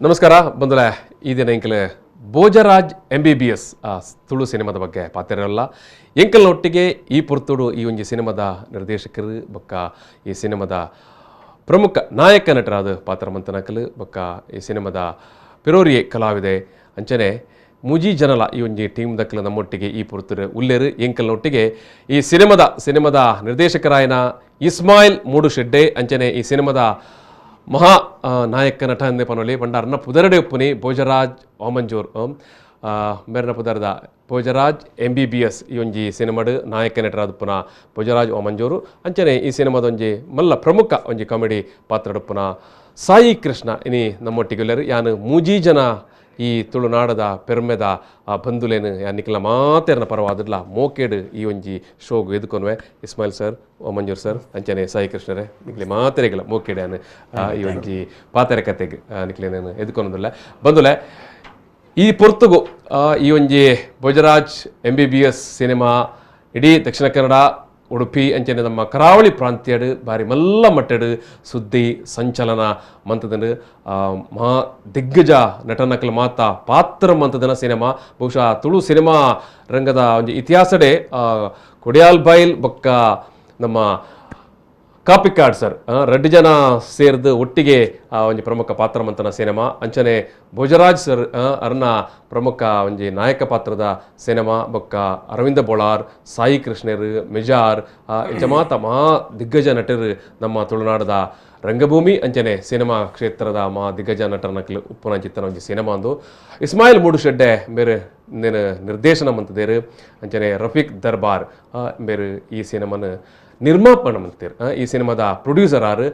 ನಮಸ್ಕಾರ ಬಂಧುಗಳೇ, ಈ ದಿನ ಎಂಕಲ್ ಭೋಜರಾಜ್ M.B.B.S ತುಳು ಸಿನಿಮಾದ ಬಗ್ಗೆ ಪಾತಿರಲ್ಲ ಎಂಕಲ್ನೊಟ್ಟಿಗೆ ಈ ಪುರ್ತುಡು ಈ ಒಂಜಿ ಸಿನಿಮಾದ ನಿರ್ದೇಶಕರು ಬೊಕ್ಕ ಈ ಸಿನಿಮಾದ ಪ್ರಮುಖ ನಾಯಕ ನಟರಾದ ಪಾತ್ರ ಮಂತನಕಲು ಬೊಕ್ಕ ಈ ಸಿನಿಮಾದ ಪಿರೋರಿಯೆ ಕಲಾವಿದೆ ಅಂಚನೆ ಮುಜಿ ಜನಲ ಈ ಒಂಜಿ ಟೀಮ್ ದಕ್ಕಲು ನಮ್ಮೊಟ್ಟಿಗೆ ಈ ಪುರ್ತುಡು ಉಲ್ಲೇರು ಎಂಕಲ್ನೊಟ್ಟಿಗೆ ಈ ಸಿನಿಮಾದ ನಿರ್ದೇಶಕರಾಯನ ಇಸ್ಮಾಯಿಲ್ ಮೂಡುಶೆಡ್ಡೆ ಅಂಚನೆ ಈ ಸಿನಿಮಾದ ಮಹಾ ನಾಯಕ ನಟ ಅಂದೆ ಪನೊಲಿ ಪಂಡಾರನ ಪುದರಡೆ ಉಪ್ಪುನಿ ಭೋಜರಾಜ್ ಓಮಂಜೂರ್ ಮೇರನ ಪುದರದ ಭೋಜರಾಜ್ M.B.B.S ಈ ಒಂಜಿ ಸಿನಿಮಾಡು ನಾಯಕ ನಟರಾದ ಪುನ ಭೋಜರಾಜ್ ಓಮಂಜೂರು ಅಂಚನೆ ಈ ಸಿನಿಮಾದ ಒಂಜಿ ಮಲ್ಲ ಪ್ರಮುಖ ಒಂಜಿ ಕಾಮಿಡಿ ಪಾತ್ರಡು ಪುನ ಸಾಯಿ ಕೃಷ್ಣ ಇನಿ ನಮ್ಮೊಟ್ಟಿಗೆಲ್ಲರು ಯಾನು ಮೂಜಿ ಜನ ಈ ತುಳುನಾಡದ ಪೆರ್ಮೆದ ಬಂಧುಲೇನು ಯಾನಿಕ್ಲ ಮಾತೇರನ ಪರವಾದಲ್ಲ ಮೋಕೇಡು ಈ ಒಂಜಿ ಶೋಗು ಎದುಕೊನ್ವೆ ಇಸ್ಮಾಯಿಲ್ ಸರ್ ಓಮಂಜೂರ್ ಸರ್ ಅಂಚನೆ ಸಾಯಿ ಕೃಷ್ಣರೇ ನಿಕ್ಲೆ ಮಾತೆರೆಗಲ ಮೋಕೇಡು ಯಾನು ಈ ಒಂಜಿ ಪಾತೆರೆ ಕತೆಗೆ ನಿಕ್ಲೇನೇನು ಎದುಕೊನೋದಿಲ್ಲ ಬಂಧುಲೆ ಈ ಪೊರ್ತುಗು ಈ ಒಂಜಿ ಭೋಜರಾಜ್ M.B.B.S ಸಿನಿಮಾ ಇಡೀ ದಕ್ಷಿಣ ಕನ್ನಡ ಉಡುಪಿ ಅಂಚನೆ ನಮ್ಮ ಕರಾವಳಿ ಪ್ರಾಂತ್ಯಡು ಬಾರಿ ಮಲ್ಲ ಮಟ್ಟಡು ಸುದ್ದಿ ಸಂಚಲನ ಮಂತದನು ಮಹಾ ದಿಗ್ಗಜ ನಟನಕಲು ಮಾತ ಪಾತ್ರ ಮಂತದನ ಸಿನಿಮಾ ಬಹುಶಃ ತುಳು ಸಿನಿಮಾ ರಂಗದ ಒಂದು ಇತಿಹಾಸಡೆ ಕೊಡಿಯಾಲ್ ಬೈಲ್ ಬೊಕ್ಕ ನಮ್ಮ ಕಾಪಿಕಾಡ್ ಸರ್ ರೆಡ್ ಜನ ಸೇರಿದು ಒಟ್ಟಿಗೆ ಒಂಜಿ ಪ್ರಮುಖ ಪಾತ್ರ ಮಂತನ ಸಿನಿಮಾ ಅಂಚನೆ ಭೋಜರಾಜ್ ಸರ್ ಅರ್ನ ಪ್ರಮುಖ ಒಂಜಿ ನಾಯಕ ಪಾತ್ರದ ಸಿನಿಮಾ ಬೊಕ್ಕ ಅರವಿಂದ ಬೋಳಾರ್ ಸಾಯಿ ಕೃಷ್ಣರು ಮೆಜಾರ್ ಇಂಚ ಮಾತ ಮಹಾ ದಿಗ್ಗಜ ನಟರು ನಮ್ಮ ತುಳುನಾಡದ ರಂಗಭೂಮಿ ಅಂಚನೆ ಸಿನಿಮಾ ಕ್ಷೇತ್ರದ ಮಹಾ ದಿಗ್ಗಜ ನಟನಕಲು ಉಪ್ಪುನ ಚಿತ್ತನ ಒಂಜಿ ಸಿನಿಮಾ ಅಂದು ಇಸ್ಮಾಯಿಲ್ ಮೂಡುಶೆಡ್ಡೆ ಬೇರೆ ನಿರ್ದೇಶನ ಮಂತದೇರು ಅಂಚನೆ ರಫೀಕ್ ದರ್ಬಾರ್ ಬೇರೆ ಈ ಸಿನಿಮಾನ ನಿರ್ಮಾಪನ ಮಂತೀರು ಈ ಸಿನಿಮಾದ ಪ್ರೊಡ್ಯೂಸರ್ ಆರು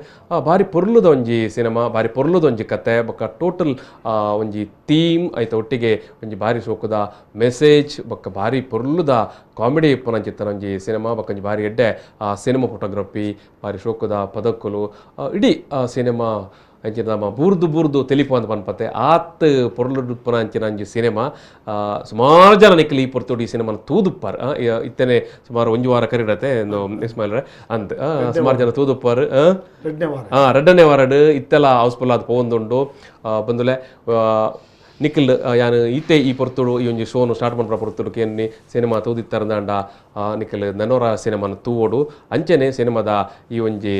ಭಾರಿ ಪೊರ್ಲುದ ಒಂಜಿ ಸಿನಿಮಾ ಭಾರಿ ಪೊರ್ಲುದ ಒಂಜಿ ಕತೆ ಬೊಕ್ಕ ಟೋಟಲ್ ಒಂಜಿ ಥೀಮ್ ಐತ ಒಟ್ಟಿಗೆ ಒಂಜಿ ಭಾರಿ ಸೋಕುದ ಮೆಸೇಜ್ ಬೊಕ್ಕ ಭಾರಿ ಪೊರ್ಲುದ ಕಾಮಿಡಿ ಇಪ್ಪುನಂಚಿತ್ತನ ಒಂಜಿ ಸಿನಿಮಾ ಬೊಕ್ಕ ಒಂಜಿ ಭಾರಿ ಎಡ್ಡೆ ಸಿನಿಮಾ ಫೋಟೋಗ್ರಫಿ ಭಾರಿ ಸೋಕುದ ಪದಕ್ಕುಲು ಇಡೀ ಸಿನಿಮಾ ಅಂಚಿನ ನಮ್ಮ ಬೂರ್ದು ತೆಲಿಪು ಅಂತ ಪನ್ಪತ್ತೆ ಆತ್ ಪೊರ್ಲುಡುಪ್ಪನ ಅಂಚಿನ ಒಂಜಿ ಸಿನಿಮಾ ಸುಮಾರು ಜನ ನಿಕ್ಕಲಿ ಈ ಪೊರ್ತುಡು ಈ ಸಿನಿಮಾನ ತೂದುಪ್ಪಾರು ಇತ್ತನೆ ಸುಮಾರು ಒಂಜು ವಾರ ಕರಿಡತ್ತೆ ಇಸ್ಮಾಯಿಲ್ರೆ ಅಂತ ಸುಮಾರು ಜನ ತೂದುಪ್ಪಾರು ರೆಡ್ಡನೇ ವಾರಡು ಇತ್ತೆಲ್ಲ ಹೌಸ್ಫುಲ್ ಆದ ಪೋಂದುಂಡು ಬಂದುಲೆ ನಿಖಿಲ್ ಯಾನು ಈತೆ ಈ ಪೊರ್ತುಡು ಈ ಒಂಜಿ ಶೋನು ಸ್ಟಾರ್ಟ್ ಮಾಡ್ರ ಪೊರ್ತುಡು ಕೇನಿ ಸಿನಿಮಾ ತೂದಿತ್ತಾರಂದಾಂಡ ನಿಖಿಲ್ ನನೋರ ಸಿನಿಮಾನ ತೂವೋಡು ಅಂಚನೆ ಸಿನಿಮಾದ ಈ ಒಂಜಿ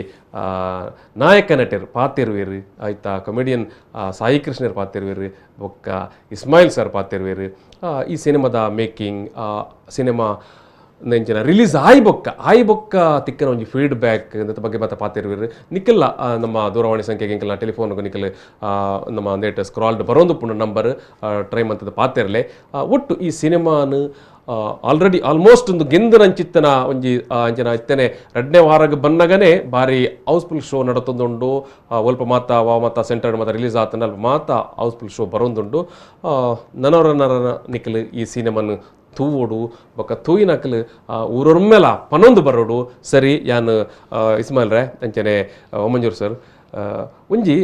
ನಾಯಕ ನಟರು ಪಾತಿರುವೇರು ಆಯ್ತಾ ಕಾಮಿಡಿಯನ್ ಸಾಯಿ ಕೃಷ್ಣರು ಪಾತಿರುವೇರು ಬೊಕ್ಕ ಇಸ್ಮಾಯಿಲ್ ಸರ್ ಪಾತಿರುವೇರು ಈ ಸಿನಿಮಾದ ಮೇಕಿಂಗ್ ಸಿನಿಮಾ ನೆಂಚಿನ ರಿಲೀಸ್ ಆಯ್ ಬೊಕ್ಕ ತಿಕ್ಕನ ಒಂಜಿ ಫೀಡ್ಬ್ಯಾಕ್ ಅಂತ ಬಗ್ಗೆ ಮತ್ತೆ ಪಾತಿರುವಿರು ನಿಖಿಲ್ಲ ನಮ್ಮ ದೂರವಾಣಿ ಸಂಖ್ಯೆಗೆ ಇಂಕಲ್ನ ಟೆಲಿಫೋನ್ಗೆ ನಿಖಲ್ ನಮ್ಮ ನೇಟ್ ಸ್ಕ್ರಾಲ್ಡ್ ಬರೋದು ಪುಣ್ಣ ನಂಬರ್ ಟ್ರೈ ಮಂತದ ಪಾತಿರಲೆ ಒಟ್ಟು ಈ ಸಿನಿಮಾನು ಆಲ್ರೆಡಿ ಆಲ್ಮೋಸ್ಟ್ ಒಂದು ಗೆಂದನಂಚಿತ್ತನ ಒಂಜಿ ಅಂಚನ ಇತ್ತನೆ ಎರಡನೇ ವಾರಗೆ ಬನ್ನಗನೆ ಭಾರಿ ಹೌಸ್ಫುಲ್ ಶೋ ನಡತೊಂದುಂಡು ಒಲ್ಪ ಮಾತ ಸೆಂಟರ್ ಮಾತ ರಿಲೀಸ್ ಆತನ ಅಲ್ಪ ಮಾತ ಹೌಸ್ಫುಲ್ ಶೋ ಬರೋದುಂಡು ನನವರ ನಿಖಲ್ ಈ ಸಿನಿಮಾನು ತೂವೋಡು ಬೊಕ್ಕ ತೂಯಿನಕಲು ಊರೊರ್ಮೆಲ ಪನೊಂದು ಬರೋಡು ಸರಿ ಯಾನು ಇಸ್ಮಾಯಿಲ್ರೆ ಅಂಚನೆ ಓಮಂಜೂರ್ ಸರ್ ಒಂಜಿ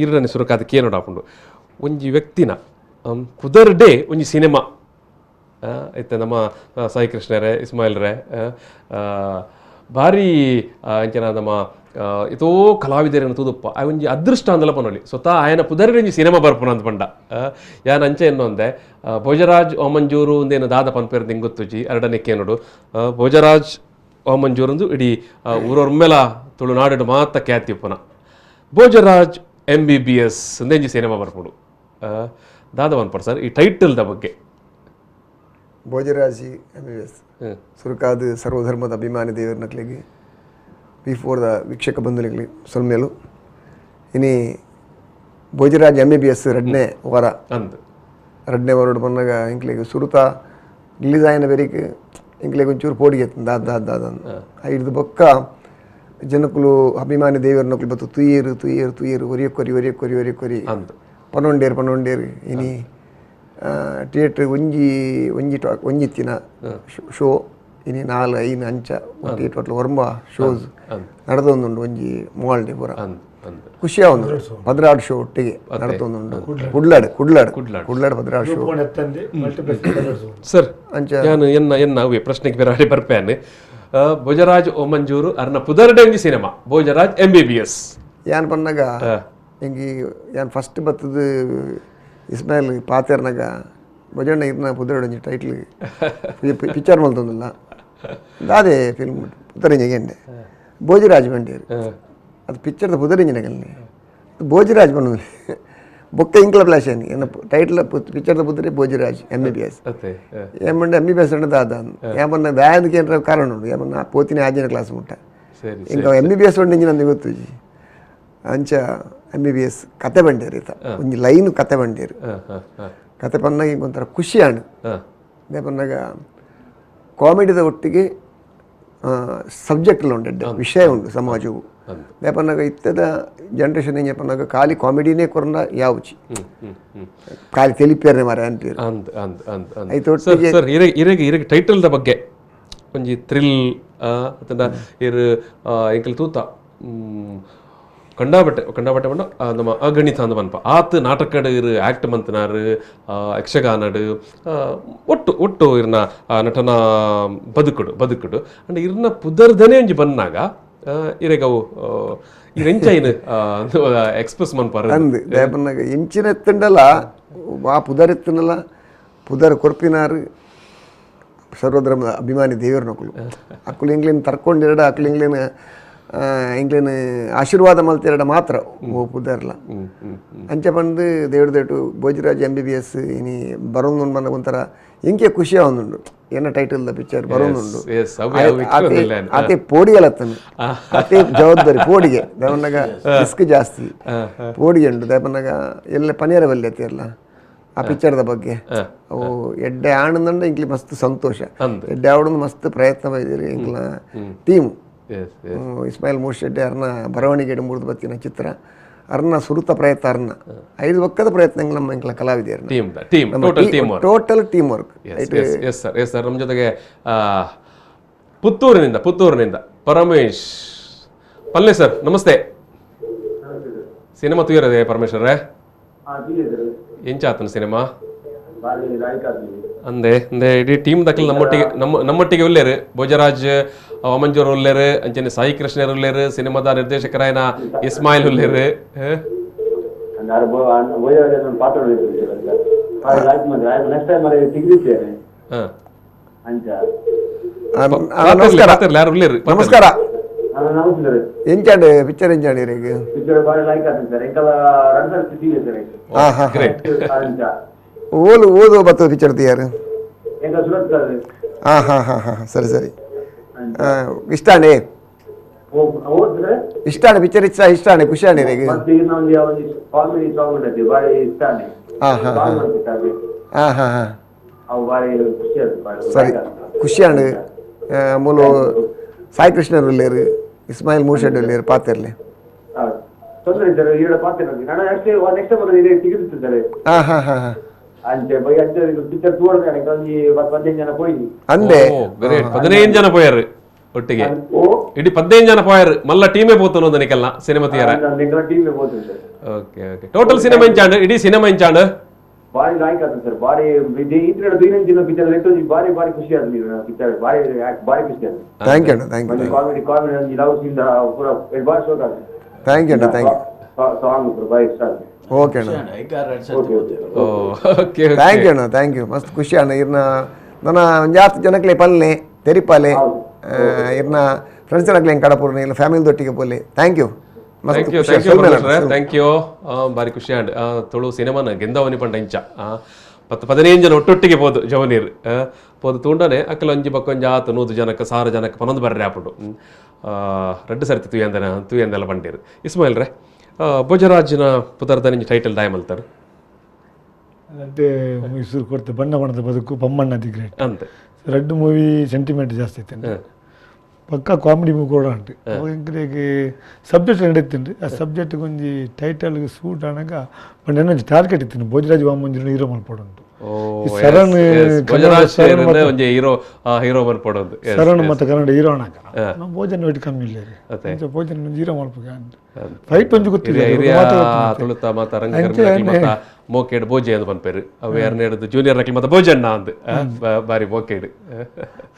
ಇರ್ರನೆ ಸುರಕಾದ ಕೇನೋಡು ಹಾಕೊಂಡು ಒಂಜಿ ವ್ಯಕ್ತಿನ ಕುದರ್ಡೆ ಒಂಜಿ ಸಿನಿಮಾ ಐತೆ ನಮ್ಮ ಸಾಯಿ ಕೃಷ್ಣರೇ ಇಸ್ಮಾಯಿಲ್ರೆ ಭಾರಿ ಅಂಚನ ನಮ್ಮ ಇತೋ ಕಲಾವಿದರನ್ನು ತೂದುಪ್ಪ ಆ ಒಂಜಿ ಅದೃಷ್ಟ ಅಂದಲ್ಲ ಪನೊಲಿ ಸ್ವತಃ ಆಯನ ಪುದರಿ ಒಂಜಿ ಸಿನಿಮಾ ಬರ್ಪುನ ಅಂತ ಪಂಡ ಯಾನ್ ಅಂಚೆ ಎನ್ನೊಂದೆ ಭೋಜರಾಜ್ ಓಮಂಜೂರು ಒಂದೇನು ದಾದ ಪನ್ಪೇರು ನಿಂಗೆ ಗೊತ್ತುಜಿ ಎರಡನೇ ಕೇನೋಡು ಭೋಜರಾಜ್ ಓಮಂಜೂರು ಇಡೀ ಊರೊರ್ಮೆಲ ತುಳುನಾಡು ಮಾತ ಖ್ಯಾತಿ ಪುನ ಭೋಜರಾಜ್ M.B.B.S ಒಂದೇಂಜಿ ಸಿನಿಮಾ ಬರ್ಪುಡು ದಾದ ಪನ್ಪಡು ಸರ್ ಈ ಟೈಟಲ್ದ ಬಗ್ಗೆ ಭೋಜರಾಜ್ M.B.B.S ಸುರುಕಾದ ಸರ್ವಧರ್ಮದ ಅಭಿಮಾನಿ ದೇವರ ನಕ್ಲಿಗೆ V4ದ ವೀಕ್ಷಕ ಬಂಧುಗಳಿಗೆ ಸೊಲ್ಮೇಲು ಇನಿ ಭೋಜರಾಜ್ M.B.B.S ಎರಡನೇ ವಾರ ಬಂದಾಗ ಇಂಕ್ಲಿಗೆ ಸುರುತ ರಿಲೀಸ್ ಆಯ್ನ ಬೇರೆಗೆ ಇಂಕ್ಲಿಗೆ ಒಂಚೂರು ಪೋಡಿಗೆ ದಾದ ಹಿಡಿದು ಬೊಕ್ಕ ಜನಕ್ಕಲು ಅಭಿಮಾನಿ ದೇವರ ನಕ್ಲು ಬತ್ತು ತುಯ್ಯರು ಒರಿಯೊರಿ ಪನೊಂಡೇರು ಇನಿ ಥಿಯೇಟ್ರ್ ಒಂಜಿತ್ತಿನ ಶೋ ಇನಿ 4-5 ಅಂಚ ಟೋಟಲ್ ಒರ್ಮ ಶೋಸ್ ನಡೆದೊಂದುಂಡು ಒಂಜಿ ಮೂವಾಲ್ಡೆ ಪೂರ ಖುಷಿಯ ಒಂದು 16 ಶೋ ಒಟ್ಟಿಗೆ ನಡೆದೊಂದುಂಡು ಕುಡ್ಲಾಡ್ 16 ಶೋ ಸರ್ ಅಂಚ ಎನ್ನ ಪ್ರಶ್ನೆಗೆ ಬೇರೆ ಬರ್ಪೇನೆ ಭೋಜರಾಜ್ ಓಮಂಜೂರು ಅರ್ನ ಪುದರ್ಡೆ ಒಂಜಿ ಸಿನಿಮಾ ಭೋಜರಾಜ್ M.B.B.S ಯಾನ್ ಪನ್ನಗ ಎಂಗಿ ಯಾನ್ ಫಸ್ಟ್ ಬತ್ತದು ಇಸ್ಮಾಯಿಲ್ ಪಾತೆರ್ನಾಗ ಭೋಜಣ್ಣ ಇರ್ನ ಪುದರೊಂಜಿ ಟೈಟ್ಲ್ ಪಿಕ್ಚರ್ ಮಲ್ತೊಂದುಲ್ಲ ದಾದೆ ಫಿಲ್ಮ್ ಪುದರಿಂಜೆಂಡೆ ಭೋಜರಾಜ್ ಬಂಡೇರು ಅದು ಪಿಕ್ಚರ್ದ ಪುದರಿಂಜಿನಗಲ್ನಿ ಭೋಜರಾಜ್ ಬಂದು ಬೊಕ್ಕ ಇಂಕ್ಲ ಫ್ಲಾಶ್ అని ಎನ್ನ ಟೈಟ್ಲ್ ಪಿಕ್ಚರ್ದ ಪುದರಿ ಭೋಜರಾಜ್ M.B.B.S ఏమంటే M.B.B.S అంటే దాదా ఏమన్నా దానికి ఏంటో కారణ ఉండు ఏమన్నా పోతిని ఆజిన క్లాస్ ముట్ట ఇంకా M.B.B.S ఉండింది ನಂಗೆ ಗೊತ್ತು ಅಂಚ M.B.B.S ಕತೆ ಬಂಡೇರು ಈತ ಒಂದು ಲೈನ್ ಕತೆ ಬಂಡೇರು ಕತೆ ಬಂದಾಗ ಈಗ ಒಂಥರ ಖುಷಿ ಆಣು ಅದೇ ಬಂದಾಗ ಕಾಮಿಡಿದ ಒಟ್ಟಿಗೆ ಸಬ್ಜೆಕ್ಟ್ಲು ಉಂಟು ವಿಷಯ ಉಂಟು ಸಮಾಜವು ಅದೇ ಬಂದಾಗ ಇತ್ತದ ಜನ್ರೇಷನ್ ಏನು చెప్పన్నాక ಖಾಲಿ ಕಾಮಿಡಿನೇ ಕೊರನ ಯಾವುಚಿ ಖಾಲಿ ತಿಳಿಪೇರ್ನೆ ಮಾರ ಅಂತೀರು ಐತೆ ಒಟ್ಟಿಗೆ ಸರ್ ಇರಗೆ ಟೈಟಲ್ದ ಬಗ್ಗೆ ಒಂಜಿ ಥ್ರಿಲ್ ಅತಂಡ ಇರು ಎಂಕಲ್ ತೂತ ಕಂಡಾಬಟ್ಟೆ ಬಂಡ ನಮ್ಮ ಅಗಣಿತ ಅಂದ ಬನ್ಪ ಆತ ನಾಟಕಡ್ ಇರು ಆಕ್ಟ್ ಮಂತನಾರು ಯಕ್ಷಗಾನಡು ಒಟ್ಟು ಇರ್ನ ನಟನ ಬದುಕುಡು ಅಂಡ್ ಇರ್ನ ಪುದರ್ದನೆ ಒಂಜಿ ಬನ್ನಾಗ ಇರೆಗವು ಇರೆಂಚೈನ್ ಎಕ್ಸ್ಪ್ರೆಸ್ ಮನ್ಪಾರ ಅಂದು ದೇಪನ್ನಾಗ ಇಂಚಿನ ಎತ್ತಂಡಲ್ಲ ಆ ಪುದರ್ ಎತ್ತನಲ್ಲ ಪುದರ್ ಕೊರ್ಪಿನಾರು ಸರ್ವಧರ್ಮದ ಅಭಿಮಾನಿ ದೇವರ ನಕಲು ಅಕ್ಕಲು ಇಂಗ್ಲೇನ್ ತರ್ಕೊಂಡಿರಡ ಅಕ್ಕಲು ಇಂಗ್ಲೇನ್ ಆಶೀರ್ವಾದ ಮಲ್ತಿರಡ ಮಾತ್ರ ಓ ಪುದರ್ಲ ಅಂಚೆ ಬಂದು ದೇವ್ರದೇಟು ಭೋಜರಾಜ್ M.B.B.S ಇನಿ ಬರೋದು ಬಂದ ಒಂಥರ ಇಂಕೆ ಖುಷಿ ಆವೊಂದುಂಡು ಎನ್ನ ಟೈಟಲ್ ದ ಪಿಕ್ಚರ್ ಬರೋದುಂಡು ಅದೇ ಪೋಡಿಗೆಲತ್ತನು ಅದೇ ಜವಾಬ್ದಾರಿ ಪೋಡಿಗೆ ದೇವನ್ನಾಗ ರಿಸ್ಕ್ ಜಾಸ್ತಿ ಪೋಡಿಗೆ ಉಂಟು ದೇವನ್ನಾಗ ಎಲ್ಲ ಪನಿಯರ ಬಲ್ಲಿ ಅತಿಯಲ್ಲ ಆ ಪಿಕ್ಚರ್ದ ಬಗ್ಗೆ ಅವು ಎಡ್ಡೆ ಆಣಂದಂಡ ಇಂಕ್ಲಿ ಮಸ್ತ್ ಸಂತೋಷ ಎಡ್ಡೆ ಆವಡೊಂದು ಮಸ್ತ್ ಪ್ರಯತ್ನ ಬೈದಿರಿ ಇಂಕ್ಲ ಟೀಮು ಇಸ್ಮಾಯಿಲ್ ಮೂರ್ಶೆಡ್ಡಿ ಅರ್ನ ಬರವಣಿಗೆ ಮುರಿದು ಬತ್ತಿನ ಚಿತ್ರ ಅರ್ನ ಸುರುತ ಪ್ರಯತ್ನ ಅರ್ನ 5 ಒಕ್ಕದ ಪ್ರಯತ್ನ ನಮ್ಮ ಇಂಕ್ಲ ಕಲಾವಿದರು ಟೋಟಲ್ ಟೀಮ್ ವರ್ಕ್ ಸರ್ ನಮ್ಮ ಜೊತೆಗೆ ಪುತ್ತೂರಿನಿಂದ ಪರಮೇಶ್ ಪಲ್ಲೆ ಸರ್ ನಮಸ್ತೆ ಸಿನಿಮಾ ತುಯ್ಯರದೆ ಪರಮೇಶ್ವರೇ ಎಂಚಾತನ ಸಿನಿಮಾ ಅಂದೆ ಇಡೀ ಟೀಮ್ ದಕ್ಕಲ್ ನಮ್ಮೊಟ್ಟಿಗೆ ಉಲ್ಲೇರು ಭೋಜರಾಜ್ ಮಂಜೂರ್ ಉಲ್ಲೇರು ಅಂಚನೆ ಸಾಯಿ ಕೃಷ್ಣರ್ ಉಲ್ಲೇರು ಸಿನಿಮಾದ ನಿರ್ದೇಶಕರಾಯನ ಇಸ್ಮಾಯಿಲ್ ಉಲ್ಲೇರು ನಮಸ್ಕಾರ ಎಂಚಾಂಡ್ ಪಿಕ್ಚರ್ ಎಂಚಾಂಡ್ ಓಲು ಓದು ಬರ್ತದೆ ಪಿಕ್ಚರ್ ಯಾರು ಸರಿ ಇಷ್ಟಾಣೆ ಪಿಕ್ಚರ್ ಇಷ್ಟಾಣೆ ಖುಷಿಯಾಣೆ ಸರಿ ಖುಷಿಯಾಣು ಮೂಲು ಸಾಯಿ ಕೃಷ್ಣರ್ ಉಲ್ಲೇರು ಇಸ್ಮಾಯಿಲ್ ಮೂರ್ಶೆಡ್ ಉಲ್ಲೇರು ಪಾತಿರ್ಲಿ ಅಂದೆ 15 ಜನ ಪೋಯಾರು ಒಟ್ಟಿಗೆ ಇಡೀ 15 ಜನ ಪೋಯಾರು ಮಲ್ಲ ಟೀಮೇ పోతును దనికల్లా సినిమా తీయరా ఓకే టోటల్ సినిమా ఇంచాండు ఇడీ సినిమా ఇంచాండు ಬಾರಿ ಲಾಯ್ಕ್ ಆತ ಸರ್ ಬಾರಿ ಇತರ ದಿನ ಪಿಕ್ಚರ್ ಲೆಟ್ಟು ಬಾರಿ ಖುಷಿ ಆದ ಪಿಕ್ಚರ್ ಬಾರಿ ಖುಷಿ ಆದ thank you comedy love scene ಪೂರ ಬಾರಿ ಶೋಕ್ ಆದ ಥ್ಯಾಂಕ್ ಯು ಸಾಂಗ್ ಪೂರ ಬಾರಿ ಇಷ್ಟ ಆದ ಓಕೆ ಥ್ಯಾಂಕ್ ಯು ಮಸ್ತ್ ಖುಷಿ ಅಣ್ಣ ಇರ್ನ ನನ್ನ ಜಾಸ್ತಿ ಜನಕ್ಕೆ ಪಲ್ಲೆ ತೆರಿಪಾಲೆ ಇರ್ನ ಫ್ರೆಂಡ್ಸ್ ಜನಕ್ಕೆ ಕಡಪುರ್ನ ಇಲ್ಲ ಫ್ಯಾಮಿಲಿ ದೊಟ್ಟಿಗೆ ಪೋಲೆ ಥ್ಯಾಂಕ್ ಯು ಥ್ಯಾಂಕ್ ಯು ಬಾರಿ ಖುಷಿ ಅಂಡ್ ತುಳು ಸಿನಿಮಾನ ಗೆಂದವನಿ ಪಂಡ ಇಂಚ 15 ಜನ ಒಟ್ಟೊಟ್ಟಿಗೆ ಪೋದು ಜವನೀರ್ ಪೋದು ತೂಂಡನೆ ಅಕ್ಕಲ ಒಂಜಿ ಬಕ್ಕೊಂಜಿ ಆತು 100 ಜನಕ್ಕೆ 1000 ಜನಕ್ಕೆ ಪನೊಂದು ಬರ್ರೆ ಆಪುಡು ರಡ್ಡು ಸರ್ತಿ ತುಯಂದೆಲ್ಲ ಪಂಡೀರು ಇಸ್ಮಾಯಿಲ್ ರೇ ಭೋಜರಾಜ್ನ ಪುದರ್ದ ನಿಂಜ ಟೈಟಲ್ ದಾಯ ಮಲ್ತಾರು అంటే ಮೈಸೂರು ಕೊಡ್ತೆ ಬಣ್ಣದ ಬದುಕು ಬೊಮ್ಮಣ್ಣ ದಿ ಗ್ರೇಟ್ ಅಂತೆ 2 ಮೂವಿ ಸೆಂಟಿಮೆಂಟ್ ಜಾಸ್ತಿ ಐತೆ ಪಕ್ಕ ಕಾಮಿಡಿ ಮೂವಿ ಕೂಡ ಉಂಟು ಇಂಕಲಿಗೆ ಸಬ್ಜೆಕ್ಟ್ ನಡೀತೀನಿ ಆ ಸಬ್ಜೆಕ್ಟ್ ಒಂಜಿ ಟೈಟಲ್ಗೆ ಸೂಟ್ ಆನಾಗ ಪಂಡ ಏನೊಂದು ಟಾರ್ಗೆಟ್ ಇತ್ತು ಭೋಜರಾಜ್ ವಾಮಂಜುನ ಹೀರೋ ಮಲ್ಪಡುಂಟು ಶರಣ್ ಭೋಜರಾಜ್ ಒಂಜಿ ಹೀರೋ ಬರ್ಪಡೋದು ಶರಣ್ ಮತ್ತೆ ಕನ್ನಡ ಹೀರೋ ನಮ್ಮ ಭೋಜನ ಒಟ್ಟು ಕಮ್ಮಿ ಇಲ್ಲ ರೀ ಭೋಜನ ಹೀರೋ ಮಾಡ್ಬೇಕು ಫೈಟ್ ಒಂಜಿ ಗೊತ್ತಿಲ್ಲ ತುಳುತ ಮಾತ ರಂಗ ಮೋಕೇಡ್ ಭೋಜೆ ಅಂತ ಬಂದ್ಪೇರು ಅವು ಎರಡನೇದು ಜೂನಿಯರ್ ನಕಲಿ ಮತ್ತೆ ಭೋಜಣ್ಣ ಅಂದ್ ಬಾರಿ ಮೋಕೇಡ್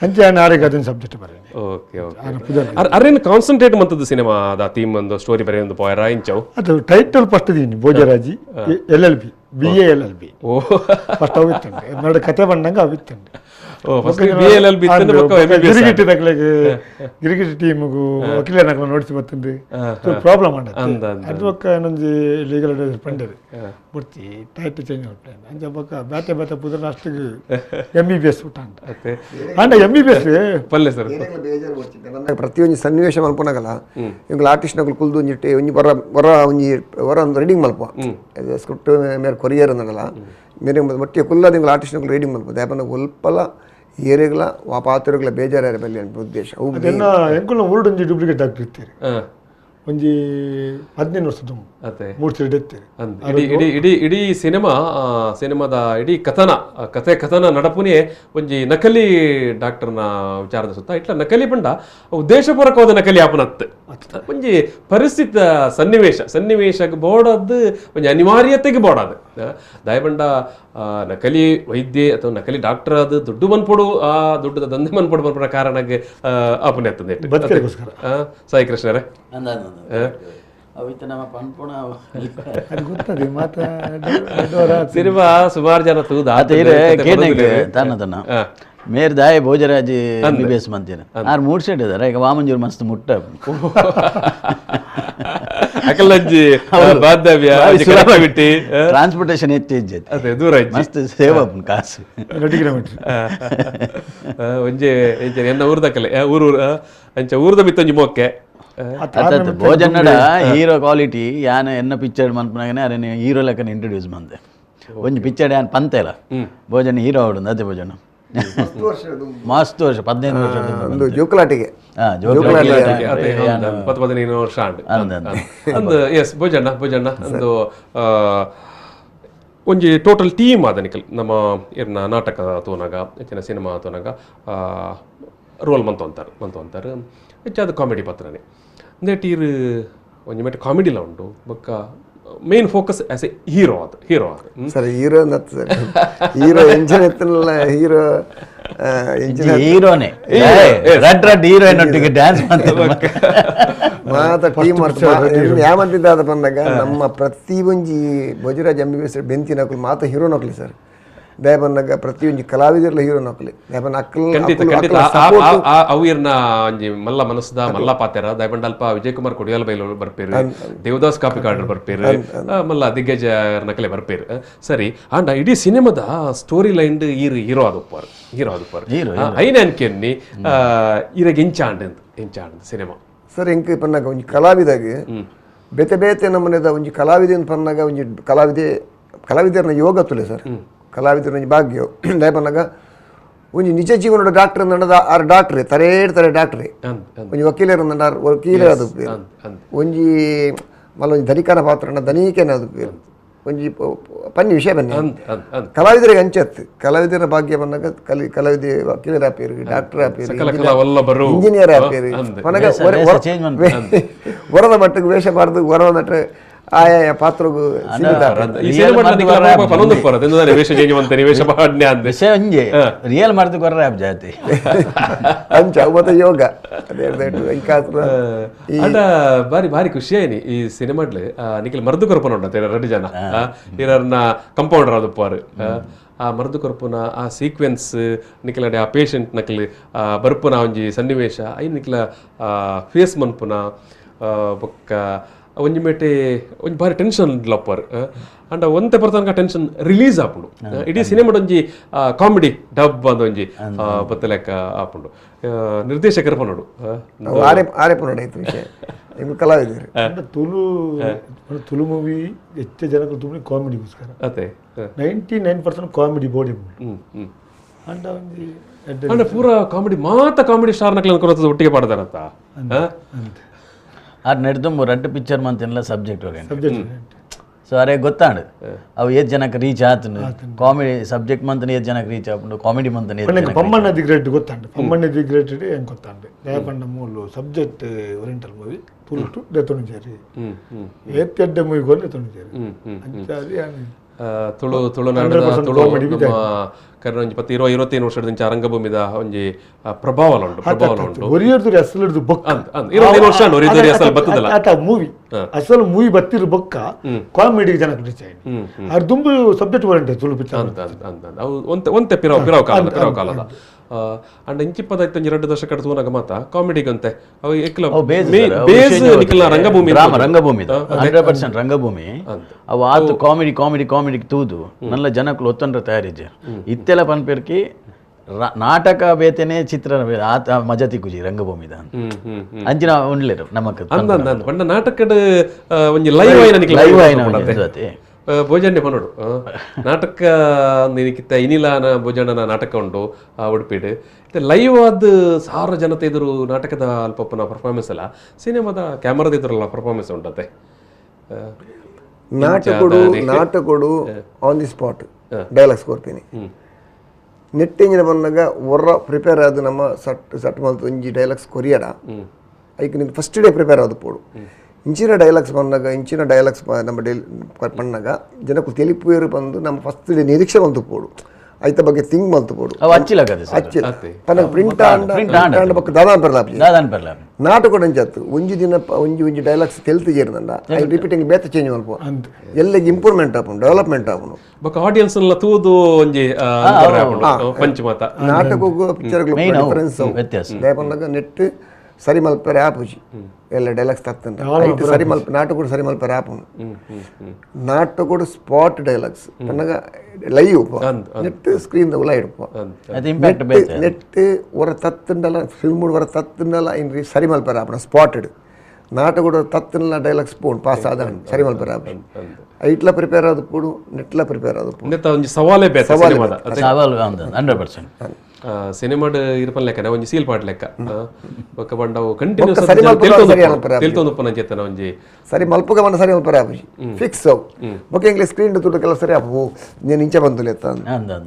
ಅಂಚೆ ಆರಿಗೆ ಅದನ್ನ ಸಬ್ಜೆಕ್ಟ್ ಬರೀ ಓಕೆ ಓಕೆ ಅರೇನು ಕಾನ್ಸಂಟ್ರೇಟ್ ಮಂತದ್ದು ಸಿನಿಮಾ ಅದ ಥೀಮ್ ಒಂದು ಸ್ಟೋರಿ ಬರೆಯೊಂದು ಪೋಯರ ಇಂಚವು ಅದು ಟೈಟಲ್ ಫಸ್ಟ್ ದೀನಿ ಭೋಜರಾಜಿ LLB BA LLB ಓ ಫಸ್ಟ್ ಅವಿತ್ತಂಡೆ ಎರಡು ಕತೆ ಬಂದಂಗೆ ಅವಿತ್ತಂಡೆ ಗಿರಿಗಿಟ್ಟಿ ನಕ್ಲೆಗೆ ಗಿರಿಗಿಟ್ಟಿ ಟೀಮ್ಗೂ ವಕೀಲ ನಕ್ಲ ನೋಡಿಸಿ ಬರ್ತಂಡ್ರಿ ಪ್ರಾಬ್ಲಮ್ ಅದು ಒಕ್ಕ ಇನ್ನೊಂದು ಲೀಗಲ್ ಅಡ್ವೈಸರ್ ಪಂಡರಿ ಬರ್ತಿ ಟೈಟ್ ಚೇಂಜ್ ಮಾಡ್ತೇನೆ ಅಂಚ ಬೊಕ್ಕ ಬ್ಯಾತೆ ಬ್ಯಾತೆ ಪುದ್ರ ಅಷ್ಟಿಗೆ MBBS ಊಟ ಅಂಡ MBBS ಪಲ್ಲೆ ಸರ್ ಪ್ರತಿಯೊಂದು ಸನ್ನಿವೇಶ ಮಲ್ಪನಾಗಲ್ಲ ಇವಾಗ ಆರ್ಟಿಸ್ಟ್ ನಕಲು ಕುಲ್ದು ಒಂಜಿಟ್ಟೆ ಒಂಜಿ ಹೊರ ಒಂದು ರೀಡಿಂಗ್ ಮಲ್ಪ ಸ್ಕ್ರಿಪ್ಟ್ ಮೇರೆ ಕೊರಿಯರ್ ಅಂದಲ್ಲ ಮೇರೆ ಒಟ್ಟಿಗೆ ಕುಲ್ಲದ ಇಂಗ್ಲ ಆರ್ಟಿಸ್ಟ್ ನಕಲು ರೀಡಿಂಗ್ ಮಲ್ಪ ಯಾಪನ ಒಲ್ಪಲ ಏರಿಗಳ ಆ ಪಾತ್ರಗಳ ಬೇಜಾರ ಬಲ್ಲಿ ಅಂತ ಉದ್ದೇಶ ಅದನ್ನ ಎಂಕುಲ ಊರುಡೊಂಜಿ ಡೂಪ್ಲಿಕೇಟ್ ಡಾಕ್ಟರ್ ಇರ್ತೀರಿ ಒಂಜಿ 15 ವರ್ಷ ತುಂಬ ಮೂಡ್ಸಿಡ್ ಇರ್ತೀರಿ ಇಡೀ ಸಿನಿಮಾದ ಇಡೀ ಕಥನ ನಡಪುನೇ ಒಂಜಿ ನಕಲಿ ಡಾಕ್ಟರ್ನ ವಿಚಾರದ ಸುತ್ತ ಇಟ್ಲ ನಕಲಿ ಬಂಡ ಉದ್ದೇಶಪೂರ್ವಕವಾದ ನಕಲಿ ಆಪನತ್ ಒಂಜಿ ಪರಿಸ್ಥಿತಿ ಸನ್ನಿವೇಶಕ್ಕೆ ಬೋಡದ್ದು ಒಂಜಿ ಅನಿವಾರ್ಯತೆಗೆ ಬೋಡದು ದಯಬಂಡ ನಕಲಿ ವೈದ್ಯ ಅಥವಾ ನಕಲಿ ಡಾಕ್ಟರ್ ಅದು ದುಡ್ಡು ಬಂದ್ಪಡು ಆ ದುಡ್ಡು ದಂಧೆ ಬಂದ್ಪಡು ಬಂದ್ಪಡ ಕಾರಣಕ್ಕೆ ಆಪನೆ ಆಗ್ತದೆ ಸಾಯಿ ಕೃಷ್ಣರೇ ಸಿನಿಮಾ ಸುಮಾರು ಜನ ತೂದ ಮೇರ್ ದಾಯ ಭೋಜರಾಜ್ M.B.B.S ಮಂತೇನೆ ಆರು ಮೂಡ್ ಸೆಟ್ ಇದಾರೆ ಈಗ ವಾಮಂಜೂರು ಮಸ್ತ್ ಮುಟ್ಟ ಟ್ರಾನ್ಸ್ಪೋರ್ಟೇಷನ್ ಹೆಚ್ಚು ದೂರ ಮಸ್ತ್ ಸೇವ್ ಕಾಸು 2 ಕಿಲೋಮೀಟರ್ ಒಂಜೆ ಎನ್ನ ಊರ್ದಕ್ಕಲೆ ಊರು ಅಂಚ ಊರ್ದ ಮಿತ್ತೊಂಜಿ ಮೋಕ್ಕೆ ಭೋಜನ್ನಡ ಹೀರೋ ಕ್ವಾಲಿಟಿ ಯಾನ ಎನ್ನ ಪಿಕ್ಚರ್ ಮನ್ಪನಾಗನೆ ಅರೇನೆ ಹೀರೋ ಲೆಕ್ಕನ ಇಂಟ್ರೊಡ್ಯೂಸ್ ಮಂದೆ ಒಂಜಿ ಪಿಕ್ಚರ್ ಯಾನ್ ಪಂತ ಇಲ್ಲ ಭೋಜನ ಹೀರೋ ಆವಡು ಅದೇ ಭೋಜನ ಮಸ್ತ್ ವರ್ಷ 15 ವರ್ಷ ಜೋಕಲಾಟಿಗೆ 15 ವರ್ಷ ಅಂದು ಎಸ್ ಭೋಜಣ್ಣ ಒಂದು ಒಂಜಿ ಟೋಟಲ್ ಟೀಮ್ ಆದ ನಿಕಲ್ ನಮ್ಮ ಇರ್ನ ನಾಟಕ ತೋನಾಗ ಹೆಚ್ಚಿನ ಸಿನಿಮಾ ತೋನಾಗ ರೋಲ್ ಮಂತು ಅಂತಾರೆ ಹೆಚ್ಚಾದ ಕಾಮಿಡಿ ಪಾತ್ರನೇ ಅಂದೇಟ್ ಈರು ಒಂಜಿ ಮೆಟ್ಟ ಕಾಮಿಡಿಲ ಉಂಟು ಬೊಕ್ಕ main focus as a hero ಅದು ಸರ್ ಹೀರೋ ಸರ್ ಹೀರೋ ಎಂಜಿನ್ ಎತ್ತನಲ್ಲ ಹೀರೋನೇ ರಡ್ ಹೀರೋಯಿನ್ ಒಟ್ಟಿಗೆ ಡ್ಯಾನ್ಸ್ ಮಾತ ಟೀಮ್ ಯಾಮಂತಿದ್ದ ಅದ ಬಂದಾಗ ನಮ್ಮ ಪ್ರತಿ ಒಂಜಿ ಭೋಜರಾಜ್ M.B.B.S ಬೆಂತಿ ನಕಲು ಮಾತ ಹೀರೋ ನಕಲಿ ಸರ್ ದಯ ಬಂದಾಗ ಪ್ರತಿಯೊಂದು ಕಲಾವಿದರ್ಲ ಹೀರೋ ನಕಲಿ ದಯಬನ್ ಅವಿರ್ನ ಒಂಜಿ ಮಲ್ಲ ಮನಸ್ಸದ ಮಲ್ಲ ಪಾತೆರ ದಯಬಂಡ ಅಲ್ಪ ವಿಜಯ್ ಕುಮಾರ್ ಕೊಡಿಯಾಲ ಬೈಲು ಬರ್ಪೇರು ದೇವದಾಸ್ ಕಾಪಿಕಾಡ್ರು ಬರ್ಪೇರು ಮಲ್ಲ ದಿಗ್ಗಜ ನಕಲೆ ಬರ್ಪೇರು ಸರಿ ಅಂಡ ಇಡೀ ಸಿನಿಮಾದ ಸ್ಟೋರಿ ಲೈನ್ ಹೀರೋ ಆದುಪ್ಪಾರು ಐನ ಅನ್ಕೆನ್ನಿ ಇರಾಗ ಎಂಚಾಂಡ್ ಸಿನಿಮಾ ಸರ್ ಎಂಕ ಪನ್ನಾಗ ಒಂಜಿ ಕಲಾವಿದಾಗೆ ಬೇತೆ ನಮ್ಮನೆದ ಒಂಜಿ ಕಲಾವಿದೆ ಅಂತ ಪನ್ನಾಗ ಒಂಜಿ ಕಲಾವಿದರ್ನ ಯೋಗ ತುಲೆ ಸರ್ ಕಲಾವಿದರ ಭಾಗ್ಯ ದಯ ಪನ್ನಾಗ ಒಂಜಿ ನಿಜ ಜೀವನದ ಡಾಕ್ಟರ್ ನಡೆದ ಆರು ಡಾಕ್ಟ್ರಿ ತರೇ ಡಾಕ್ಟ್ರಿ ಒಂಜಿ ವಕೀಲರು ವಕೀಲರ ಅದು ಪೇರು ಒಂಜಿ ಮಲ್ಲ ಒಂಜಿ ಧನಿಕನ ಪಾತ್ರ ಧನಿಕನ ಅದು ಪೇರು ಒಂಜಿ ಪನ್ನಿ ವಿಷಯ ಬನ್ನಿ ಕಲಾವಿದರಿಗೆ ಅಂಚತ್ತು ಕಲಾವಿದರ ಭಾಗ್ಯ ಬಂದಾಗ ಕಲಾವಿದ ವಕೀಲರ ಆಪೇರು ಡಾಕ್ಟರ್ ಆಪೇರು ಇಂಜಿನಿಯರ್ ಆಪೇರು ಹೊರದ ಮಟ್ಟಿಗೆ ವೇಷ ಬಾರ್ದು ಹೊರ ನಟ್ರೆ ಆಯಾ ಪಾತ್ರಗೂ ರಿಯಲ್ ಮಾಡ್ದು ಕೊರ್ರೆ ಜಾತಿ ಅಂಚ ಮತ್ತೆ ಯೋಗ ಬಾರಿ ಬಾರಿ ಖುಷಿ ಆಯ್ನಿ ಈ ಸಿನಿಮಾಡ್ಲಿ ನಿಖಿಲ್ ಮರ್ದು ಕೊರ್ಪನ ರೆಡ್ಡಿ ಜನ ಇರನ್ನ ಕಂಪೌಂಡರ್ ಅದಪ್ಪಾರು ಆ ಮರ್ದು ಕೊರ್ಪುನ ಆ ಸೀಕ್ವೆನ್ಸ್ ನಿಖಿಲ ಆ ಪೇಷಂಟ್ ನಕಲಿ ಬರ್ಪುನ ಒಂಜಿ ಸನ್ನಿವೇಶ ಐ ನಿಖಿಲ ಫೇಸ್ ಮನ್ಪುನ ಬೊಕ್ಕ ಒಂಜಿ ಮೇಟೆ ಒಂಜಿ ಬಾರಿ ಟೆನ್ಷನ್ ಲಪ್ಪರ್ ಅಂಡ ಒಂತೆ ಪರ್ತನಕ ಟೆನ್ಷನ್ ರಿಲೀಸ್ ಆಪುಂಡು ಇಡೀ ಸಿನಿಮಾಡ್ ಒಂಜಿ ಕಾಮಿಡಿ ಡಬ್ ಅಂದ ಒಂಜಿ ಬತ್ತಲೆಕ್ಕ ಆಪುಂಡು ನಿರ್ದೇಶಕರು ಪನ್ನೋಡು ಕಲಾವಿದರು ತುಳು ಮೂವಿ ಹೆಚ್ಚು ಜನಕ್ಕೆ ತುಂಬ ಕಾಮಿಡಿಗೋಸ್ಕರ ಅದೇ 99% ಕಾಮಿಡಿ ಬಾಡಿ ಅಂಡ ಒಂಜಿ ಅಂಡ ಪೂರ ಕಾಮಿಡಿ ಸ್ಟಾರ್ ನಕಲಿ ಅನ್ಕೊಳ್ತದೆ ಒಟ್ಟಿಗೆ ಪಾಡ್ತಾರಂತ ಅದು ನಡೆದು 2 ಪಿಕ್ಚರ್ ಮಂತೆಲ್ಲ ಸಬ್ಜೆಕ್ಟ್ ಸೊ ಅರೆ ಗೊತ್ತಾಂಡು ಅವು ಏತ್ ಜನಕ್ಕೆ ರೀಚ್ ಆತನು ಕಾಮಿಡಿ ಸಬ್ಜೆಕ್ಟ್ ಮಂತನೇ ಏತ್ ಜನಕ್ಕೆ ರೀಚ್ ಆಪುಂಡು ಕಾಮಿಡಿ ಮಂತನೇ ಪಮ್ಮಣ್ಣದಿ ಗ್ರೇಟ್ ಗೊತ್ತಾಂಡು ಪಮ್ಮಣ್ಣದಿ ಗ್ರೇಟ್ ಹೆಂಗೆ ಗೊತ್ತಾಂಡು ದಯಪಂಡ ಮೂಲು ಸಬ್ಜೆಕ್ಟ್ ಓರಿಯೆಂಟಲ್ ಮೂವಿ ತುಳು ದೆತೊಂಡು ಏತ್ತೆಡ್ಡೆ ಮೂವಿ ಗೋಲ್ ದೆತೊಂಡು ತುಳುನಾಡಿನ ತುಳು ನಮ್ಮ ಕರ್ನ ಒಂಜಿ 10-25 ವರ್ಷದಿಂದ ರಂಗಭೂಮಿದ ಒಂಜಿ ಪ್ರಭಾವ ಉಂಟು ಒರಿಯರ್ದು ಅಸಲು ಬೊಕ್ಕ 25 ವರ್ಷ ಒರಿಯರ್ದು ಅಸಲು ಬತ್ತದಲ್ಲ ಆತ ಮೂವಿ ಅಸಲು ಮೂವಿ ಬತ್ತಿರ ಬೊಕ್ಕ ಕಾಮಿಡಿಗೆ ಜನಕ್ಕೆ ರೀಚ್ ಆಯ್ತು ಅದು ದುಂಬು ಸಬ್ಜೆಕ್ಟ್ ಓರಿಯೆಂಟೆಡ್ ತುಳು ಪಿಕ್ಚರ್ ಅಂತ ಒಂತೆ ಪಿರಾವ್ ಕಾಲದ ಅಂಡ್ ಇಂಚಿಪ್ಪದೈತೆ 2 ದಶಕ ತೂನಾಗ ಮಾತ ಕಾಮಿಡಿಗಂತೆ ಅವು ಎಕ್ಲ ಬೇಸ್ ನಿಖಿಲ ರಂಗಭೂಮಿ 100% ರಂಗಭೂಮಿ ಅವು ಆತು ಕಾಮಿಡಿ ತೂದು ನಲ್ಲ ಜನಕ್ಕಲು ಒತ್ತಂಡ್ರ ತಯಾರಿಜೆ ಇತ್ತೆಲ್ಲ ಪನ್ಪೇರ್ಕಿ ನಾಟಕ ಬೇತೆನೆ ಚಿತ್ರ ಆತ ಮಜಾ ತಿಕ್ಕುಜಿ ರಂಗಭೂಮಿದ ಅಂಚಿನ ಉಂಡ್ಲೇರು ನಮಕ್ ಪಂಡ ನಾಟಕದ ಒಂಜಿ ಲೈವ್ ಆಯ್ನ ಭೋಜನ್ಯ ಪನ್ನೋಡು ನಾಟಕ ನಿನಕಿತ್ತ ಇನಿಲಾನ ಭೋಜನನ ನಾಟಕ ಉಂಟು ಉಡುಪಿಡ್ ಲೈವ್ ಆದ 1000 ಜನತೆ ಎದುರು ನಾಟಕದ ಅಲ್ಪಪ್ಪನ ಪರ್ಫಾರ್ಮೆನ್ಸ್ ಅಲ್ಲ ಸಿನಿಮಾದ ಕ್ಯಾಮರಾದ ಎದುರಲ್ಲ ಪರ್ಫಾರ್ಮೆನ್ಸ್ ಉಂಟತೆ ನಾಟಕೊಡು ಆನ್ ದಿ ಸ್ಪಾಟ್ ಡೈಲಾಗ್ಸ್ ಕೊಡ್ತೀನಿ ನೆಟ್ಟಿಂಗಿನ ಬಂದಾಗ ಒರ್ರ ಪ್ರಿಪೇರ್ ಆದ ನಮ್ಮ ಸಟ್ ಮಲ್ತು ಒಂಜಿ ಡೈಲಾಗ್ಸ್ ಕೊರಿಯಡ ಐಕ್ ನಿಂದು ಫಸ್ಟ್ ಡೇ ಪ್ರಿಪೇರ್ ಆದ ಪೋಡು ಇಂಚಿನ ಡೈಲಾಗ್ಸ್ ಬಂದಾಗ ನಮ್ಮ ಪಣ್ಣಾಗ ಜನಕ್ಕೂ ತಿಳಿಪುಯರು ಬಂದು ನಮ್ಮ ಫಸ್ಟ್ ಡೇ ನಿರೀಕ್ಷೆ ಬಂತು ಪೋಡು ಐತ ಬಗ್ಗೆ ಥಿಂಕ್ ಮಲ್ತು ಪೋಡು ಪನ್ನಗ ಪ್ರಿಂಟ್ ಆಂಡ ಬಕ್ಕ ದಾದಾನ್ ಪರ್ಲಾಪ್ ನಾಟಕ ಅಂಚತ್ತು ಒಂಜಿ ದಿನ ಒಂಜಿ ಡೈಲಾಗ್ಸ್ ತೆಲ್ತು ಜೇರ್ದಂಡ ಐ ರಿಪೀಟಿಂಗ್ ಬೇತ ಚೇಂಜ್ ಮಲ್ಪ ಎಲ್ಲೆಗೆ ಇಂಪ್ರೂವ್ಮೆಂಟ್ ಆಪುಂಡು ಡೆವಲಪ್ಮೆಂಟ್ ಆಪುಂಡು ಬಕ್ಕ ಆಡಿಯನ್ಸ್ ಎಲ್ಲ ತೂದು ಒಂಜಿ ಪಂಚಮತ ನಾಟಕಕ್ಕೂ ಪಿಕ್ಚರ್ಗಳು ಡಿಫರೆನ್ಸ್ ಪನ್ನಗ ನೆಟ್ ಸರಿ ಮಲ್ಪರೆ ಆಪುಜಿ ಎಲ್ಲ ಡೈಲಾಗ್ಸ್ ತತ್ತಂತ ಸರಿ ಮಲ್ಪ ನಾಟಕ ಸರಿ ಮಲ್ಪರೆ ಆಪುಂಡು ನಾಟಕ ಸ್ಪಾಟ್ ಡೈಲಾಗ್ಸ್ ಪನ್ನಗ ಲೈವ್ ನೆಟ್ ಸ್ಕ್ರೀನ್ ಉಲ ಇಡ್ಪ ನೆಟ್ ಒರ ತತ್ತಂಡಲ ಫಿಲ್ಮ್ ಒರ ತತ್ತಂಡಲ ಇನ್ ಸರಿ ಮಲ್ಪರೆ ಆಪಣ ಸ್ಪಾಟೆಡ್ ನಾಟಕ ತತ್ತಂಡಲ ಡೈಲಾಗ್ಸ್ ಪೋಣು ಪಾಸ್ ಆದ ಸರಿ ಮಲ್ಪರೆ ಆಪಣ ಐಟ್ಲ ಪ್ರಿಪೇರ್ ಆದ ಪೋಡು ನೆಟ್ಲ ಪ್ರಿಪೇರ್ ಆದ ಪೋಡು ಸವಾಲೇ ಸವಾಲು 100% ಸಿನಿಮಾಡ್ ಇರ್ಪನ್ ಲೆಕ್ಕ ಒಂಜಿ ಸೀಲ್ ಪಾಟ್ ಲೆಕ್ಕ ಬೊಕ್ಕ ಬಂಡವು ಕಂಟಿನ್ಯೂಸ್ ತಿಳ್ತೊಂದುಪ್ಪನ ಜೆತ್ತನ ಒಂಜಿ ಸರಿ ಮಲ್ಪುಗ ಮನ ಸರಿ ಮಲ್ಪರೆ ಆಪುಜಿ ಫಿಕ್ಸ್ ಅವು ಬೊಕ್ಕ ಇಂಗ್ಲಿ ಸ್ಕ್ರೀನ್ ತುಡು ಕೆಲಸ ಸರಿ ಆಪು ನೀನು ಇಂಚೆ ಬಂದುಲೆತ್ತ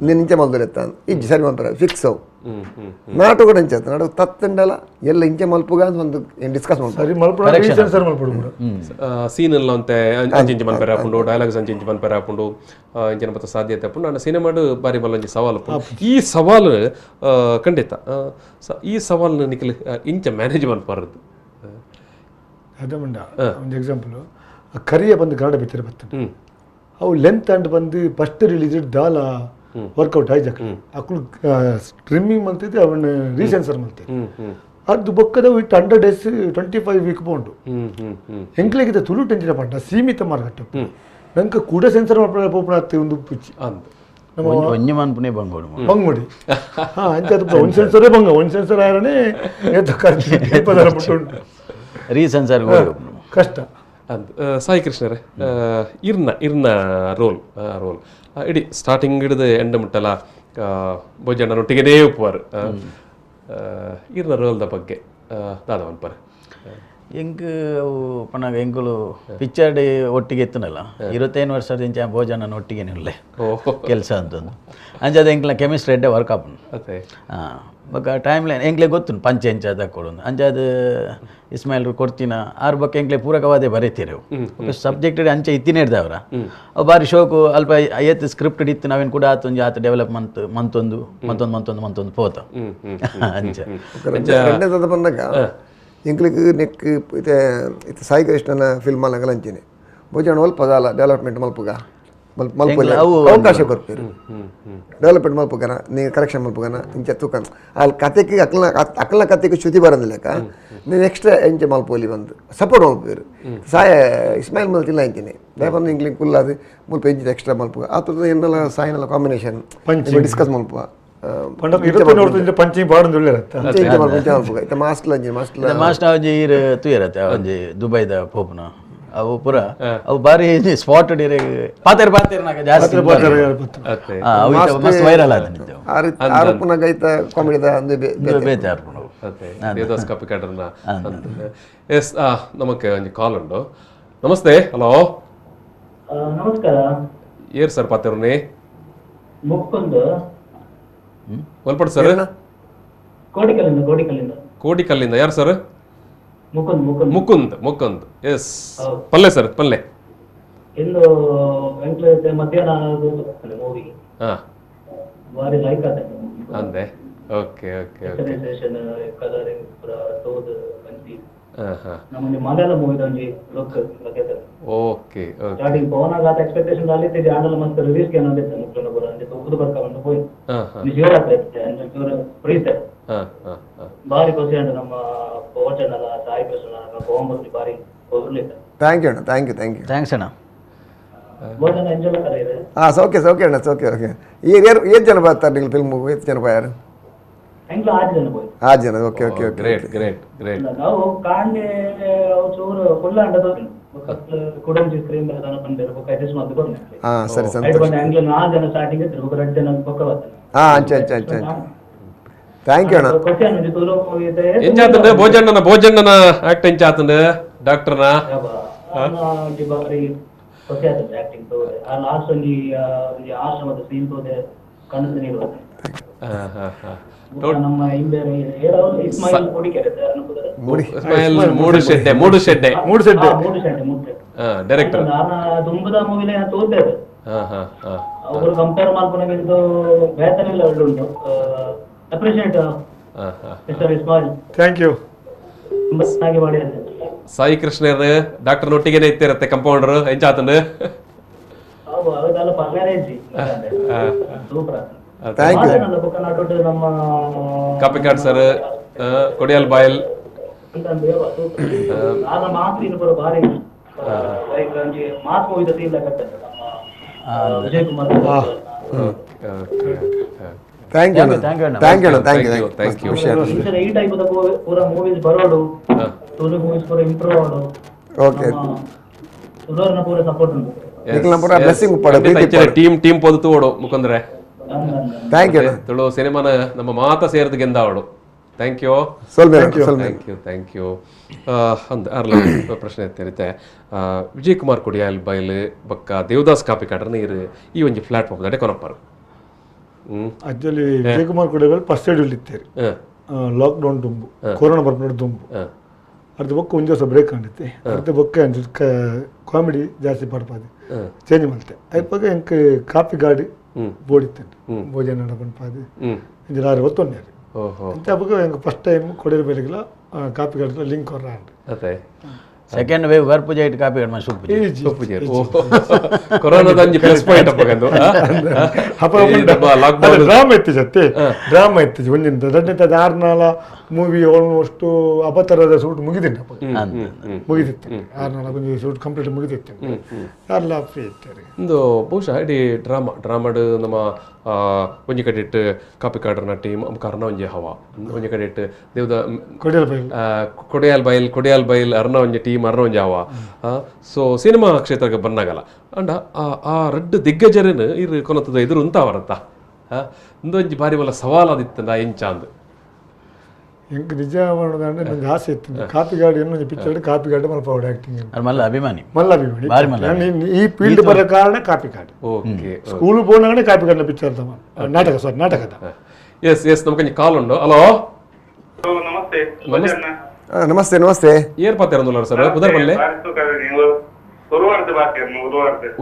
ನೀನು ಇಂಚೆ ಬಂದುಲೆತ್ತ ಇಜ್ಜಿ ಸರಿ ಮಲ್ಪರೆ ಫಿಕ್ಸ್ ಅವು ನಾಟಕ ಅಂಚತ್ತ ನಾಟಕ ತತ್ತಂಡಲ ಎಲ್ಲ ಇಂಚೆ ಮಲ್ಪುಗ ಅಂತ ಒಂದು ಡಿಸ್ಕಸ್ ಸೀನ್ ಎಲ್ಲ ಅಂತೆ ಅಂಚಿಂಚಿ ಮನ್ಪೆರೆ ಹಾಕೊಂಡು ಡೈಲಾಗ್ಸ್ ಅಂಚಿಂಚಿ ಮನ್ಪೆರೆ ಹಾಕೊಂಡು ಇಂಚಿನ ಮತ್ತೆ ಸಾಧ್ಯತೆ ಹಾಕೊಂಡು ನಾನು ಸಿನಿಮಾಡು ಬಾರಿ ಬಲ್ಲೊಂಜಿ ಸವಾಲು ಈ ಸವಾಲು ಖಂಡಿತ ಈ ಸವಾಲು ನಿಖಿಲ್ ಇಂಚ ಮ್ಯಾನೇಜ್ ಮನ್ಪಾರದು ಅದೇ ಮಂಡ ಒಂದು ಎಕ್ಸಾಂಪಲ್ ಕರಿಯ ಬಂದು ಕನ್ನಡ ಪಿಕ್ಚರ್ ಬರ್ತದೆ ಅವು ಲೆಂತ್ ಅಂಡ್ ಬಂದು ಫಸ್ಟ್ ರಿಲೀಸ್ ದಾಲ ವರ್ಕೌಟ್ ಆಯ್ತು ಅಕ್ಕಳು ಸ್ಟ್ರೀಮಿಂಗ್ ಮಲ್ತಿದ್ದೆ ಅವನ್ನ ರೀಸೆನ್ಸರ್ ಮಲ್ತಿದ್ದೆ ಅದು ಬೊಕ್ಕದ ಇಟ್ಟು 100 days 25 week ಬೋಂಡು ಎಂಕ್ಲೆಗಿದ್ದ ತುಳು ಟೆಂಚಿನ ಪಂಡ ಸೀಮಿತ ಮಾರ್ಕೆಟ್ ನಂಗೆ ಕೂಡ ಸೆನ್ಸರ್ ಮಾಡ್ಪಣತ್ತೆ ಒಂದು ಪುಚ್ಚಿ ಬಂಗುಡಿ ಅಂಚೆ ಒಂದು ಸೆನ್ಸರೇ ಒಂದು ಸೆನ್ಸರ್ ಆಯರನೇ ರೀಸೆನ್ಸರ್ ಕಷ್ಟ ಸಾಯಿ ಕೃಷ್ಣರೇ ಇರ್ನ ರೋಲ್ ಇಡೀ ಸ್ಟಾರ್ಟಿಂಗ್ ಹಿಡಿದು ಎಂಡ್ ಮುಟ್ಟಲ್ಲ ಭೋಜನೊಟ್ಟಿಗೆ ಉಪ್ಪುವರು ಇರ್ನ ರೋಲ್ದ ಬಗ್ಗೆ ದಾದ ಅನ್ಪರ್ ಹೆಂಗ್ ಅವು ಪಣಗ ಹೆಂಗುಲು ಪಿಕ್ಚರ್ ಒಟ್ಟಿಗೆ ಎತ್ತನಲ್ಲ 25 ವರ್ಷದಿಂದ ಭೋಜನ ಒಟ್ಟಿಗೆನಿಲ್ಲ ಕೆಲಸ ಅಂತಂದು ಅಂಚದ ಎಂಕ್ಲ ಕೆಮಿಸ್ಟ್ರಿ ಎಡ್ಡೆ ವರ್ಕ್ ಆಪುಂಡು ಬೊಕ್ಕ ಟೈಮ್ ಲೈನ್ ಎಂಕ್ಲೆ ಗೊತ್ತುಂಡು ಪಂಚ ಎಂಚ ತಕ್ಕೊಡು ಅಂಚದು ಇಸ್ಮಾಯಿಲ್ ಕೊಡ್ತೀನ ಆರ್ ಬೊಕ್ಕ ಎಂಕ್ಲೆ ಪೂರಕವಾದೇ ಬರೀತೀರೆವು ಸಬ್ಜೆಕ್ಟ್ ಅಂಚೆ ಇತ್ತಿನೇ ಇಡ್ದವ್ರ ಅವು ಬಾರಿ ಶೋಕು ಅಲ್ಪ ಏತ್ ಸ್ಕ್ರಿಪ್ಟ್ ಇತ್ತು ನಾವೇನು ಕೂಡ ಆತೊಂದು ಆತ ಡೆವಲಪ್ಮೆಂಟ್ ಮಂತೊಂದು ಪೋತ ಅಂಚೆ ಬಂದಾಗ ಎಂಕ್ಲಿಗೆ ನೆಕ್ ಇದು ಸಾಯಿ ಕೃಷ್ಣನ ಫಿಲ್ಮ್ ಅಲ್ಲ ಅಂಚೆನೆ ಭೋಜನ ಮಲ್ಪ ಅಲ್ಲ ಡೆವಲಪ್ಮೆಂಟ್ ಮಲ್ಪುಗ ಅವಕಾಶ ಬರ್ತೀರಿ ಡೆವಲಪ್ಮೆಂಟ್ ಮಲ್ಪುಗನ ನೀ ಕರೆಕ್ಷನ್ ಮಲ್ಪುಗನ ಇಂಚೆ ತೂಕನ ಅಲ್ಲಿ ಕತೆಗೆ ಅಕ್ಕಲ ಕತೆಗೆ ಶ್ರುತಿ ಬರೋದಿಲ್ಲಕ ನೀನು ಎಕ್ಸ್ಟ್ರಾ ಎಂಚೆ ಮಲ್ಪೋಲಿ ಬಂದು ಸಪೋರ್ಟ್ ಮಲ್ಪೇರು ಸಾಯ ಇಸ್ಮಾಯಿಲ್ ಮಲ್ತಿಲ್ಲ ಎಂಚಿನಿ ದಯಪಂದು ಇಂಗ್ಲಿಂಗ್ ಕುಲ್ಲಾದು ಮುಲ್ಪ ಎಂಚಿನ ಎಕ್ಸ್ಟ್ರಾ ಮಲ್ಪುಗ ಆತದ ಏನೆಲ್ಲ ಸಾಯಿನೆಲ್ಲ ಕಾಂಬಿನೇಷನ್ ಡಿಸ್ಕಸ್ ಮಲ್ಪುಗ ದುಬೈದ ಪೋಪುನ ಅವು ಪುರ ಅವು ಬಾರಿ ಸ್ಪಾಟ್ ಪಾತೇರ್ ನಾಗ ಜಾಸ್ತಿ ಮಸ್ತ್ ವೈರಲ್ ನಮಕ್ಕೆ ಒಂದು ಕಾಲ್ ಉಂಟು ನಮಸ್ತೆ ಹಲೋ ನಮಸ್ಕಾರ. ಏರ್ ಸರ್ ಪಾತ್ರನೇ ಮುಕ್ಕೊಂದು ಒಲ್ಪಡ್ ಸರ್ ಕೋಡಿಕಲ್ಲಿಂದ ಕೋಡಿಕಲ್ಲಿಂದ ಯಾರು ಸರ್? ಮುಕುಂದ್. ಮುಕುಂದ್ ಎಸ್. ಪಲ್ಲೆ ಸರ್ ಪಲ್ಲೆ ಇಂದು ಮಧ್ಯಾಹ್ನ ಮೂವಿ ಭಾರಿ ಲೈಕ್ ಆದ ಅಂದೆ. ಓಕೆ ಓಕೆ ಓಕೆ ಕಲರಿಂಗ್ ಪೂರ ತೋದು ಕಂತಿ ನಮ್ಮಲ್ಲಿ ಮಲಯಾಳ ಮೂವಿ ಒಂಜಿ ಲುಕ್ ಲಗೇದ. ಓಕೆ ಓಕೆ ಸ್ಟಾರ್ಟಿಂಗ್ ಪವನಾಗಾತ ಎಕ್ಸ್ಪೆಕ್ಟೇಷನ್ ಅಲ್ಲಿ ಆಂಡಲ್ ಮತ್ತೆ ರಿಲೀಸ್ ಗೆ ಅನ್ನೋದಿತ್ತು ಮುಕ್ಲನ ಪೂರ ಅಂದ್ರೆ ತೂಕದ ಬರ್ಕೊಂಡು ಹೋಯಿ ನಿಜವಾದ ಆಗ್ತೈತೆ ಅಂದ್ರೆ ಪೂರ ಪ್ರೀತ ಭಾರಿ ಖುಷಿ ಅಂಡ್ ನಮ್ಮ ಭೋಜನಲ ಸಾಯಿ ಕೃಷ್ಣ ಗೋಂಬತ್ತಿ ಭಾರಿ ಹೋಗ್ಲಿಲ್ಲ. ಥ್ಯಾಂಕ್ ಯು ಥ್ಯಾಂಕ್ಸ್ ಅಣ್ಣ. ಭೋಜನ ಎಂಜಾಯ್ ಕರೆಯಿದೆ. ಸೌಖ್ಯ ಅಣ್ಣ ಸೌಖ್ಯ. ಏಳು ಜನ ಬರ್ತಾರೆ ನೀವು ಫಿಲ್ಮ್ ಎಷ್ಟು ಜನ ಬಾಯಾರು? ಎಂಗ್ಲ 6 ಜನ ಹೋಗಿ. 6 ಜನ. Okay great. ನಾವು ಕಾಂಡೆ ಚೂರು ಫುಲ್ ಅಂಡದು ಕುಡಂಜಿ ಸ್ಕ್ರೀನ್ ಮೇಲೆ ತಾನು ಬಂದಿರೋ ಬುಕ್ ಅಡ್ಜಸ್ಟ್ ಮಾಡಿ ಬಂದೆ. ಸರಿ ಸಂತೋಷ. ಬಂದೆ ಎಂಗ್ಲ 4 ಜನ ಸ್ಟಾರ್ಟಿಂಗ್ ಇದ್ರು ಬುಕ್ 2 ಜನ ಪಕ್ಕ ಬರ್ತಾರೆ. ಅಂಚೆ. ಥ್ಯಾಂಕ್ ಯು ಅಣ್ಣ. ಕ್ವಶ್ಚನ್ ಇದು ತೂರು ಮೂವಿ ಇದೆ. ಎಂಚಾತಂದೆ ಭೋಜನನ ಆಕ್ಟ್ ಎಂಚಾತಂದೆ ಡಾಕ್ಟರ್ನ ಬಾರಿ ಖುಷಿ ಆಯ್ತು ಆಕ್ಟಿಂಗ್ ತೋದೆ. ಆ ಲಾಸ್ಟ್ ಒಂದು ಆಶ್ರಮದ ಸೀನ್ ತೋದೆ ಕನಸು ನೀಡುವುದು. ನಮ್ಮ ಹಿಂದೆ ಇಸ್ಮಾಯಿಲ್ ಕೋಡಿಕೆರೆ ಮೂಡು ಶೆಡ್ಡೆ ಡೈರೆಕ್ಟರ್ ತುಂಬದ ಮೂವಿನ ತೋರ್ತೇವೆ. ಅವರು ಕಂಪೇರ್ ಮಾಡ್ಕೊಂಡು ಬೇತನೆಲ್ಲ ಒಳ್ಳುಂಟು. Appreciate mister Ismail. Thank you. ತುಂಬಾ ಚೆನ್ನಾಗಿ ಮಾಡಿದ್ದಾರೆ. ಸಾಯಿ ಕೃಷ್ಣರ್ ಡಾಕ್ಟರ್ ನೊಟ್ಟಿಗೆನೆ ಇತ್ತಿರತ್ತೆ ಕಂಪೌಂಡರ್ ಎಂಚಾತಂದು ಅದೆಲ್ಲ ಪರ್ಲೇಜಿ ಸೂಪರ್. Thank you. ನಮ್ಮ ಕಾಪಿಕಾಡ್ ಸರ್ ಕೊಡಿಯಲ್ ಬಾಯಲ್ ಭಾರಿ mass movie scene Vijay Kumar. Thank you. ಈ ಟೈಪ್ ಪೂರ ಮೂವೀಸ್ ಬರೋಡು ತುಳು ಮೂವೀಸ್ ಪೂರ ಇಂಪ್ರೂವ್ ಆಡು. ಓಕೆ ತುಳುವರ್ನ ಪೂರ ಸಪೋರ್ಟ್ ಉಂಟು. ಟೀಮ್ ಪೊದು ಓಡು ಮುಖಂದ್ರೆ ಥ್ಯಾಂಕ್ ಯು. ತುಳು ಸಿನಿಮಾನ ನಮ್ಮ ಮಾತ ಸೇರಿದ ಗೆಂದಾವಡು. Thank you. ಅಂದ್ ಅರ್ಲ ಪ್ರಶ್ನೆ ಎತ್ತಿರುತ್ತೆ. ವಿಜಯ್ ಕುಮಾರ್ ಕೊಡಿಯಾಲ್ ಬೈಲ್ ಬೊಕ್ಕ ದೇವದಾಸ್ ಕಾಪಿಕಾಡ್ರ ನೀರು ಈ ಒಂಜಿ ಪ್ಲಾಟ್ಫಾರ್ಮ್ ದಾಡೆ ಕೊನಪ್ಪರು ಆಕ್ಚುಲಿ ವಿಜಯ್ ಕುಮಾರ್ ಕೊಡಿಯಾಲ್ ಫಸ್ಟ್ ಎಡ್ ಇತ್ತೇರಿ ಲಾಕ್ಡೌನ್ ತುಂಬು ಕೊರೋನಾ ಬರ್ಪಡ ತುಂಬು ಅರ್ಧ ಬೊಕ್ಕ ಒಂದು ದಿವಸ ಬ್ರೇಕ್ ಆಗಿತ್ತೆ. ಅರ್ಧ ಬೊಕ್ಕ ಕಾಮಿಡಿ ಜಾಸ್ತಿ ಪಡ್ಪಾದಿ ಚೇಂಜ್ ಮಾಡ್ತೆ ಅಯ್ಯಪ್ಪಾಗ ಎಂಕ್ ಕಾಪಿ ಗಾಡಿ ಬೋಡಿತ್ತೇನೆ ಭೋಜನ ಪಡ್ಪಾದಿ ಇಂಜಿನಾರು ಒತ್ತೊಂಡೆ ಅಂತ ಹಬ್ಬಕ್ಕೆ ಎಂಕ್ ಫಸ್ಟ್ ಟೈಮ್ ಕೊಡಿಯಲ್ ಬೈಲಿಗೆಲ್ಲ ಕಾಪಿ ಗಾಡಿ ಲಿಂಕ್ ಹೊರ ಸೆಕೆಂಡ್ ವೇವ್ ಬರ್ಪುಜ ಇಟ್ಟು ಕಾಪಿ ಗಡ್ ಕೊರೋನಾದ ಒಂಜಿ ಪ್ಲಸ್ ಪಾಯಿಂಟ್ ಅಪ್ಪಗಂದು ಡ್ರಾಮಾ ಎತ್ತಿಜತ್ತೆ ಡ್ರಾಮಾ ಎತ್ತಿಜಿ ಒಂಜಿಂದ ದಡ್ಡದ 6 ಮೂವಿ ಆಲ್ಮೋಸ್ಟ್ ಅಪತರದ ಶೂಟ್ ಮುಗಿದಿನ ಮುಗಿದಿತ್ತು 6 ಶೂಟ್ ಕಂಪ್ಲೀಟ್ ಮುಗಿದಿತ್ತು ಎಲ್ಲ ಫ್ರೀ ಇರ್ತಾರೆ. ಇಂದು ಬಹುಶಃ ಇಡೀ ಡ್ರಾಮಾಡ್ ನಮ್ಮ ಒಂಜಿ ಕಡೆ ಇಟ್ಟು ಕಾಪಿ ಕಾಡ್ರನ ಟೀಮ್ ಅರ್ನ ಒಂಜಿ ಹವಾ ಒಂಜಿ ಕಡೆ ಇಟ್ಟು ದೇವದ ಕೊಡಿಯಾಲ್ ಬೈಲ್ ಅರ್ನ ಒಂಜಿ ಟೀಮ್ ಅರ್ನ ಒಂಜಿ ಹವಾ. ಸೊ ಸಿನಿಮಾ ಕ್ಷೇತ್ರಕ್ಕೆ ಬಂದಾಗಲ್ಲ ಅಂಡ ಆ ರೆಡ್ ದಿಗ್ಗಜರನ್ ಇರು ಕೊನತದ ಎದುರು ಉಂತಾವರಂತ ಇಂದೊಂಜಿ ಬಾರಿ ಒಲ್ಲ ಸವಾಲಾದಿತ್ತಂದ ಎಂಚಾಂದ್ ಎಂಕ್ ನಿಜ ಮಾಡೋದಂದ್ರೆ ನಂಗೆ ಆಸೆ ಇತ್ತು ಕಾಪಿ ಗಾಡಿ ಇನ್ನೊಂದು ಪಿಕ್ಚರ್ ಕಾಪಿ ಗಾಡಿ ಮಲ್ಪ ಅವಡು ಆಕ್ಟಿಂಗ್ ಮಲ್ಲ ಅಭಿಮಾನಿ ಈ ಫೀಲ್ಡ್ ಬರೋ ಕಾರಣ ಕಾಪಿ ಗಾಡಿ ಸ್ಕೂಲ್ ಪೋನಾಗನೆ ಕಾಪಿ ಗಾಡಿನ ಪಿಕ್ಚರ್ ನಾಟಕದ ಎಸ್ ನಮ್ಗೆ ಕಾಲ್ ಉಂಡು. ಹಲೋ ನಮಸ್ತೆ ಏರ್ ಪಾತಿರಂದುಲ್ಲ ಸರ್ ಪುದರ್ ಪಲ್ಲೆ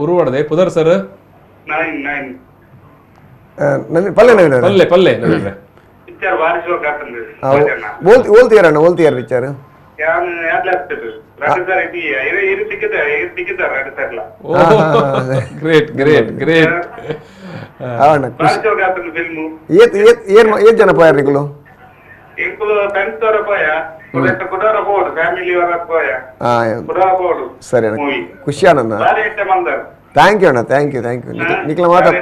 ಉರುವಾಡದೆ ಪುದರ್ ಸರ್ ಪಲ್ಲೆ ಓಲ್ತಿಯಾರ ವಿಚಾರ ಏನ್ ಜನ ಪೋಯಾರ ನಿಗಳು ಸರಿ ಖುಷಿ ಆನಂದ. ಥ್ಯಾಂಕ್ ಯು ಅಣ್ಣ ಥ್ಯಾಂಕ್ ಯು ನಿಖಿಲ ಮಾತಾಡ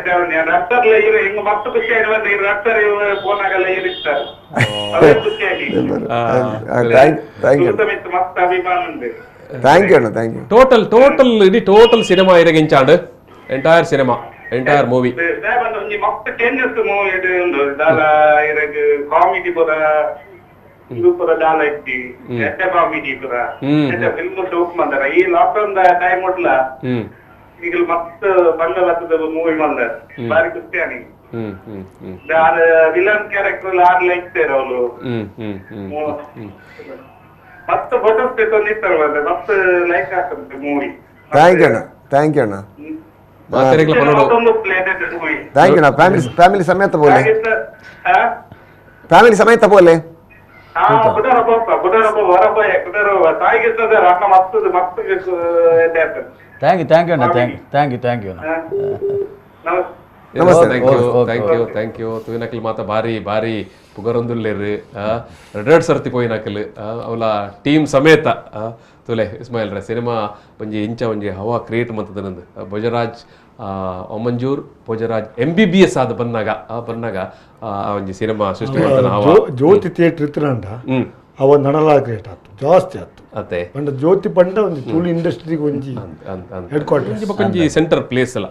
ಥ್ಯಾಂಕ್ ಯು ಅಣ್ಣ ಥ್ಯಾಂಕ್ ಯು. ಟೋಟಲ್ ಸಿನಿಮಾ ಇರಗಿಂಚಾಂಡ್ ಎಂಟೈರ್ ಮೂವಿ ಕಾಮಿಡಿ ಪುರ ಇದು ಪುರ ಜಾಲ ಇಟ್ಟಿ ಕಾಮಿಡಿ ಪುರ ಫಿಲ್ಮ್ ಶೂಟ್ ಮಾಡ್ತಾರ ಈ ಲಾಕ್ಡೌನ್ ಟೈಮ್ ಒಟ್ಲ ಈಗ ಮಸ್ತ್ ಬಂಗಲದ ಮೂವಿ ಬಂದ ಬಾರಿ ಖುಷಿಯಾನಿ ವಿಲನ್ ಕ್ಯಾರೆಕ್ಟರ್ ಆರ್ ಲೈಕ್ ಅವಳು ಮಸ್ತ್ ಫೋಟೋಸ್ ತಂದಿರ್ತಾರೆ ಬಂದ್ರೆ ಮಸ್ತ್ ಲೈಕ್ ಆಗ್ತದೆ ಮೂವಿ. ಥ್ಯಾಂಕ್ ಯು ಅಣ್ಣ, ಥ್ಯಾಂಕ್ ಯು ಅಣ್ಣ, ಮತ್ತೊಂದು ಪ್ಲೇಟೆಡ್ ಮೂವಿ. ಥ್ಯಾಂಕ್ ಯು ಅಣ್ಣ. ಫ್ಯಾಮಿಲಿ ಸಮೇತ ಬೋಲೆ, ಫ್ಯಾಮಿಲಿ ಸಮೇತ ಬೋಲೆ. ಥ್ಯಾಂಕ್ ಯು ಅಣ್ಣ, ಥ್ಯಾಂಕ್ ಯು ಥ್ಯಾಂಕ್ ಯು ತುಯಿನಕಲ್ ಮಾತ ಭಾರಿ ಪುಗರೊಂದುಲ್ಲೇರು ಎರಡೆರಡು ಸರ್ತಿ ಪೋಯಿನಕಲ್ ಅವಲ ಟೀಮ್ ಸಮೇತ ತುಲೆ ಇಸ್ಮಾಯಿಲ್ ರೇ ಸಿನಿಮಾ ಒಂಜಿ ಇಂಚ ಒಂಜಿ ಹವಾ ಕ್ರಿಯೇಟ್ ಮಂತದನಂದು ಭೋಜರಾಜ್ ಒಮಂಜೂರ್ ಭೋಜರಾಜ್ M.B.B.S ಆದ ಬನ್ನಾಗ ಒಂಜಿ ಸಿನಿಮಾ ಸೃಷ್ಟಿ ಮಾಡ್ತಾನೆ ಹವಾ. ಜ್ಯೋತಿ ಥಿಯೇಟರ್ ಇತ್ತರಂಡ ಅವ ನಡಲ ಕ್ರಿಯೇಟ್ ಆಯ್ತು ಜಾಸ್ತಿ ಆಯ್ತು ಅತ್ತೆ ಪಂಡ ಜ್ಯೋತಿ ಪಂಡ ಒಂದು ತುಳು ಇಂಡಸ್ಟ್ರಿಗೆ ಒಂಜಿ ಹೆಡ್ ಕ್ವಾರ್ಟರ್ಸ್ ಒಂಜಿ ಸೆಂಟರ್ ಪ್ಲೇಸ್ ಅಲ್ಲ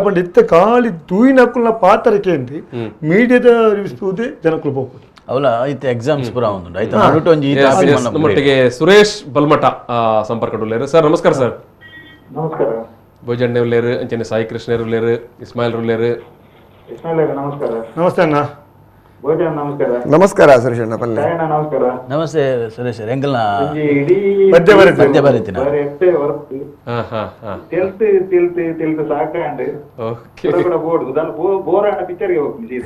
ಪಂಡ ಇತ್ತ ಖಾಲಿ ತೂಯಿನಕ್ಕುಲ್ನ ಪಾತ್ರಕ್ಕೆ ಅಂತಿ ಮೀಡಿಯಾದ ರಿವಿಸ್ತುವುದೇ ಜನಕ್ಕಳು ಹೋಗ್ಬೋದು ಅವಲ ಐತೆ ಎಕ್ಸಾಮ್ಸ್ ಪೂರ ಒಂದು ಆಯ್ತು ನಮ್ಮೊಟ್ಟಿಗೆ ಸುರೇಶ್ ಬಲ್ಮಠ ಸಂಪರ್ಕಡುಲ್ಲೇರು ಸರ್. ನಮಸ್ಕಾರ ಸರ್. ನಮಸ್ಕಾರ. ಭೋಜಣ್ಣೆ ಉಲ್ಲೇರು ಅಂಚನೆ ಸಾಯಿ ಕೃಷ್ಣರು ಉಲ್ಲೇರು ಇಸ್ಮಾಯಿಲ್ ಉಲ್ಲೇರು. ನಮಸ್ಕಾರ. ನಮಸ್ತೆ ಅಣ್ಣ. ಭೋಜನ್ ನಮಸ್ಕಾರ. ನಮಸ್ಕಾರ ಸುರೇಶ್ ಅಣ್ಣ ಪಲ್ಲೆ. ನಮಸ್ಕಾರ. ನಮಸ್ತೆ ಸುರೇಶ್ ಎಂಗಲ್ನ ಇಡೀ ಪದ್ಯ ಬರೀತೀನಿ ತಿಳ್ತು ಸಾಕಾಂಡ್ ಬೋರ್ಡ್ ಬೋರಾಣ ಪಿಕ್ಚರ್ಗೆ ಹೋಗ್ತೀನಿ.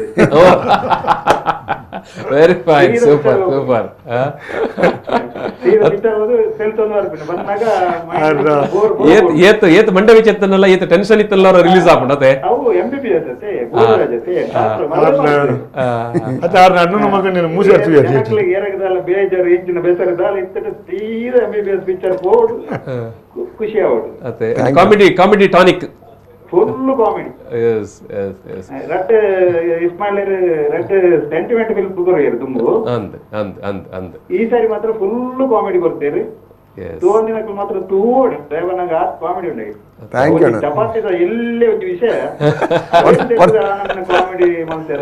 Very fine, super super. ಏತ್ ಮಂಡ ವಿಚೆತ್ತನಲ್ಲ ಏತ್ ಟೆನ್ಷನ್ ಇತ್ತಲ್ಲ ಅವ್ರ ರಿಲೀಸ್ ಆಗ್ಬಿಟ್ಟತೆ ಅವು M.B.B.S ಅಣ್ಣನ ಮಗ ನೀನು ಮೂಸಿ ಏರಗದಲ್ಲ ಬೇಜಾರು ಇಂಚಿನ ಬೇಸರದಲ್ಲ ಇತ್ತ ತೀರಾ M.B.B.S ಪಿಕ್ಚರ್ ಬೋರ್ಡ್ ಖುಷಿ ಆಗೋದು. ಅತೆ ಕಾಮಿಡಿ ಟಾನಿಕ್ ಫುಲ್ ಕಾಮಿಡಿ. ರಟ್ ಇಸ್ಮಾಯಿಲ್ ರಟ್ ಸೆಂಟಿಮೆಂಟ್ ಫಿಲ್ಮ್ ಬರೋರು ತುಂಬು ಅಂದ್ ಈ ಸಾರಿ ಮಾತ್ರ ಫುಲ್ ಕಾಮಿಡಿ ಬರ್ತೀರಿ. ತೋಂದಿನಕ್ಕೆ ಮಾತ್ರ ತೂಡಿ ಡ್ರೈವರ್ನಾಗ ಕಾಮಿಡಿ ಉಂಟು. ಚಪಾತಿದ ಎಲ್ಲೇ ಒಂದು ವಿಷಯ ಕಾಮಿಡಿ ನಮಸ್ಕಾರ.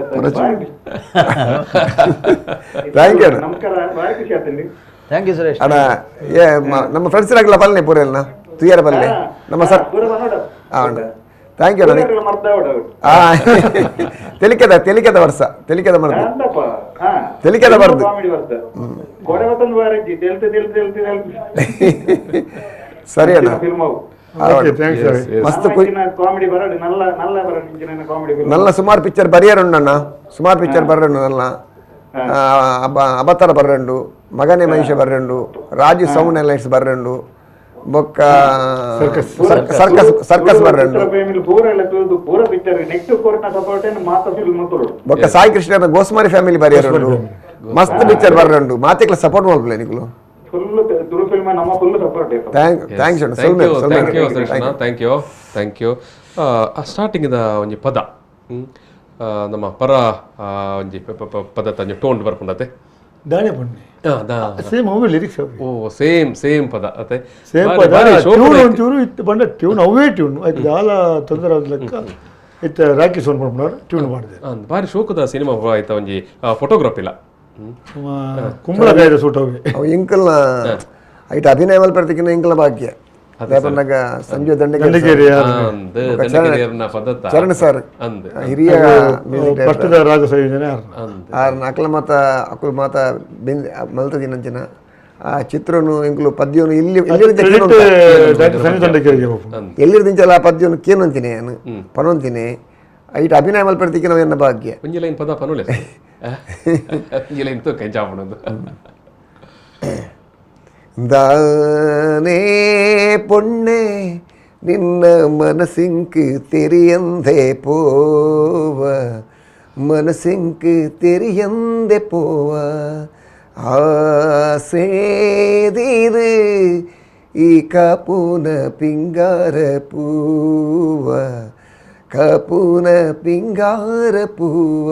ಬಾರಿ ಖುಷಿ ಆಗ್ತದೆ. Thank you Suresh. ಅಣ್ಣ ನಮ್ಮ ಫ್ರೆಂಡ್ಸ್ ಆಗಲ್ಲ ಪಲ್ಲೆ ಪೂರಲ್ಲ ತುಯ್ಯಾರ ಪಲ್ಲೆ ನಮ್ಮ ಸರ್. ಥ್ಯಾಂಕ್ ಯು ಅಣ್ಣ. ತೆಲಿಕೆದ ವರ್ಷ ತೆಲಿಕೆದ ಮರ್ದು ತೆಲಿಕೆದ ಬರ್ದು ಸರಿ ಅಣ್ಣ. ಮಸ್ತ್ ನಲ್ಲ ಸುಮಾರು ಪಿಕ್ಚರ್ ಬರಿಯರುಂಡು ಅಣ್ಣ, ಸುಮಾರು ಪಿಕ್ಚರ್ ಬರ್ರಂಡು ನಲ್ಲ ಅಬತ್ತಾರ ಬರ್ರಂಡು, ಮಗನೇ ಮಹಿಷ ಬರ್ರಂಡು, ರಾಜು ಸೌಂಡ್ ಲೈಟ್ಸ್ ಬರ್ರಂಡು, ಬೊಕ್ಕ ಸರ್ಕಸ್ ಬರ್ರಂಡು, ಬೊಕ್ಕ ಸಾಯಿ ಕೃಷ್ಣ ಗೋಸ್ಮಾರಿ ಫ್ಯಾಮಿಲಿ ಬರಿಯರುಂಡು. ಮಸ್ತ್ ಪಿಕ್ಚರ್ ಬರ್ರಂಡು ಮಾತೆಕ್ಲ ಸಪೋರ್ಟ್ ಮಾಡ್ಬಲ್ಲ ನಿಕ್ಲು. Thank you. ಸ್ಟಾರ್ಟಿಂಗ್ ಒಂಜಿ ಪದ ನಮ್ಮ ಪರ ಒಂಜಿ ಪದ ತಂಜಿ ಟೋನ್ ಬರ್ಕೊಂಡತೆ ದಾನೆ ಪಣ್ಣೆ ಸೇಮ್ ಅವೇ ಲಿರಿಕ್ಸ್ ಓ ಸೇಮ್ ಪದ ಅತೆ ಸೇಮ್ ಪದ ಟ್ಯೂನ್ ಒಂಚೂರು ಇತ್ತು ಬಂದ ಟ್ಯೂನ್ ಅವೇ ಟ್ಯೂನ್ ಆಯ್ತು ದಾಲ ತೊಂದರೆ ಲೆಕ್ಕ ಇತ್ತು ರಾಕಿ ಸೋನ್ ಮಾಡ್ಕೊಂಡ್ರು ಟ್ಯೂನ್ ಮಾಡಿದೆ. ಬಾರಿ ಶೋಕದ ಸಿನಿಮಾ ಆಯ್ತಾ ಒಂಜಿ ಫೋಟೋಗ್ರಾಫ್ ಇಲ್ಲ ಕುಂಬಳಕಾಯಿದ ಸೂಟ್ ಅವು ಇಂಕಲ್ನ ಐಟ್ ಅಭಿನಯ ಮಲ್ಪರ್ತಿಕ್ಕಿನ ಇಂಕಲ ಭಾಗ್ಯ ಅದಾಗ ಸಂಜೆ ದಂಡಗೇರಿ ಚರಣ್ ಸರ್ ಹಿರಿಯ ರಾಗ ಸಂಯೋಜನೆ ಅಕಲ ಮಾತ ಮಲ್ತದಿನಂಚಿನ ಆ ಚಿತ್ರನು ಇಂಕಲು ಪದ್ಯನು ಎಲ್ಲಿರ್ದಿಂಚಲ್ಲ ಆ ಪದ್ಯನು ಕೇನಂತೀನಿ ನಾನು ಪನೊಂತೀನಿ ಐಟ್ ಅಭಿನಯ ಮಲ್ಪರ್ತಿಕ್ಕೆ ನಾವು ಎನ್ನ ಭಾಗ್ಯ ಒಂಜಿಲೈನ್ ಪದ ಪನೋಲೆ ಒಂಜಿಲೈನ್ ತು ಕೆಂಚಾಪಣದು ದಾನೇ பொண்ணே ನಿನ್ನ ಮನಸ್ಸಿಂಕು ತೆರಿಯಂದೆ ಪೋವ ಮನಸ್ಸಿಂಕು ತೆರಿಯಂದೆ ಪೋವ ಆಸೇದಿದು ಈ ಕಾಪುನ ಪಿಂಗಾರ ಪೂವ ಕಾಪುನ ಪಿಂಗಾರ ಪೂವ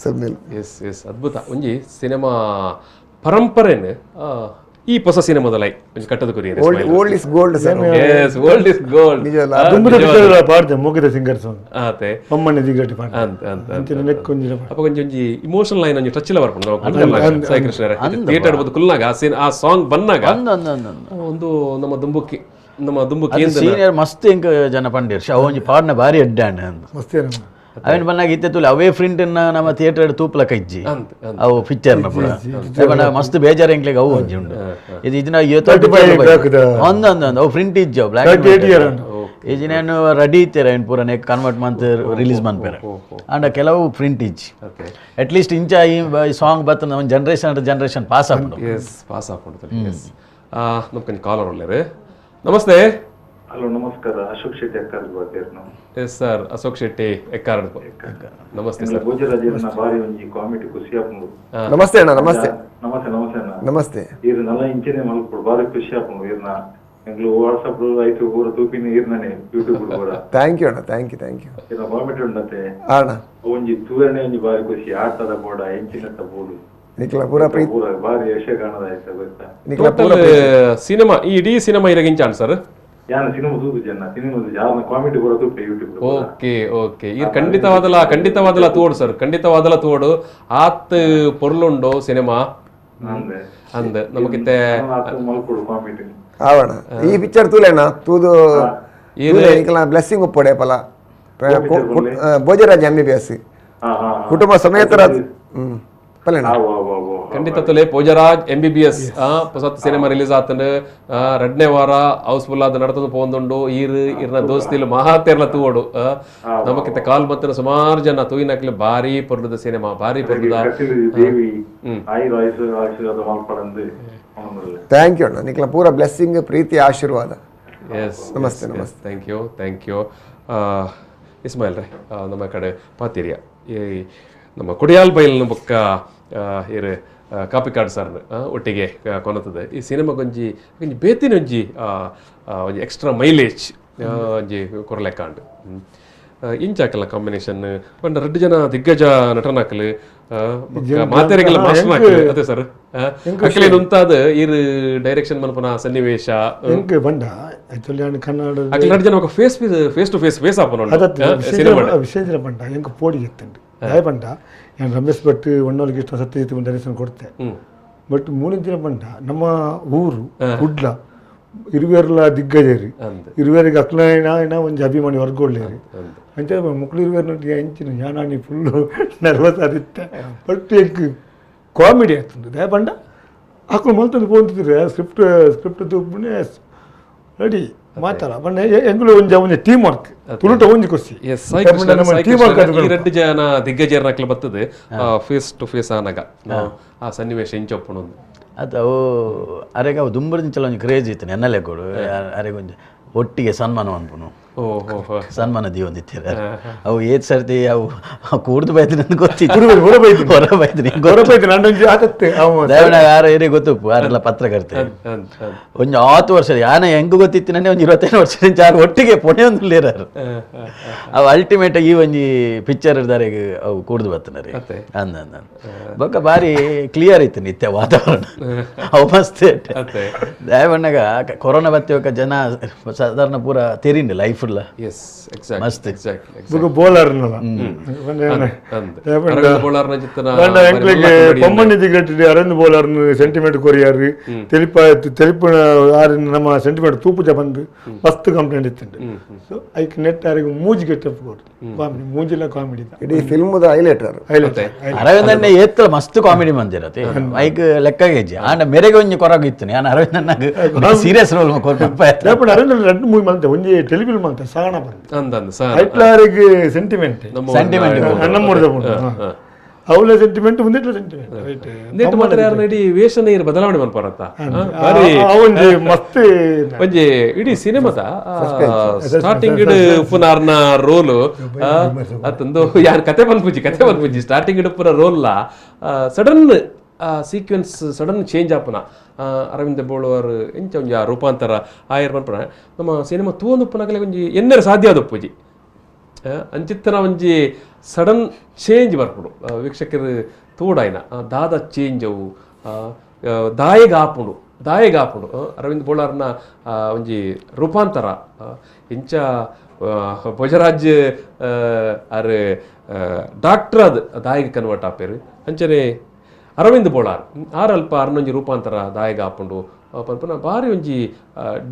ಸಮ್ಮೇಲ್. ಎಸ್ ಅದ್ಭುತ ಒಂಜಿ ಸಿನಿಮಾ ಪರಂಪರೆನ್ ಈ ಹೊಸ ಸಿನಿಮಾದಲ್ಲ ಒಂಜಿ ಕಟ್ಟದ ಕುರಿ old is gold sir. Yes old is gold ಪಾಡ್ದೆ ಮುಗಿದ ಸಿಂಗರ್ ಸಾಂಗ್ ಆತೆ ಪಮ್ಮಣ್ಣ ದಿಗಟ್ಟಿ ಪಾಡ್ದೆ ಅಂತ ಅಪ್ಪ ಒಂಜಿ ಇಮೋಷನಲ್ ಲೈನ್ ಒಂಜಿ ಟಚ್ ಇಲ್ಲ ಬರ್ಕೊಂಡು ನಾವು ಸಾಯಿ ಕೃಷ್ಣರೇ ಥಿಯೇಟರ್ ಬದು ಕುಲ್ನಾಗ ಆ ಸಾಂಗ್ ಬಂದಾಗ ಒಂದು ನಮ್ಮ ದುಂಬುಕ್ಕಿ ನಮ್ಮ ದುಂಬು ಕೇಂದ್ರ ಸೀನಿಯರ್ ಮಸ್ತ್ ಇಂಕ ಜನ ಪಂಡಿರ್ ಅವ ಒಂಜಿ ಪಾಡ್ನ ಬಾರಿ ಎಡ್ಡಾಂಡ್ ಅಂತ ಮಸ್ತೇನ ಅವನ್ ಬಂದಾಗ ಇತ್ತೆ ತುಳಿ ಅವೇ ಫ್ರಿಂಟ್ ನಮ್ಮ ಥಿಯೇಟರ್ ತೂಪ್ಲಕ ಇಜ್ಜಿ ಅವು ಪಿಕ್ಚರ್ನ ಪೂರ ಬಂದಾಗ ಮಸ್ತ್ ಬೇಜಾರು ಎಂಕ್ಲೆಗ್ ಅವು ಒಂಜಿ ಉಂಡು ಇದು ಇದನ್ನ ಒಂದೊಂದೊಂದು ಅವು ಫ್ರಿಂಟ್ ಇಜ್ಜವು ಬ್ಲ್ಯಾಕ್ ಈಜಿ ನಾನು ರೆಡಿ ಇತ್ತೇರ ಏನು ಪೂರ ನೆಕ್ ಕನ್ವರ್ಟ್ ಮಂತ್ ರಿಲೀಸ್ ಮಾಡ್ಪೇರೆ ಅಂಡ ಕೆಲವು ಪ್ರಿಂಟ್ ಇಜ್ಜಿ ಅಟ್ಲೀಸ್ಟ್ ಇಂಚ ಈ ಸಾಂಗ್ ಬತ್ತ ಒಂದು ಜನರೇಷನ್ ಪಾಸ್ ಆಗ್ಬಿಡು ಪಾಸ್ ಆಗ್ಬಿಡ್ತಾರೆ ನಮ್ಗೆ ಕಾಲರ್ ಒಳ್ಳೆಯರು ನಮಸ್ತೆ ಹಲೋ ನಮಸ್ಕಾರ ಅಶೋಕ್ ಶೆಟ್ಟಿ ಅಕ್ಕಾರ್ ಬರ್ತೀರಿ ನಾವು ಎಸ್ ಸರ್ ಅಶೋಕ್ ಶೆಟ್ಟಿ ಎಕ್ಕಾರ್ಡ್ ನಮಸ್ತೆ ಸರ್ ಭೋಜರಾಜ್ ಬಾರಿ ಒಂಜಿ ಕಾಮಿಡಿ ಖುಷಿ ಆಪುಂಡು ನಮಸ್ತೆ ಅಣ್ಣ ನಮಸ್ತೆ ನಮಸ್ತೆ ನಮಸ್ತೆ ಅಣ್ಣ ನಮಸ್ತೆ ಇರು ನಲ್ಲ ಇಂಚಿನೇ ಮಲ್ಕೊಡು ಬಾರಿ ಖುಷಿ ಆಪುಂಡು ಇರ್ನ ಎಂಗ್ಲು ವಾಟ್ಸಪ್ ಐತು ಪೂರ ತೂಪಿನ ಇರ್ನೇ ಯೂಟ್ಯೂಬ್ ಪೂರ ಥ್ಯಾಂಕ್ ಯು ಅಣ್ಣ ಥ್ಯಾಂಕ್ ಯು ಇರ್ನ ಕಾಮಿಡಿ ಉಂಡತೆ ಅಣ್ಣ ಒಂಜಿ ತೂರನೆ ಒಂಜಿ ಬಾರಿ ಖುಷಿ ಆಟದ ಬೋಡ ಎಂಚಿನತ್ತ ಬೋಡು ನಿಖಿಲ ಪೂರ ಪ್ರೀತಿ ಪೂರ ಬಾರಿ ಯಶಗಾನದಾಯ್ತ ಗೊತ್ತಾ ನಿಖಿಲ ಪೂರ ಸಿನಿಮಾ ಈ ಇಡೀ ಸಿನಿಮಾ ಇರಗಿಂಚಾನ್ ಸರ್ ಯಾನ ಸಿನಿಮಾ ತೂದು ಜನ ಸಿನಿಮಾದ ಯಾರನ್ನ ಕಾಮಿಡಿ ಪೂರ ತೂಪೆ ಯೂಟ್ಯೂಬ್ ಓಕೆ ಓಕೆ ಇದು ಖಂಡಿತವಾದಲ ತೋಡು ಸರ್ ಖಂಡಿತವಾದಲ ತೋಡು ಆತ್ ಪೊರ್ಲುಂಡು ಸಿನಿಮಾ ಅಂದ್ ನಮಗಿತ್ತೆ ಮಲ್ಕೊಡು ಕಾಮಿಡಿ ಆವಣ ಈ ಪಿಕ್ಚರ್ ತೂಲೇನ ತೂದು ನಿಖಿಲ ಬ್ಲೆಸ್ಸಿಂಗ್ ಉಪ್ಪೊಡೆ ಪಲ ಭೋಜರಾಜ್ M.B.B.S ಕುಟುಂಬ ಸಮೇತರ ಪಲ್ಲೇನ ಖಂಡಿತ ತುಲೆ ಭೋಜರಾಜ್ M.B.B.S ಹೊಸತ್ ಸಿನಿಮಾ ರಿಲೀಸ್ ಆತಂಡು 2ನೇ ವಾರ ಹೌಸ್ಫುಲ್ ಆದ ನಡತದ ಪೋಂದುಂಡು ಇರ್ನ ದೋಸ್ತಿಲು ಮಹಾತೆರ್ಲ ತೂವಡು ನಮಕಿತ್ತ ಕಾಲ್ ಬತ್ತಿನ ಸುಮಾರು ಜನ ತೂಯಿನಕ್ಲೆ ಬಾರಿ ಪೊರ್ಲುದ ಸಿನಿಮಾ ಬಾರಿ ಪೊರ್ಲುದ ಥ್ಯಾಂಕ್ ಯು ಅಣ್ಣ ನಿಖಿಲ ಪೂರ ಬ್ಲೆಸ್ಸಿಂಗ್ ಪ್ರೀತಿ ಆಶೀರ್ವಾದ ಎಸ್ ನಮಸ್ತೆ ನಮಸ್ತೆ ಥ್ಯಾಂಕ್ ಯು ಇಸ್ಮಾಯಿಲ್ ರೇ ನಮ್ಮ ಕಡೆ ಪಾತಿರಿಯ ಈ ನಮ್ಮ ಕುಡಿಯಾಲ್ ಬೈಲ್ನ ಬೊಕ್ಕ ಇರು ಕಾಪಿ ಕಾರ್ಡ್ ಸರ್ ಒಟ್ಟಿಗೆ ಕೊನತದೆ ಈ ಸಿನಿಮಾಗೊಂಜಿ ಬೇತಿನ ಒಂಜಿ ಒಂಜಿ ಎಕ್ಸ್ಟ್ರಾ ಮೈಲೇಜ್ ಒಂಜಿ ಕೊರಲೆಕಾಂಡ್ ಇಂಚಾಕಲ್ಲ ಕಾಂಬಿನೇಷನ್ ಪಂಡ 2 ಜನ ದಿಗ್ಗಜ ನಟನಾಕಲು ಮಾತೆರೆಗೆಲ್ಲ ಮಾಸ್ಟರ್ ಹಾಕಲು ಅದೇ ಸರ್ ಅಕ್ಲೇನ್ ಉಂತಾದ ಇರು ಡೈರೆಕ್ಷನ್ ಮನ್ಪನ ಸನ್ನಿವೇಶ ಎಂಕ್ ಬಂಡ ಆಕ್ಚುಲಿ ಕನ್ನಡ ಅಕ್ಲೆ 2 ಜನ ಫೇಸ್ ಟು ಫೇಸ್ ಆಪನ ವಿಶೇಷ ಬಂಡ ಎಂಕ್ ಪೋಡಿ ಎತ್ತಂಡು ದಯ ಬಂಡ ನಾನು ರಮೇಶ್ ಭಟ್ ಒಣ್ಣೋಲಿಗೆ ಇಷ್ಟ ಸತ್ಯಜಿತ್ ಡೈರೆಕ್ಷನ್ ಕೊಡ್ತೆ ಬಟ್ 3 ದಿನ ಬಂಡ ನಮ್ಮ ಊರು ಕುಡ್ಲ ಇರುವೇರ್ಲ ದಿಗ್ಗಜರಿ ಇರುವೇರಿಗೆ ಅಕ್ಲೈನ ಒಂಜಿ ಅಭಿಮಾನಿ ವರ್ಗೊಳ್ಳೇರಿ ಅಂಚ ಮುಕ್ಳು ಇರುವೇರ್ ನೋಡಿ ಎಂಚಿನ ಯಾನಿ ಫುಲ್ಲು ನರ್ವಸ್ ಆದಿತ್ತೆ ಬಟ್ ಎಂಕ್ ಕಾಮಿಡಿ ಆಗ್ತದೆ ದಯ ಬಂಡ ಅಕ್ಲು ಮಲ್ತಂದು ಪೋಂತಿದ್ರೆ ಸ್ಕ್ರಿಪ್ಟ್ ತೂಪುನೆ ರೆಡಿ ಮಾತಾಡ ಬಣ್ಣ ಎಂಗ್ಳು ಒಂಜಿ ಟೀಮ್ ವರ್ಕ್ ತುಳುಟ ಒಂಜಿ ಕೊಸಿ ಟೀಮ್ ವರ್ಕ್ 2 ಜನ ದಿಗ್ಗಜರ್ನಕ್ಲೆ ಬರ್ತದೆ ಫೇಸ್ ಟು ಫೇಸ್ ಆನಾಗ ಆ ಸನ್ನಿವೇಶ ಇಂಚೊಪ್ಪಣ ಅದು ಅವು ಅರೆಗೆ ಅವು ದುಂಬರಿಂಚಲ ಒಂದು ಕ್ರೇಜ್ ಇತ್ತು ನೆನ್ನಲೆ ಕೊಡು ಅರೆಗೆ ಒಂದು ಒಟ್ಟಿಗೆ ಸನ್ಮಾನ ಅನ್ಪುನು ಸನ್ಮಾನ ದೀವಂದಿತ್ತೀರ ಅವು ಏತ್ ಸರ್ತಿ ಅವು ಕೂಡ್ದು ಬೈತೀನಿ ಅಂತ ಗೊತ್ತಿತ್ತು ಯಾರು ಏರಿ ಗೊತ್ತುಪ್ಪು ಯಾರೆಲ್ಲ ಪತ್ರಕರ್ತೆ ಒಂದು 10 ವರ್ಷ ಯಾನ ಹೆಂಗ್ ಗೊತ್ತಿತ್ತಿನೇ ಒಂದು 25 ವರ್ಷದಿಂದ ಯಾರು ಒಟ್ಟಿಗೆ ಪೊಣೆ ಒಂದು ಲೇರಾರು ಅವು ಅಲ್ಟಿಮೇಟ್ ಈ ಒಂಜಿ ಪಿಕ್ಚರ್ ಇರ್ದಾರಿಗೆ ಅವು ಕೂಡ್ದು ಬರ್ತಾನೆ ಅಂದ ಬೊಕ್ಕ ಬಾರಿ ಕ್ಲಿಯರ್ ಇತ್ತು ನಿತ್ಯ ವಾತಾವರಣ ಅವು ಮಸ್ತ್ ದಯಬಣ್ಣಗ ಕೊರೋನಾ ಬತ್ತಿವಕ್ಕ ಜನ ಸಾಧಾರಣ ಪೂರ ತೆರಿಂಡು ಲೈಫ್ ಮಸ್ತ್ ಪೊಮ್ಮಣ್ಣಿ ದಿಗ್ಗಟ್ಟಿ ಅರವಿಂದ್ ಬೋಲರ್ನು ಸೆಂಟಿಮೆಂಟ್ ಕೊರಿಯಾರು ತೆಲಿಪ ನಮ್ಮ ಸೆಂಟಿಮೆಂಟ್ ತೂಪುಜ ಬಂದು ಮಸ್ತ್ ಕಂಪ್ಲೇಂಟ್ ಇತ್ತು ಸೊ ಐಕ್ ನೆಟ್ ಯಾರಿಗೆ ಮೂಜಿ ಗೆಟ್ಟಪ್ ಕಾಮಿಡಿ ಮೂಜಿಲ್ಲ ಕಾಮಿಡಿ ಇಡೀ ಫಿಲ್ಮ್ದ ಹೈಲೈಟರ್ ಅರವಿಂದಣ್ಣ ಏತ್ತ ಮಸ್ತ್ ಕಾಮಿಡಿ ಮಂದಿರತ್ತೆ ಐಕ್ ಲೆಕ್ಕಗೆ ಹೆಜ್ಜೆ ಆಂಡ ಮೆರೆಗೆ ಒಂಜಿ ಕೊರಗಿತ್ತು ನಾನು ಅರವಿಂದಣ್ಣಗ ಸೀರಿಯಸ್ ರೋಲ್ ಅರವಿಂದ 2 ಮೂವಿ ಮಂತೆ ಒಂಜಿ ಟೆಲಿಫಿಲ್ಮ್ ಮಂತೆ ಸಾಗಣ ಬಂದು ಐಟ್ಲಾರಿಗೆ ಸೆಂಟಿಮೆಂಟ್ ಅವಳ ಸೆಂಟಿಮೆಂಟ್ ಮುಂದಿಟ್ಲ ಸೆಂಟಿಮೆಂಟ್ ಮಾತ್ರ ಯಾರು ಇಡೀ ವೇಷನ ಇರು ಬದಲಾವಣೆ ಮನ್ಪಾರತ್ತ ಮಸ್ತ್ ಒಂಜಿ ಇಡೀ ಸಿನಿಮಾದ ಸ್ಟಾರ್ಟಿಂಗ್ ಪುನರ್ನ ರೋಲು ಅತ್ತೊಂದು ಯಾರು ಕತೆ ಬಂದ್ಪುಜಿ ಸ್ಟಾರ್ಟಿಂಗ್ ಪುರ ರೋಲ್ಲ ಸಡನ್ ಸೀಕ್ವೆನ್ಸ್ ಸಡನ್ ಚೇಂಜ್ ಆಪನ ಅರವಿಂದ ಬೋಳುವರು ಎಂಚ ಒಂಜಿ ಆ ರೂಪಾಂತರ ಆಯರ್ ಪನ್ಪನ ನಮ್ಮ ಸಿನಿಮಾ ತೂವೊಂದುಪ್ಪನಾಗಲೇ ಒಂಜಿ ಎನ್ನರ ಸಾಧ್ಯ ಆದಪ್ಪುಜಿ ಅಂಚಿತ್ತನ ಒಂಜಿ ಸಡನ್ ಚೇಂಜ್ ಬರ್ಪುಡು ವೀಕ್ಷಕರು ತೂಡಾಯ್ನ ದಾದ ಚೇಂಜ್ ಅವು ದಾಯಿಗಾಪುಡು ಅರವಿಂದ್ ಬೋಳಾರ್ನ ಒಂಜಿ ರೂಪಾಂತರ ಇಂಚ ಭೋಜರಾಜ್ ಆರ್ ಡಾಕ್ಟರ್ ಅದು ದಾಯಿಗೆ ಕನ್ವರ್ಟ್ ಆಪೇರು ಅಂಚನೆ ಅರವಿಂದ್ ಬೋಳಾರ್ ಆರಲ್ಪ ಅರ್ನೊಂಜಿ ರೂಪಾಂತರ ದಾಯಿಗ ಆಪುಂಡು ಪನ್ಪುನ ಬಾರಿ ಒಂಜಿ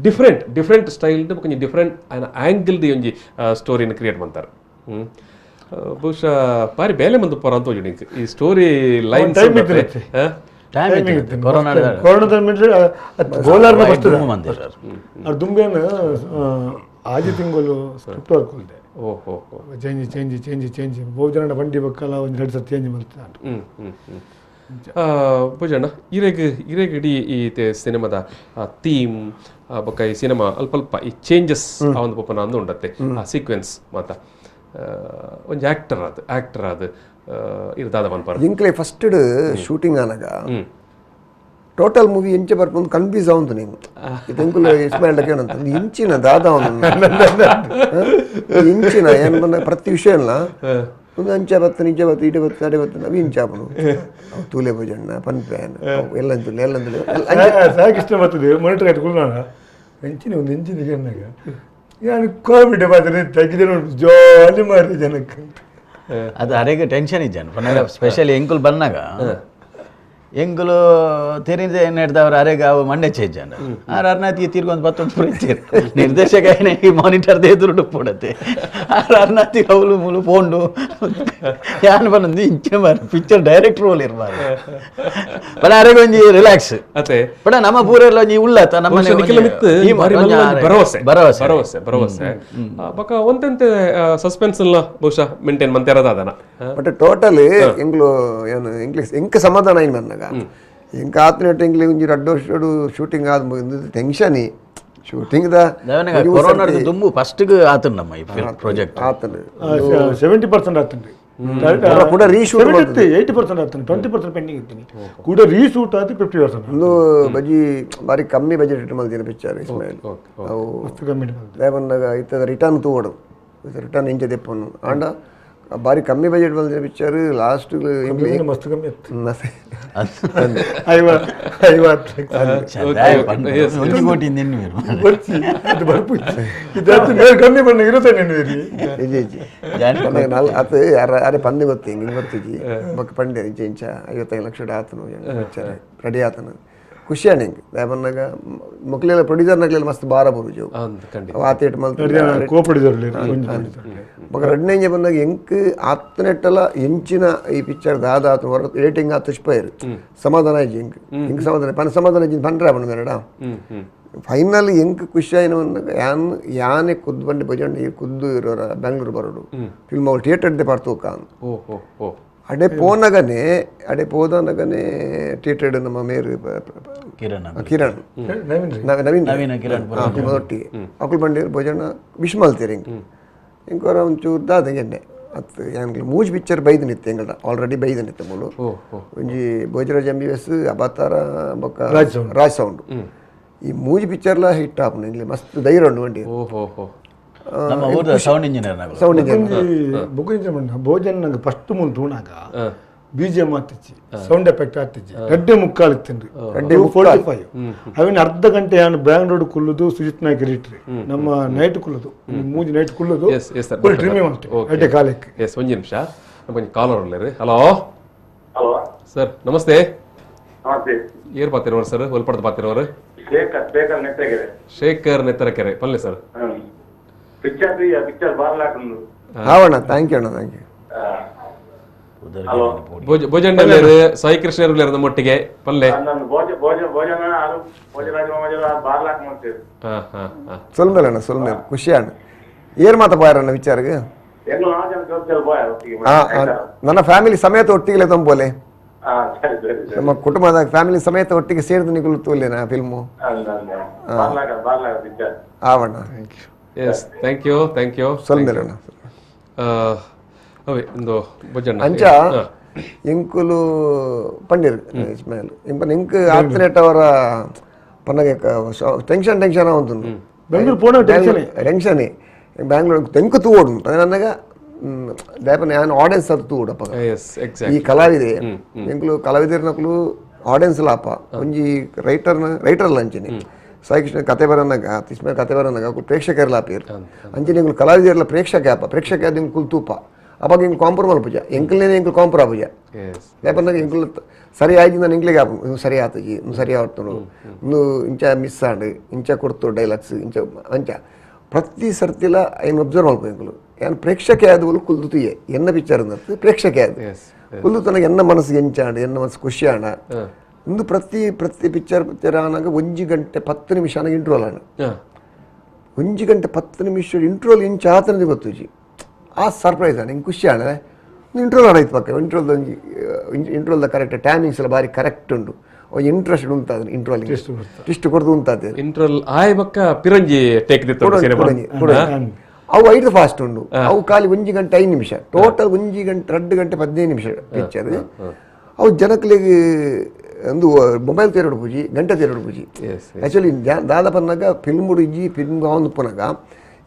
ಡಿಫ್ರೆಂಟ್ ಸ್ಟೈಲ್ಡ್ ಒಂಜಿ ಡಿಫ್ರೆಂಟ್ ಆಯ್ನ ಆ್ಯಂಗಲ್ದು ಒಂಜಿ ಸ್ಟೋರಿನ ಕ್ರಿಯೇಟ್ ಮಾಡ್ತಾರೆ. ಬಹುಶಃ ಬಾರಿ ಬೇಲೆ ಮಂದು ಪರ ಅಂತ ಹೋಗಿ ಈ ಸ್ಟೋರಿ ಲೈನ್ ಕೊರೋನಾದ ಮಿಡ್ಲ್ ಗೋಲಾರ್ನ ಫಸ್ಟ್ ಅದು ದುಂಬೇನ ಆಜಿ ತಿಂಗಳು ಸ್ಕ್ರಿಪ್ಟ್ ವರ್ಕ್ ಹೋಗಿದೆ. ಓಹೋ ಚೇಂಜ್ ಬಹುಜನ ಬಂಡಿ ಬಕ್ಕಲ್ಲ ಒಂದು 2 ಸತಿ ಚೇಂಜ್ ಮಾಡ್ತಾರೆ. ಭೋಜಣ್ಣ ಇರೇಗ ಇಡೀ ಈ ಸಿನಿಮಾದ ಥೀಮ್ ಬೊಕ್ಕ ಈ ಸಿನಿಮಾ ಅಲ್ಪ ಈ ಚೇಂಜಸ್ ಆ ಒಂದು ಪಪ್ಪನ ಅಂದು ಉಂಡತ್ತೆ ಆ ಸೀಕ್ವೆನ್ಸ್ ಮಾತ ಒಂಜಿ ಆಕ್ಟರ್ ಅದು ಇರ್ದಾದ ಮನ್ಪಾರ ಇಂಕ್ಲೆ ಫಸ್ಟ್ ಶೂಟಿಂಗ್ ಆನಾಗ ಟೋಟಲ್ ಮೂವಿ ಎಂಚೆ ಬರ್ಕೊಂಡು ಕನ್ಫ್ಯೂಸ್ ಆವಂತು ನೀವು ಇದೆಂಕುಲು ಇಸ್ಮಾಯಿಲ್ ಕೇಳಂತ ಇಂಚಿನ ದಾದ ಇಂಚಿನ ಏನು ಬಂದ ಪ್ರತಿ ವಿಷಯಲ್ಲ ಒಂದು ಅಂಚೆ ಬತ್ತು ನಿಜ ಬತ್ತು ಇಡೆ ಬತ್ತು ಅಡೆ ಬತ್ತು ನಾವು ಇಂಚಾಪನು ತೂಲೆ ಭೋಜಣ್ಣ ಪನ್ಪ್ಯಾನ್ ಎಲ್ಲಂತುಲೆ ಸಾಕು ಇಷ್ಟ ಬರ್ತದೆ ಮಾನಿಟರ್ ಇಟ್ಕೊಳ್ಳೋಣ ಹೆಂಚಿನ ಒಂದು ಹೆಂಚಿನ ಜನಾಗ ನಾನು ಕೋವಿಡ್ ಮಾತ್ರ ತೆಗೆದೇ ನೋಡಿ ಜಾಲಿ ಮಾರಿ ಜನಕ್ಕೆ ಅದು ಅರೆಗೆ ಟೆನ್ಷನ್ ಇದ್ದಾನೆ ಸ್ಪೆಷಲಿ ಎಂಕುಲ್ ಬಂದಾಗ ಎಂಕುಲು ತೆರಿದ ನಡೆದವ್ರು ಅರೆಗೆ ಅವು ಮಂಡೆ ಚೇಂಜ್ ಅರ್ನಾತಿಗೆ ತೀರ್ಗೊಂದು ಬತ್ತೊಂದು ಪುರಿತೀರು ನಿರ್ದೇಶಕ ಈ ಮಾನಿಟರ್ದೇ ಎದುರು ಪೋಡತ್ತೆ ಅರ್ನಾತಿಗೆ ಅವಳು ಮುಳು ಪೋಂಡು ಯಾನು ಬಂದು ಇಂಚೆ ಮಾರು ಪಿಕ್ಚರ್ ಡೈರೆಕ್ಟ್ ರೋಲ್ ಇರ್ಬಾರ್ದು ಬಡ ಅರೆಗೆ ಒಂಜಿ ರಿಲ್ಯಾಕ್ಸ್ ಅತ್ತೆ ಬಡ ನಮ್ಮ ಪೂರೆಲ್ಲ ಒಂಜಿ ಉಳ್ಳತ್ತ ನಮ್ಮ ಭರವಸೆ ಬಕ ಒಂತೆಂತೆ ಸಸ್ಪೆನ್ಸ್ ಎಲ್ಲ ಬಹುಶಃ ಮೇಂಟೈನ್ ಮಂತಿರೋದಾದನ ಬಟ್ ಟೋಟಲ್ ಎಂಗ್ಲು ಏನು ಇಂಗ್ಲೀಷ್ ಎಂಕ ಸಮಾಧಾನ ಏನು ಬಂದಾಗ ಇಂಕ ಆತ್ನೆಟ್ಟು ಇಂಗ್ಲಿ ಒಂಜಿ 2 ವರ್ಷ ಶೂಟಿಂಗ್ ಆದ ಮುಗಿದು ಟೆನ್ಷನ್ ಶೂಟಿಂಗ್ ಕೊರೋನಾ ತುಂಬು ಫಸ್ಟ್ಗೆ ಆತನ ನಮ್ಮ ಈ ಪ್ರಾಜೆಕ್ಟ್ ಆತನ 70% ಆತನ್ರಿ ಕೂಡ ರೀಶೂಟ್ 80% ಆತನ 20% ಪೆಂಡಿಂಗ್ ಇರ್ತೀನಿ ಕೂಡ ರೀಶೂಟ್ ಆತಿ 50%. ಒಂದು ಬಜಿ ಬಾರಿ ಕಮ್ಮಿ ಬಜೆಟ್ ಇಟ್ಟು ಮಲ್ತಿನ ಪಿಕ್ಚರ್ ಇಸ್ಮಾಯಿಲ್ ಅವು ಮಸ್ತ್ ಕಮ್ಮಿ ಬಂದಾಗ ಇತ್ತದ ರಿಟರ್ನ್ ತೂವಡು ರಿಟರ್ನ್ ಇಂಚೆ ತೆಪ್ಪನು ಆಂಡ ಬಾರಿ ಕಮ್ಮಿ ಬಜೆಟ್ ಬಂದಿನ ಪಿಕ್ಚರ್ ಲಾಸ್ಟ್ ಮಸ್ತ್ ಕಮ್ಮಿ ಕಮ್ಮಿ ಬಣ್ಣ ಇರುತ್ತೆ ಅದು ಅರೆ ಪಂದಿ ಗೊತ್ತಿ ಹಿಂಗೆ ಬರ್ತಿದ್ದಿ ಬಕ್ಕ ಪಂಡೆ ಇಂಚ 55 ಲಕ್ಷ ಆತನು ಪಿಕ್ಚರ್ ರೆಡಿ ಆತನು ಖುಷಿ ಹಿಂಗೆ ಬಂದಾಗ ಮಕ್ಳೆಲ್ಲ ಪ್ರೊಡ್ಯೂಸರ್ನಾಗಲೆಲ್ಲ ಮಸ್ತ್ ಬಾರ ಬರುಜು ಆತೇಟ್ ಮಗ ರೆಡ್ನೆಂಜೆ ಬಂದಾಗ ಎಂಕ್ ಆತನೆಟ್ಟಲ್ಲ ಎಂಚಿನ ಈ ಪಿಕ್ಚರ್ ದಾದ ಆತ ಹೊರ ರೇಟಿಂಗ್ ಆತ ಇಷ್ಪೈರು ಸಮಾಧಾನ ಆಯ್ತು ಎಂಕ್ ಸಮಾಧಾನ ಪನ್ ಸಮಾಧಾನ ಆಯ್ತು ಪನ್ರ ಬಣ್ಣ ಮೇಡ ಫೈನಲ್ ಎಂಕ್ ಖುಷಿ ಆಯ್ನ ಬಂದಾಗ ಯಾನೆ ಕುದ್ದು ಬಂಡಿ ಭಜಂಡಿ ಕುದ್ದು ಇರೋರ ಬೆಂಗಳೂರು ಬರೋಡು ಫಿಲ್ಮ್ ಅವ್ರು ಥಿಯೇಟರ್ದೇ ಪಾರ್ತೋಕ ಅಡೆ ಪೋದನಗನೆ ಥಿಯೇಟರ್ ನಮ್ಮ ಮೇರು ಕಿರಣ್ ನವೀನ್ ಒಟ್ಟಿಗೆ ಅಕ್ಕಳು ಬಂಡಿ ಭೋಜನ ವಿಶ್ ಮಲ್ತೀರಿ ಇಂಕೋರ ಒಂಚೂರು ದಾದಂಗೆ ಅತ್ ಏನ್ಗಳು ಮೂಜ್ ಪಿಕ್ಚರ್ ಬೈದು ನಿತ್ತೆ ಎಂಗಡ ಆಲ್ರೆಡಿ ಬೈದು ನಿತ್ತೆ ಮೂಲು ಒಂಜಿ ಭೋಜರಾಜ್ M.B.S ಅಬಾತಾರ ಬೊಕ್ಕ ರಾಜ್ ಸೌಂಡ್ ಈ ಮೂಜಿ ಪಿಕ್ಚರ್ಲ ಹಿಟ್ ಆಪುನು ಇಂಗ್ಲಿ ಮಸ್ತ್ ಧೈರ್ಯ ಉಂಡು ಬಂಡಿ ಸೌಂಡ್ ಇಂಜಿನಿಯರ್ ಬುಕ್ ಭೋಜನ್ ನಂಗೆ ಫಸ್ಟ್ ಮೂಲ ತೂಣಾಗ BGM ಆತಿಚ್ಚಿ ಸೌಂಡ್ ಎಫೆಕ್ಟ್ ಆತಿಚ್ಚಿ 2:45 ಇತ್ತೇನ್ರಿ 2:45 ಅವಿನ ಅರ್ಧ ಗಂಟೆ ಯಾನು ಬ್ಯಾಂಗ್ಳೂರು ಕುಲ್ಲುದು ಸುಜಿತ್ ನಾಯ್ಕ ರೀಟ್ರಿ ನಮ್ಮ ನೈಟ್ ಕುಲ್ಲುದು ಮೂಜಿ ನೈಟ್ ಕುಲ್ಲುದು ಡ್ರೀಮಿಂಗ್ ಮಾಡ್ತೀವಿ ಅಡ್ಡೆ ಕಾಲಕ್ಕೆ ಒಂದು ನಿಮಿಷ ನಮಗೆ ಕಾಲರ್ ಉಳ್ಳೇರಿ ಹಲೋ ಸರ್ ನಮಸ್ತೆ ಏರ್ ಪಾತಿರೋರು ಸರ್ ಒಲ್ಪಡ್ದು ಪಾತಿರೋರು ಶೇಖರ್ ನೆತ್ತರಕೆರೆ ಪಲ್ಲೆ ಸರ್ ಹಾವಣ್ಣ ಥ್ಯಾಂಕ್ ಯು ಅಣ್ಣ ಥ್ಯಾಂಕ್ ಯು ಭೋಜಣ್ಣರು ಸಾಯಿ ಕೃಷ್ಣರು ನಮ್ಮೊಟ್ಟಿಗೆ ಪಲ್ಲೆ ಸೊಲ್ಮೇಲಣ್ಣ ಸೊಲ್ಮೇಲ್ ಖುಷಿ ಅಣ್ಣ ಏನ್ ಮಾತ போயறಣ್ಣ ವಿಚಾರಕ್ಕೆ ನನ್ನ ಫ್ಯಾಮಿಲಿ ಸಮೇತ ಒಟ್ಟಿಗೆ ತಂಬೋಲೆ ನಮ್ಮ ಕುಟುಂಬದ ಫ್ಯಾಮಿಲಿ ಸಮೇತ ಒಟ್ಟಿಗೆ ಸೇರಿದು ನಿಗುಲು ತೋಲೇನಾ ಫಿಲ್ಮು ಆವಣ್ಣ ಥ್ಯಾಂಕ್ ಯು ಸೊಲ್ಮೇಲಣ್ಣ ಅವೇ ಒಂದು ಭೋಜನ ಅಂಚ ಎಂಕುಲು ಪಂಡಿರ್ ಇಸ್ಮಾಯಿಲ್ ಇಂಕ ಆತ್ನೆಟ್ ಅವರ ಪನ್ನಗೆ ಟೆನ್ಷನ್ ಆಗುಂಟು ಬೆಂಗಳೂರು ಪೋಣ ಟೆನ್ಷನ್ ಬ್ಯಾಂಗ್ಳೂರ್ ತೆಂಕು ತೂಡು ನನಗ ದಾಯಪನ ನಾನು ಆಡಿಯನ್ಸ್ ಅದು ತೂಡಪ್ಪ ಈ ಕಲಾವಿದೆ ಎಂಕುಲು ಕಲಾವಿದರ್ನಕ್ಲು ಆಡಿಯನ್ಸ್ ಲಾಪ ಒಂಜಿ ರೈಟರ್ ಲಂಚಿನಿ ಸಾಯಿಕೃಷ್ಣ ಕತೆ ಬರನಾಗ ಇಸ್ಮಾಯಿಲ್ ಕತೆ ಬರನಾಗ ಪ್ರೇಕ್ಷಕರ ಲಾಪಿರ್ ಅಂಚಿನ ಕಲಾವಿದರ್ಲ ಪ್ರೇಕ್ಷಕ ಪ್ರೇಕ್ಷಕ ಕುಲ್ತೂಪ ಅವಾಗ ಹಿಂಗೆ ಕಾಂಪ್ರಮ್ ಅಲ್ಪುಜ ಎಂಕಲ್ನೇ ಎಂಕಲ್ ಕಾಂಪ್ರ ಆಪುಜ ಯಾಕಂದ್ರೆ ಎಂಕಲ್ ಸರಿ ಆಯ್ತು ನಾನು ಎಂಕ್ಲಿಗೆ ಆಪು ನೀವು ಸರಿ ಆತಜಿ ನೀವು ಸರಿ ಆವತ್ತು ನೀವು ಇಂಚ ಮಿಸ್ ಆಂಡು ಇಂಚ ಕೊಡ್ತು ಡೈಲಾಗ್ಸ್ ಇಂಚ ಅಂಚ ಪ್ರತಿ ಸರ್ತಿಲ ಏನು ಅಬ್ಸರ್ವ್ ಮಾಡ್ಕೊ ಎಂಕಲು ಏನು ಪ್ರೇಕ್ಷಕ ಆದವಳು ಕುಲ್ದುತಿಯೇ ಎನ್ನ ಪಿಕ್ಚರ್ ಅನ್ನತ್ತು ಪ್ರೇಕ್ಷಕ ಆದ ಕುಲ್ದು ತನಗೆ ಎನ್ನ ಮನಸ್ಸಿಗೆ ಎಂಚಾಂಡು ಎನ್ನ ಮನಸ್ಸು ಖುಷಿ ಆಣ ಇಂದು ಪ್ರತಿ ಪಿಕ್ಚರ್ ಆನಾಗ 1 ಗಂಟೆ 10 ನಿಮಿಷ ಆನಾಗ ಇಂಟ್ರೋಲ್ ಆಣ 1 ಗಂಟೆ 10 ನಿಮಿಷ ಇಂಟ್ರೋಲ್ ಇಂಚ ಆತನది ಗೊತ್ತುಜಿ ಆ ಸರ್ಪ್ರೈಸ್ ಆಣ ಹಿಂಗೆ ಖುಷಿ ಆಣ ಇಂಟ್ರೋಲ್ ಆಡಾಯ್ತು ಪಕ್ಕ ಇಂಟ್ರೋಲ್ದ ಕರೆಕ್ಟ್ ಟೈಮಿಂಗ್ಸ್ ಎಲ್ಲ ಬಾರಿ ಕರೆಕ್ಟ್ ಉಂಟು ಇಂಟ್ರೆಸ್ಟ್ ಉಂಟಾದ ಇಂಟ್ರೋಲ್ ಇಷ್ಟು ಕೊಡ್ದು ಉಂಟಾದ ಇಂಟ್ರೋಲ್ ಆಯ್ ಬಕ್ಕ ಪಿರಂಜಿ ಟೇಕ್ ಅವು 5 ಫಾಸ್ಟ್ ಉಂಡು ಅವು ಖಾಲಿ 1 ಗಂಟೆ 5 ನಿಮಿಷ ಟೋಟಲ್ 1 ಗಂಟೆ 2 ಗಂಟೆ 15 ನಿಮಿಷ ಪಿಕ್ಚರ್ ಅವು ಜನಕ್ಲಿಗೆ ಒಂದು ಮೊಬೈಲ್ ತೇರಡು ಪೂಜಿ ಗಂಟೆ ತೇರಡು ಪೂಜಿ ಆ್ಯಕ್ಚುಲಿ ದಾದಾಪನ್ನಾಗ ಫಿಲ್ಮ್ ಇಜ್ಜಿ ಫಿಲ್ಮ್ ಅವನುಪ್ಪನಾಗ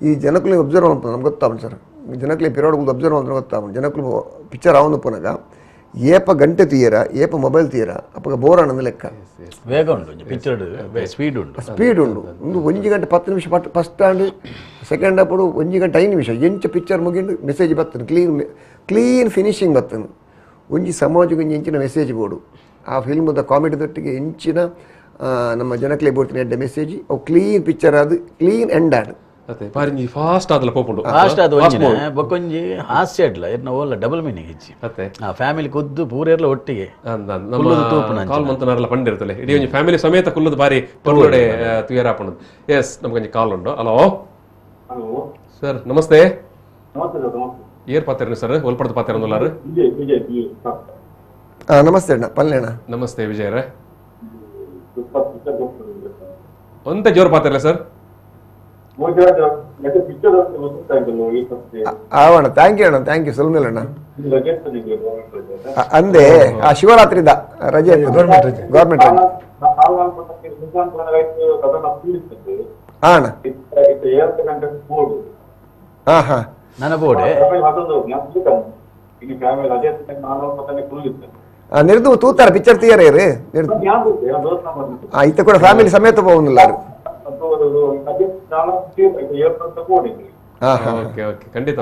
ಈ ಜನಕ್ಲಿಗೆ ಅಬ್ಸರ್ವ್ ಮಾಡ್ಬೋದು ನಮ್ಗೆ ಗೊತ್ತಾವನು ಸರ್ ಜನಕ್ಲಿ ಪಿರಿಯಡ್ಗಳು ಅಬ್ಸರ್ವ್ ಮಾಡಿದ್ರೆ ಗೊತ್ತಾವನು ಜನಕ್ಲು ಪಿಕ್ಚರ್ ಅವನುಪ್ಪನಾಗ ಏಪ ಗಂಟೆ ತೀಯರ ಏಪ ಮೊಬೈಲ್ ತೀಯರ ಅಪ್ಪ ಬೋರ್ ಅನ್ನೋದು ಲೆಕ್ಕ ವೇಗ ಉಂಟು ಪಿಕ್ಚರ್ ಸ್ಪೀಡ್ ಉಂಡು ಒಂದು 1 ಗಂಟೆ 10 ನಿಮಿಷ ಫಸ್ಟ್ ಸ್ಟ್ಯಾಂಡ್ ಸೆಕೆಂಡ್ ಅప్పుడు 1 ಗಂಟೆ 5 ನಿಮಿಷ ಎಂಚ ಪಿಕ್ಚರ್ ಮುಗಿಂಡು ಮೆಸೇಜ್ ಬರ್ತನು ಕ್ಲೀನ್ ಫಿನಿಶಿಂಗ್ ಬರ್ತನು ಒಂಜಿ ಸಮಾಜಕ್ಕೆ ಎಂಚಿನ ಮೆಸೇಜ್ ಬೋರ್ಡು ಆ ಫಿಲ್ಮದ ಕಾಮಿಡಿದೊಟ್ಟಿಗೆ ಎಂಚಿನ ನಮ್ಮ ಜನಕ್ಲೆ ಬೋಡ್ತೀನಿ ಎಡ್ಡೆ ಮೆಸೇಜ್ ಅವು ಕ್ಲೀನ್ ಪಿಕ್ಚರ್ ಅದು ಕ್ಲೀನ್ ಎಂಡ್ ಆಡು ಫಾಸ್ಟ್ ಆದಲ್ಲ ಪೋಪುಂಡು ಫಾಸ್ಟ್ ಆದ ಒಂಜಿನ ಬೊಕೊಂಜಿ ಹಾಸ್ಯ ಇಡ್ಲ ಇರ್ನ ಓಲ್ಲ ಡಬಲ್ ಮೀನಿಂಗ್ ಹೆಚ್ಚಿ ಆ ಫ್ಯಾಮಿಲಿ ಕೊದ್ದು ಪೂರೆರ್ಲ ಒಟ್ಟಿಗೆ ಕಾಲ್ ಮಂತನಾರಲ್ಲ ಪಂಡಿರ್ತಲೆ ಇಡೀ ಒಂಜಿ ಫ್ಯಾಮಿಲಿ ಸಮೇತ ಕುಲ್ಲದು ಬಾರಿ ಪೊರ್ಲೊಡೆ ತುಯರ ಆಪುಂಡು ಎಸ್ ನಮ್ಗೊಂಜಿ ಕಾಲ್ ಉಂಡು ಹಲೋ ಸರ್ ನಮಸ್ತೆ ಏರ್ ಪಾತ್ರ ಸರ್ ಒಲ್ಪಡದ ಪಾತ್ರ ನಮಸ್ತೆ ಅಣ್ಣ ಪಲ್ಲೆ ಅಣ್ಣ ನಮಸ್ತೆ ವಿಜಯರೇ ಒಂದೇ ಜೋರು ಪಾತ್ರ ಸರ್ ಅವಣ್ಣ ಥ್ಯಾಂಕ್ ಯು ಸುಲ್ಮೇಲಣ್ಣ ಅಂದೆ ಆ ಶಿವರಾತ್ರಿದ ರಜೆ ಗೌರ್ಮೆಂಟ್ ರಜೆ ಅಣ್ಣ ಹಾ ನನ್ನ ಬೋಡೆ ನಿರ್ದು ತೂತಾರ ಪಿಕ್ಚರ್ ತೀಯರ ಇತ್ತ ಕೂಡ ಫ್ಯಾಮಿಲಿ ಸಮೇತ ಹೋಗುದಿಲ್ಲ ಖಂಡಿತ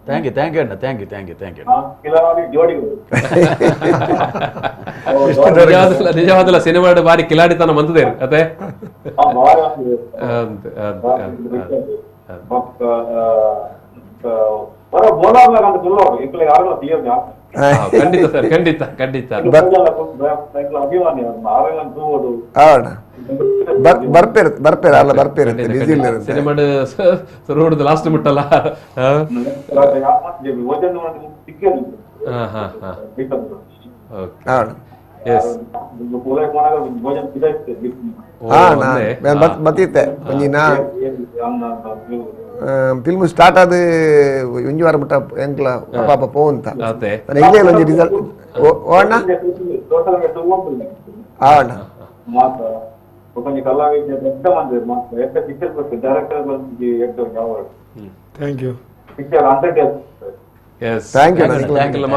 ಥ್ಯಾಂಕ್ ಯು ಅಣ್ಣ ಥ್ಯಾಂಕ್ ಯು ನಿಜವಾದಲ್ಲ ಸಿನಿಮಾ ಬಾರಿ ಕಿಲಾಡಿತನ ಮಂತದೇರು ಅದೇ ಖಂಡಿತ ಸರ್ ಖಂಡಿತ ಸಿನಿಮಾ ರೋಡ್ ಲಾಸ್ಟ್ ಮುಟ್ಟಲ್ಲ ಬತ್ತಿತ್ತೆ ಫಿಲ್ಮ್ ಸ್ಟಾರ್ಟ್ ಆದ ಒಂಜಿ ವಾರ ಮುಟ್ಟ ಎಂಕ್ಲ ಪಾಪ ಪೋಂತ ಎಂಗ್ಲೇ ಒಂಜಿ ರಿಸಲ್ಟ್ ಓಣ್ಣ ಆವಣ್ಣ ಥ್ಯಾಂಕ್ ಯು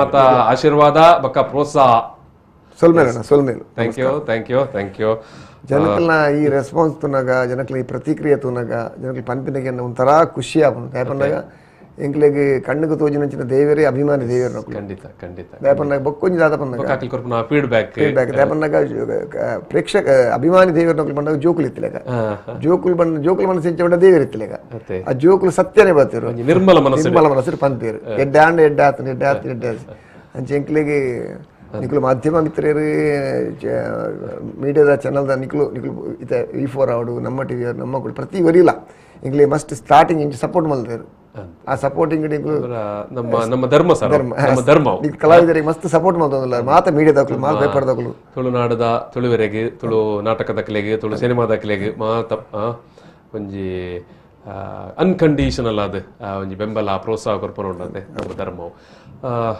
ಮಾತ ಆಶೀರ್ವಾದ ಬಕ್ಕ ಪ್ರೋತ್ಸಾಹ ಸೊಲ್ಮೇಲು ಥ್ಯಾಂಕ್ ಯು ಜನಕಲ್ನ ಈ ರೆಸ್ಪಾನ್ಸ್ ತುನಾಗ ಜನಕ್ಲ ಈ ಪ್ರತಿಕ್ರಿಯೆ ತುನಾಗ ಜನಕ್ಲ ಪನ್ಪಿನಗೆ ಒಂಥರ ಖುಷಿ ಆಪುಂಡು ಯಾಪಂದಾಗ ಎಂಕ್ಲೆಗೆ ಕಣ್ಣಿಗೆ ತೋಜಿನಂಚಿನ ದೇವರೇ ಅಭಿಮಾನಿ ದೇವರು ಖಂಡಿತ ಯಾಪಂದಾಗ ಬೊಕ್ಕೊಂಜಿ ದಾದ ಪಂದಾಗ ಫೀಡ್ಬ್ಯಾಕ್ ಯಾಪಂದಾಗ ಪ್ರೇಕ್ಷಕ ಅಭಿಮಾನಿ ದೇವರು ನಕ್ಲು ಬಂದಾಗ ಜೋಕುಲು ಇತ್ತಲೆಗ ಜೋಕುಲು ಮನಸ್ಸು ಎಂಚ ದೇವರು ಇತ್ತಲೆಗ ಆ ಜೋಕುಲು ಸತ್ಯನೇ ಬರ್ತಿರು ನಿರ್ಮಲ ಮನಸ್ಸು ಪಂಪೇರು ಎಡ್ಡ ಅಂಚೆ ಎಂಕ್ಲೆಗೆ ನಿಕ್ಲು ಮಾಧ್ಯಮ ಮಿತ್ರರು ಮೀಡಿಯಾದ ಚಾನಲ್ದ ನಿಕ್ಲು ಇತ್ತೆ V4 ಆವಡು ನಮ್ಮ ಟಿವಿ ನಮ್ಮ ಕೂಡ ಪ್ರತಿ ವರಿಲ್ಲ ಇಂಗ್ಲಿ ಮಸ್ಟ್ ಸ್ಟಾರ್ಟಿಂಗ್ ಇಂಚ ಸಪೋರ್ಟ್ ಮಾಡ್ತಾರೆ ಆ ಸಪೋರ್ಟಿಂಗ್ ನಮ್ಮ ಧರ್ಮ ಕಲಾವಿದರಿಗೆ ಮಸ್ತ್ ಸಪೋರ್ಟ್ ಮಾಡ್ತದಲ್ಲ ಮಾತ ಮೀಡಿಯಾದಕ್ಲು ಮಾತ ಪೇಪರ್ದಕ್ಲು ತುಳುನಾಡದ ತುಳುವೆರೆಗೆ ತುಳು ನಾಟಕದ ಕಲೆಗೆ ತುಳು ಸಿನಿಮಾದ ಕಲೆಗೆ ಮಾತ ಒಂಜಿ ಅನ್ಕಂಡೀಷನಲ್ ಆದ ಒಂಜಿ ಬೆಂಬಲ ಪ್ರೋತ್ಸಾಹ ಕೊರ್ಪನ ಉಂಡಂತೆ ನಮ್ಮ ಧರ್ಮವು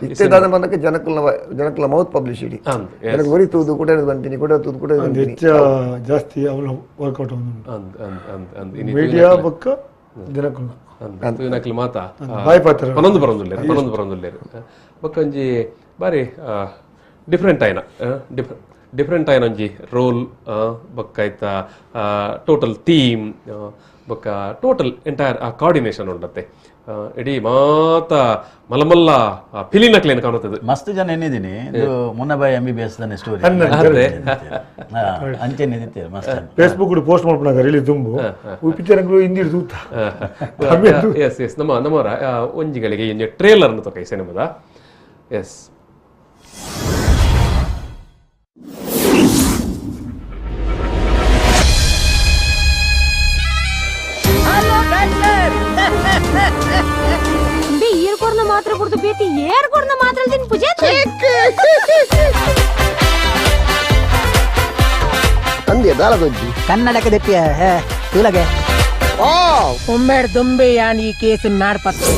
ಇತ್ತೆದಾದ ಬಂದಕ್ಕೆ ಜನಕ್ಕಲ ಮೌತ್ ಪಬ್ಲಿಸಿಟಿ ಜನಕ್ಕೆ ಒರಿ ತೂದು ಕೂಡ ಬಂತೀನಿ ಕೂಡ ತೂದು ಕೂಡ ಹೆಚ್ಚು ಜಾಸ್ತಿ ಅವಳ ವರ್ಕೌಟ್ ಮೀಡಿಯಾ ಬೊಕ್ಕ ಜನಕ್ಕಲು ಮಾತ ಪನೊಂದು ಬರೊಂದುಲ್ಲೇರು ಬೊಕ್ಕ ಒಂಜಿ ಬಾರಿ ಡಿಫ್ರೆಂಟ್ ಆಯ್ನ ಒಂಜಿ ರೋಲ್ ಬೊಕ್ಕ ಐತ ಟೋಟಲ್ ಥೀಮ್ ಬೊಕ್ಕ ಟೋಟಲ್ ಎಂಟೈರ್ ಆ ಕೋಆರ್ಡಿನೇಷನ್ ಉಂಡತ್ತೆ ಇಡೀ ಮಾತ ಮಲಮಲ್ಲ ಪಿಲಿನಕ್ಲೇನು ಕಾಣುತ್ತದೆ ಮಸ್ತ್ ಜನ ಏನಿದ್ದೀನಿ ಇದು ಮುನ್ನಬಾಯಿ M.B.B.S ದನೆ ಸ್ಟೋರಿ ಅಂಚೆ ನಿಂತಿರ್ತೀರ ಮಸ್ತ್ ಫೇಸ್ಬುಕ್ ಪೋಸ್ಟ್ ಮಾಡ್ಕೊಂಡಾಗ ರಿಲೀಸ್ ತುಂಬು ಪಿಕ್ಚರ್ ಹಿಂದಿ ತೂತ ಎಸ್ ಎಸ್ ನಮ್ಮವರ ಒಂಜಿಗಳಿಗೆ ಇಂಜೆ ಟ್ರೇಲರ್ ಅನ್ನು ತೊಕೈ ಸಿನಿಮಾದ ಎಸ್ ಮಾತ್ರ ಕೊಡ್ತು ಬೇತಿ ಏರ್ ಕೊಡ್ನ ಮಾತ್ರ ದಿನ ಪೂಜೆ ಅಂದೆ ದಾಳದೊಜ್ಜಿ ಕನ್ನಡಕ್ಕೆ ದೆಪ್ಪಿಯ ತೂಲಗೆ ಒಮ್ಮೆಡ್ ದೊಂಬೆ ಯಾನ್ ಈ ಕೇಸ್ ನಾಡ್ಪತ್ತು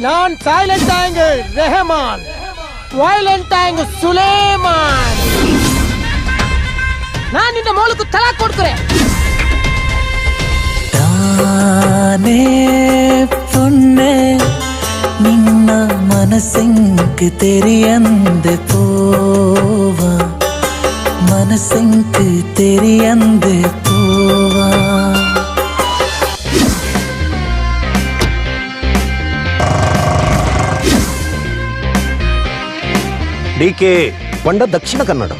ನಾನ್ ಸೈಲೆಂಟ್ ಆಂಗ್ ರೆಹಮಾನ್ ವೈಲೆಂಟ್ ಆಂಗ್ ಸುಲೇಮಾನ್ ನಾನ್ ನಿನ್ನ ಮೂಲಕ ತಲಾಕ್ ಕೊಡ್ತಾರೆ ತಾನೇ ಪುಣ್ಣೆ ನಿನ್ನ ಮನಸ್ಸೆಂಕ್ ತೆರೆಯಂದೆ ಪೋವಾ ಮನಸ್ಸೆಂಕ್ ತೆರೆಯಂದೆ ಪೋವಾ ಡಿಕೆ ಪಂಡ ದಕ್ಷಿಣ ಕನ್ನಡ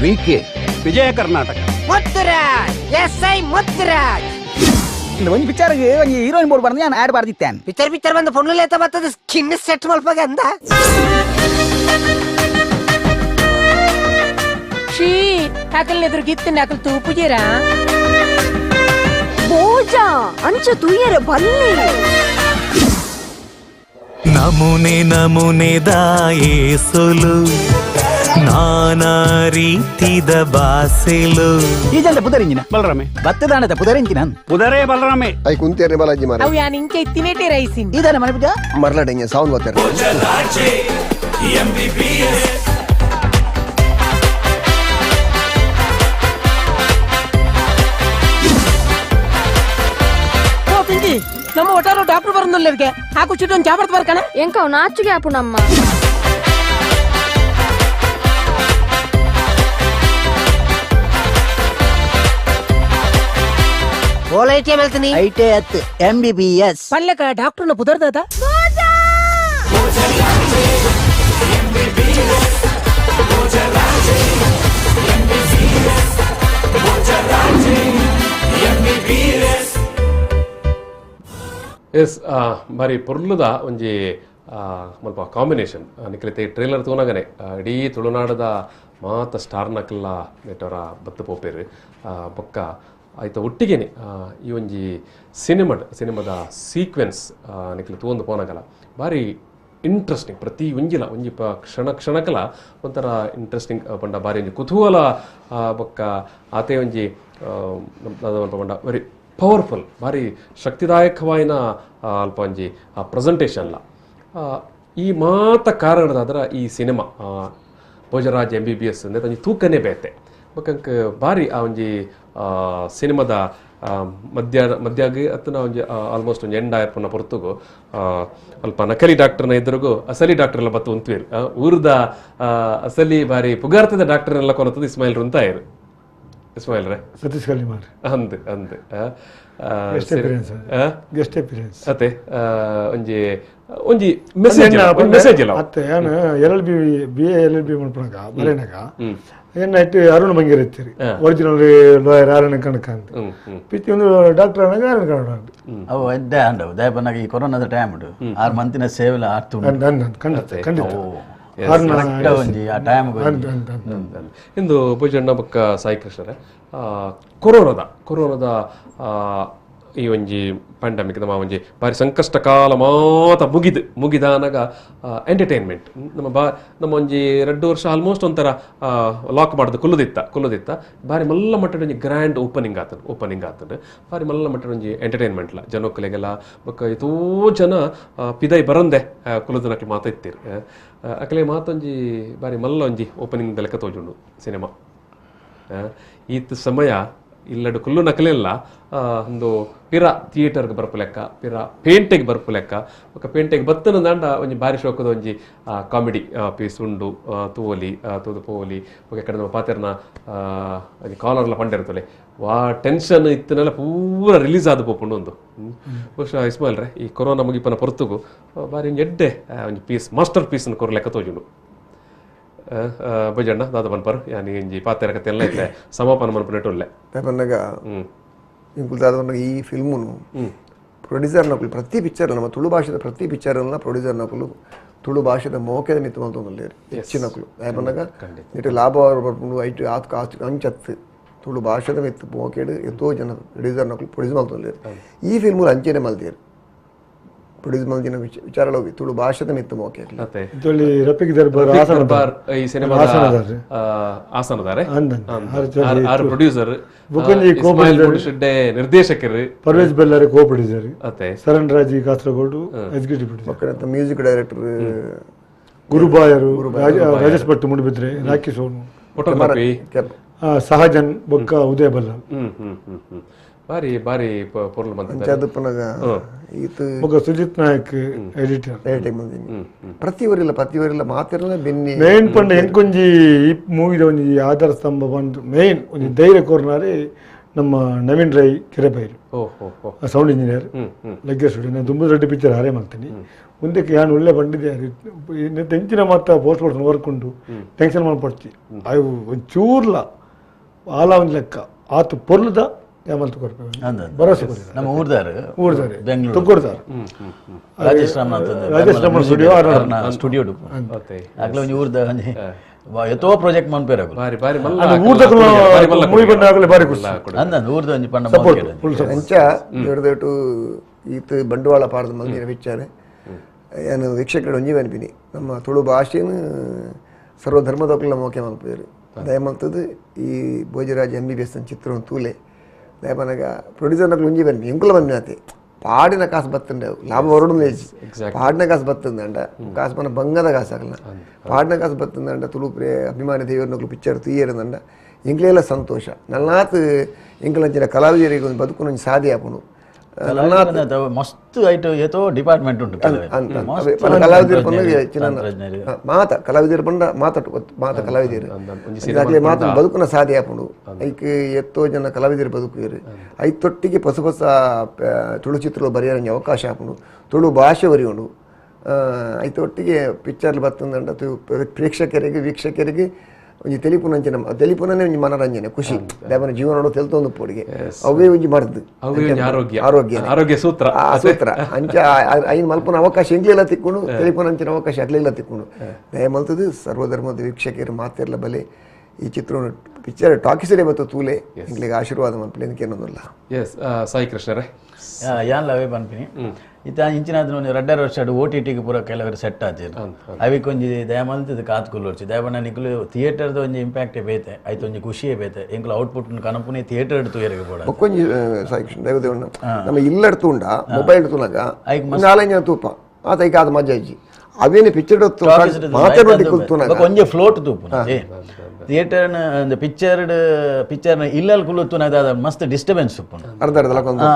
ವಿಕೆ ವಿಜಯ ಕರ್ನಾಟಕ ಮುತ್ತುರಾಜ್ SI ಮುತ್ತುರಾಜ್ ಒಂಜಿ ಪಿಕ್ಚರ್ಗೆ ಒಂಜಿ ಹೀರೋಯಿನ್ ಬೋರ್ಡ್ ಬಂದು ನಾನು ಆಡ್ ಬಾರ್ದಿತ್ತೇನೆ ಪಿಕ್ಚರ್ ಬಂದು ಫೋನ್ ಲೇತ ಬರ್ತದ ಸ್ಕಿನ್ ಸೆಟ್ ಮಲ್ಪಾಗ ಅಂದ ಶೀ ಹಾಕಲ್ ಎದುರು ಗಿತ್ತಿನ ಹಾಕಲ್ ತೂಪು ಜೀರಾ ಬೋಜಾ ಅಂಚ ತುಯ್ಯರೆ ಬಲ್ಲಿ ನಮೂನೆ ನಮೂನೆ ದಾಯೇಸೊಲು ನಾನಾ ರೀತಿದ ಬಾಸೆಲು ಈಜಲ್ದ ಪುದರಿಂಜಿನ ಬಲರಾಮೆ ಬತ್ತದಾನದ ಪುದರಿಂಜಿನ ಪುದರೇ ಬಲರಾಮೆ ಐ ಕುಂತೇನೆ ಬಾಲಾಜಿ ಮಾರ ಅವು ಯಾನ್ ಇಂಚೆ ಇತ್ತಿನೇಟೆ ರೈಸಿನ್ ಇದನ್ನ ಮನೆ ಪೂಜಾ ಮರ್ಲಾಡೆಂಗೆ ಸೌಂಡ್ ಬರ್ತಾರೆ ನಮ್ಮ ಒಟ್ಟಾರು ಡಾಕ್ಟರ್ ಬರೋದಿಲ್ಲ ಹಾಕು ಚಿಟ್ಟು ಒಂದು ಜಾಬರ್ತ ಬರ್ಕಣ ಎಂಕ ನಾಚುಗೆ ಆಪು ನಮ್ಮ ಓಲೈಟೆ ಮೆಲ್ತೀನಿ ಐಟೆ ಅತ್ M.B.B.S ಪಲ್ಲಕ ಡಾಕ್ಟರ್ನ ಪುದರ್ದಾದ ಎಸ್ ಬಾರಿ ಪೊರ್ಲುದ ಒಂಜಿ ಮಲ್ಪ ಕಾಂಬಿನೇಷನ್ ನಿಕ್ಲಿತೆ ಟ್ರೇಲರ್ ತೋನಾಗನೆ ಇಡೀ ತುಳುನಾಡದ ಮಾತ ಸ್ಟಾರ್ ನಕಲ್ಲ ನೆಟ್ಟವರ ಬತ್ತು ಪೋಪೇರು ಬೊಕ್ಕ ಆಯ್ತ ಒಟ್ಟಿಗೆನೆ ಈ ಒಂಜಿ ಸಿನಿಮಾದ ಸೀಕ್ವೆನ್ಸ್ ನಿಕ್ಲಿ ತೋಂದು ಪೋನಾಗಲ್ಲ ಬಾರಿ ಇಂಟ್ರೆಸ್ಟಿಂಗ್ ಪ್ರತಿ ಒಂಜಿಲ ಒಂಜಿ ಕ್ಷಣಕಲ ಒಂಥರ ಇಂಟ್ರೆಸ್ಟಿಂಗ್ ಪಂಡ ಬಾರಿ ಒಂಜಿ ಕುತೂಹಲ ಬೊಕ್ಕ ಆತೆ ಒಂಜಿ ಪಂಡ ವೆರಿ ಪವರ್ಫುಲ್ ಭಾರಿ ಶಕ್ತಿದಾಯಕವಾಯಿನ ಅಲ್ಪ ಒಂಜಿ ಪ್ರೆಸೆಂಟೇಷನ್ಲ ಈ ಮಾತ ಕಾರಣದಾದ್ರೆ ಈ ಸಿನಿಮಾ ಭೋಜರಾಜ್ M.B.B.S ಅಂದರೆ ಒಂಜಿ ತೂಕನೇ ಬೇತೆ ಬೊಕ್ಕಂಕ ಬಾರಿ ಆ ಒಂಜಿ ಸಿನಿಮಾದ ಮಧ್ಯಾಗಿ ಅತ್ತನ ಒಂಜಿ ಆಲ್ಮೋಸ್ಟ್ ಒಂಜಿ ಎಂಡ್ ಆಯರ್ಪನ ಹೊರತುಗು ಅಲ್ಪ ನಕಲಿ ಡಾಕ್ಟರ್ನ ಎದುರುಗು ಅಸಲಿ ಡಾಕ್ಟರ್ ಎಲ್ಲ ಬತ್ತು ಉಂತ್ವೀರು ಊರ್ದ ಅಸಲಿ ಬಾರಿ ಪುಗಾರ್ತದ ಡಾಕ್ಟರ್ನೆಲ್ಲ ಕೊನತದು ಇಸ್ಮಾಯಿಲ್ ರುಂತಾಯಿರು ಇಸ್ಮಾಯಿಲ್ ರೇ ಸತೀಶ್ ಕಲಿಮಾರ್ ಅಂದೆ ಅಂದೆ ಗೆಸ್ಟ್ ಅಪಿಯರೆನ್ಸ್ ಅತ್ತೆ ಒಂಜಿ ಒಂಜಿ ಮೆಸೇಜ್ ಇಲ್ಲ ಅತ್ತೆ ಏನು LLB BA LLB ಮಾಡ್ಪಣಕ ಬರೇನಕ ಏನಾಯ್ತು ಅರುಣ್ ಮಂಗೇರ್ ಇರ್ತೀರಿ ಒರಿಜಿನಲ್ ಲಾಯರ್ ಅರುಣ್ ಕಣಕ ಅಂತ ಪಿಚ್ಚಿ ಒಂದು ಡಾಕ್ಟರ್ ಅನ್ನಾಗ ಅರುಣ್ ಕನ್ನಡ ಅವು ಎದ್ದೆ ಅಂಡವು ದಯಪನ್ನಾಗಿ ಈ ಕೊರೋನಾದ ಟೈಮ್ ಉಂಟು 6 ಮಂತಿನ ಸೇವೆಲ ಆಡ್ತು ಖಂಡಿತ ಖಂಡಿತ ಆ ಟೈಮ್ ಇಂದು ಭೋಜಣ್ಣ ಬೊಕ್ಕ ಸಾಯಿ ಕೃಷ್ಣರೇ ಕೊರೋನಾದ ಈ ಒಂಜಿ ಪ್ಯಾಂಡಮಿಕ್ ನಮ್ಮ ಒಂಜಿ ಬಾರಿ ಸಂಕಷ್ಟ ಕಾಲ ಮಾತ ಮುಗಿದಾನಾಗ ಎಂಟರ್ಟೈನ್ಮೆಂಟ್ ನಮ್ಮ ಒಂಜಿ 2 ವರ್ಷ ಆಲ್ಮೋಸ್ಟ್ ಒಂಥರ ಲಾಕ್ ಮಾಡಿದ ಕುಲ್ಲುದಿತ್ತ ಬಾರಿ ಮಲ್ಲ ಮಟ್ಟದ ಒಂಜಿ ಗ್ರ್ಯಾಂಡ್ ಓಪನಿಂಗ್ ಆತಂಡು ಬಾರಿ ಮಲ್ಲ ಮಟ್ಟದ ಒಂಜಿ ಎಂಟರ್ಟೈನ್ಮೆಂಟ್ಲ ಜನಕ್ಕಲೆಗೆಲ್ಲ ಬೊಕ್ಕ ಎಷ್ಟೋ ಜನ ಪಿದೈ ಬರಂದೆ ಕುಲ್ಲುದನಕ್ಲೆ ಮಾತಾಡ್ತೀರಿ ಅಕಲೆ ಮಾತೊಂಜಿ ಬಾರಿ ಮಲ್ಲ ಒಂಜಿ ಓಪನಿಂಗ್ ಲೆಕ್ಕ ತೋಜುಂಡು ಸಿನಿಮಾ ಈತ್ ಸಮಯ ಇಲ್ಲಡು ಕುಲ್ಲು ನಕಲಿಲ್ಲ ಒಂದು ಪಿರ ಥಿಯೇಟರ್ಗೆ ಬರ್ಪು ಲೆಕ್ಕ ಪಿರ ಪೇಂಟೆಗೆ ಬರ್ಪು ಲೆಕ್ಕ ఒక ಪೇಂಟೆಗೆ ಬತ್ತನ ದಾಂಡ ಒಂಜಿ ಬಾರಿ ಶೋಕದ ಒಂಜಿ ಕಾಮಿಡಿ ಪೀಸ್ ಉಂಡು ತೂವಲಿ ತೂದು ಪೋವಲಿ ఒక ಕಡೆ ನಮ್ಮ ಪಾತೆರ್ನ ಒಂಜಿ ಕಾಲರ್ಲ ಪಂಡಿರ್ತಲೆ ವಾ ಟೆನ್ಷನ್ ಇತ್ತನೆಲ್ಲ ಪೂರ ರಿಲೀಸ್ ಆದ ಪೋಪುಂಡು ಒಂದು ಬಹುಶಃ ಇಸ್ಮಾಯಿಲ್ ರೇ ಈ ಕೊರೋನಾ ಮುಗಿಪನ ಪೊರ್ತುಗು ಬಾರಿ ಒಂಜಿ ಎಡ್ಡೆ ಒಂಜಿ ಪೀಸ್ ಮಾಸ್ಟರ್ ಪೀಸ್ನ ಕೊರ ಲೆಕ್ಕ ತೋಜುಂಡು ಭೋಜಣ್ಣ ದಾದ ಪನ್ಪರ್ ಯಾನಿ ಇಂಜಿ ಪಾತೆರ ಕತೆ ಎಲ್ಲ ಇತ್ತೆ ಸಮಾಪನ ಮನ್ಪನೆಟೊಲ್ಲೆ ಪನ್ನಗ ಇಂಕುಲ್ ದಾದ ಪನ್ನಗ ಈ ಫಿಲ್ಮುನು ಪ್ರೊಡ್ಯೂಸರ್ ನಕುಲು ಪ್ರತಿ ಪಿಕ್ಚರ್ ನಮ್ಮ ತುಳು ಭಾಷೆದ ಪ್ರತಿ ಪಿಕ್ಚರ್ನ ಪ್ರೊಡ್ಯೂಸರ್ ನಕುಲು ತುಳು ಭಾಷೆದ ಮೋಕೆದ ಮಿತ್ತು ಮಲ್ತೊಂದುಲ್ಲೇರು ಹೆಚ್ಚಿನಕುಲು ಪನ್ನಗ ಇಟ್ಟು ಲಾಭ ಬರ್ಪುಂಡು ಐಟು ಆತು ಅಂಚತ್ತು ತುಳು ಭಾಷೆದ ಮಿತ್ತು ಮೋಕೆಡು ಎತ್ತೋ ಜನ ಪ್ರೊಡ್ಯೂಸರ್ ನಕುಲು ಪ್ರೊಡ್ಯೂಸ್ ಮಲ್ತೊಂದುಲ್ಲೇರು ಈ ಫಿಲ್ಮುಲು ಅಂಚೆನೆ ಮಲ್ತೇರು ಪ್ರೊಡ್ಯೂಸ್ ಮಲ್ತಿನ ವಿಚಾರಗಳು ತುಳು ಭಾಷೆದ ಮಿತ್ತು ಮೋಕೆ ಈ ಸಿನಿಮಾದ ಆಸನದಾರೆ ಆರು ಪ್ರೊಡ್ಯೂಸರ್ ನಿರ್ದೇಶಕರು Parvez Bellari co producer Saran Raji Kasaragod executive producer music director ಗುರುಬಾಯರು ರಾಜೇಶ್ ಭಟ್ ಮುಡಿಬಿದ್ರೆ ರಾಕಿ ಸೋನು ಫೋಟೋಗ್ರಫಿ ಸಹಜನ್ ಬೊಕ್ಕ ಉದಯ ಬಲ್ಲ ಬಾರಿ ಬಾರಿ ಪೊರ್ಲು ಬೊಕ್ಕ ಸುಜಿತ್ ನಾಯಕ್ ಎಡಿಟರ್ ಪ್ರತಿವರಿಲ್ಲ ಮಾತಿರಲ್ಲ ಬೆನ್ನಿ ಮೇನ್ ಪಂಡ ಎಂಕೊಂಜಿ ಈ ಮೂವಿದ ಒಂಜಿ ಆಧಾರ ಸ್ತಂಭ ಬಂದು ಮೇನ್ ಒಂಜಿ ಧೈರ್ಯ ಕೋರ್ನಾರೆ ನಮ್ಮ ನವೀನ್ ರೈ ಕೆರೆಬೈರು ಸೌಂಡ್ ಇಂಜಿನಿಯರ್ ಲಗ್ಗೆ ಸ್ಟುಡಿಯೋ ನಾನು ತುಂಬ ದೊಡ್ಡ ಪಿಕ್ಚರ್ ಹಾರೇ ಮಾಡ್ತೀನಿ ಮುಂದಕ್ಕೆ ನಾನು ಒಳ್ಳೆ ಬಂದಿದ್ದೆ ತೆಂಚಿನ ಮಾತ್ರ ಪೋಸ್ಟ್ ಕೊಡ್ತಾನೆ ವರ್ಕ್ ಉಂಟು ಟೆನ್ಷನ್ ಮಾಡ್ಪಡ್ತಿ ಅವು ಒಂಚೂರ್ಲ ಆಲ ಒಂದು ಲೆಕ್ಕ ಆತು ಪೊರ್ಲದ ಭರವಸೆ ನಮ್ಮ ಊರ್ದಾರು ತುಗ್ಗೊಡ್ತಾರೆ ರಾಜೇಶ್ ರಾಮನ ಸ್ಟುಡಿಯೋ ಆಗ್ಲೇ ಒಂಜಿ ಊರ್ದ ಎತ್ತೋ ಪ್ರಾಜೆಕ್ಟ್ ಮನ್ಪೇರ ಊರ್ದ ಒಂಜಿ ಪಂಡ ಅಂಚ ದೊಡ್ಡದೊಟ್ಟು ಈತ ಬಂಡವಾಳ ಪಾಡ್ದ ಮಂದಿರ ವಿಚಾರ ಏನು ವೀಕ್ಷಕರು ಒಂಜಿ ಅನ್ಪಿನಿ ನಮ್ಮ ತುಳು ಭಾಷೆನು ಸರ್ವಧರ್ಮದೊಕ್ಕಲ ಮೋಕೆ ಮಲ್ಪೇರು ದಯಮಲ್ತದು ಈ ಭೋಜರಾಜ್ M.B.B.S ಅಂತ ಚಿತ್ರ ತೂಲೆ ದಯಮನಗ ಪ್ರೊಡ್ಯೂಸರ್ ನಕ್ಲು ಒಂಜಿ ಬನ್ನಿ ಎಂಕುಲ ಬನ್ನಿ ಆತೆ ಪಾಡಿನ ಕಾಸು ಬತ್ತಂಡೆ ಲಾಭ ಹೊರಡು ಲೇಜಿ ಪಾಡಿನ ಕಾಸು ಬತ್ತಂದಂಡ ಕಾಸು ಮನ ಬಂಗದ ಕಾಸು ಆಗಲ್ಲ ಪಾಡಿನ ಕಾಸು ಬತ್ತಂದಂಡ ತುಳು ಅಭಿಮಾನಿ ದೇವರು ನಕ್ಲು ಪಿಕ್ಚರ್ ತೂಯೇರಂದಂಡ ಎಂಕ್ಲೆಲ್ಲ ಸಂತೋಷ ನಲ್ನಾತ್ ಎಂಕಲಂಚಿನ ಕಲಾವಿದರಿಗೆ ಒಂದು ಬದುಕು ಸಾಧಿ ಆಪುನು ಮಸ್ತ್ ಐಟು ಏತೋ ಡಿಪಾರ್ಟ್ಮೆಂಟ್ ಉಂಟು ಕಲಾವಿದರು ಕಲಾವಿದರು ಬಂದ ಮಾತ ಕಲಾವಿದರು ಮಾತು ಬದುಕುನ ಸಾಧಿ ಆಪುಂಡು ಐಕ್ ಎತ್ತೋ ಜನ ಕಲಾವಿದರು ಬದುಕುವರು ಐತೊಟ್ಟಿಗೆ ಹೊಸ ಹೊಸ ತುಳು ಚಿತ್ರಗಳು ಬರೆಯೋಂಗೆ ಅವಕಾಶ ಆಪುಂಡು ತುಳು ಭಾಷೆ ಬರೆಯೋಡು ಐತೊಟ್ಟಿಗೆ ಪಿಕ್ಚರ್ಲು ಬರ್ತಂದಂಡ ಪ್ರೇಕ್ಷಕರಿಗೆ ವೀಕ್ಷಕರಿಗೆ ಒಂಜಿ ತೆಲಿಪುನಂಚಿನ ತೆಲಿಪುನೇ ಒಂಜಿ ಮನರಂಜನೆ ಖುಷಿ ದೇವನ ಜೀವನ ತೆಲ್ತೊಂದು ಪೋಡಿಗೆ ಅವೇ ಒಂಜಿ ಮರ್ದು ಆರೋಗ್ಯ ಸೂತ್ರ ಸೂತ್ರ ಅಂಚ ಐನ್ ಮಲ್ಪನ ಅವಕಾಶ ಎಂಗ್ಲೆಲ್ಲ ತಿಕ್ಕೊಂಡು ತೆಲಿಪುನಂಚಿನ ಅವಕಾಶ ಅಗ್ಲೆಲ್ಲ ತಿಕ್ಕೊಂಡು ದಯ ಮಲ್ತದು ಸರ್ವಧರ್ಮದ ವೀಕ್ಷಕರು ಮಾತೆಲ್ಲ ಬಲೆ ಈ ಚಿತ್ರ ಪಿಕ್ಚರ್ ಟಾಕೀಸರೇ ಬತ್ತು ತೂಲೆ ಎಂಗ್ಲಿಗೆ ಆಶೀರ್ವಾದ ಮಲ್ಪಲೇನಕ್ಕೆ ಏನೊಂದಿಲ್ಲ ಸಾಯಿ ಕೃಷ್ಣರೇ ಯಾನ್ ಲವೇ ಪನ್ಪಿನಿ ಇತ್ತ ಇಂಚಿನಾದ್ರು ರಡ್ಡರ ವರ್ಷ OTTಗೆ ಪೂರ ಕೆಲವರು ಸೆಟ್ ಆತಿರು ಅವಿಕ್ ಒಂಜಿ ದಯಮಲ್ತದ ಕಾತ್ಕುಲ್ ವರ್ಷ ದಯಬಣ್ಣ ನಿಕ್ಲು ಥಿಯೇಟರ್ದ ಒಂಜಿ ಇಂಪ್ಯಾಕ್ಟೇ ಬೇತೆ ಆಯ್ತು ಒಂಜಿ ಖುಷಿಯೇ ಬೇತೆ ಎಂಕ್ಲು ಔಟ್ಪುಟ್ ಕನಪುನಿ ಥಿಯೇಟರ್ ಎಡ್ತು ಏರಿಗೆ ಕೂಡ ಬೊಕ್ಕೊಂಜಿ ಸಾಯಿ ಕೃಷ್ಣ ದಯವಿಟ್ಟು ನಮ್ಮ ಇಲ್ಲಡ್ತು ಉಂಡ ಮೊಬೈಲ್ ತುನಗ ನಾಲೆಂಜ ತೂಪ ಆತ ಈಗ ಅದು ಮಜಾ ಇಜ್ಜಿ ಅವೇನು ಪಿಕ್ಚರ್ ಒಂಜಿ ಫ್ಲೋಟ್ ತೂಪು ಥಿಯೇಟರ್ನ ಪಿಕ್ಚರ್ನ ಇಲ್ಲಲ್ ಕುಲ್ಲುತ್ತುನದ ಮಸ್ತ್ ಡಿಸ್ಟರ್ಬೆನ್ಸ್ ಉಪ್ಪುಂಡು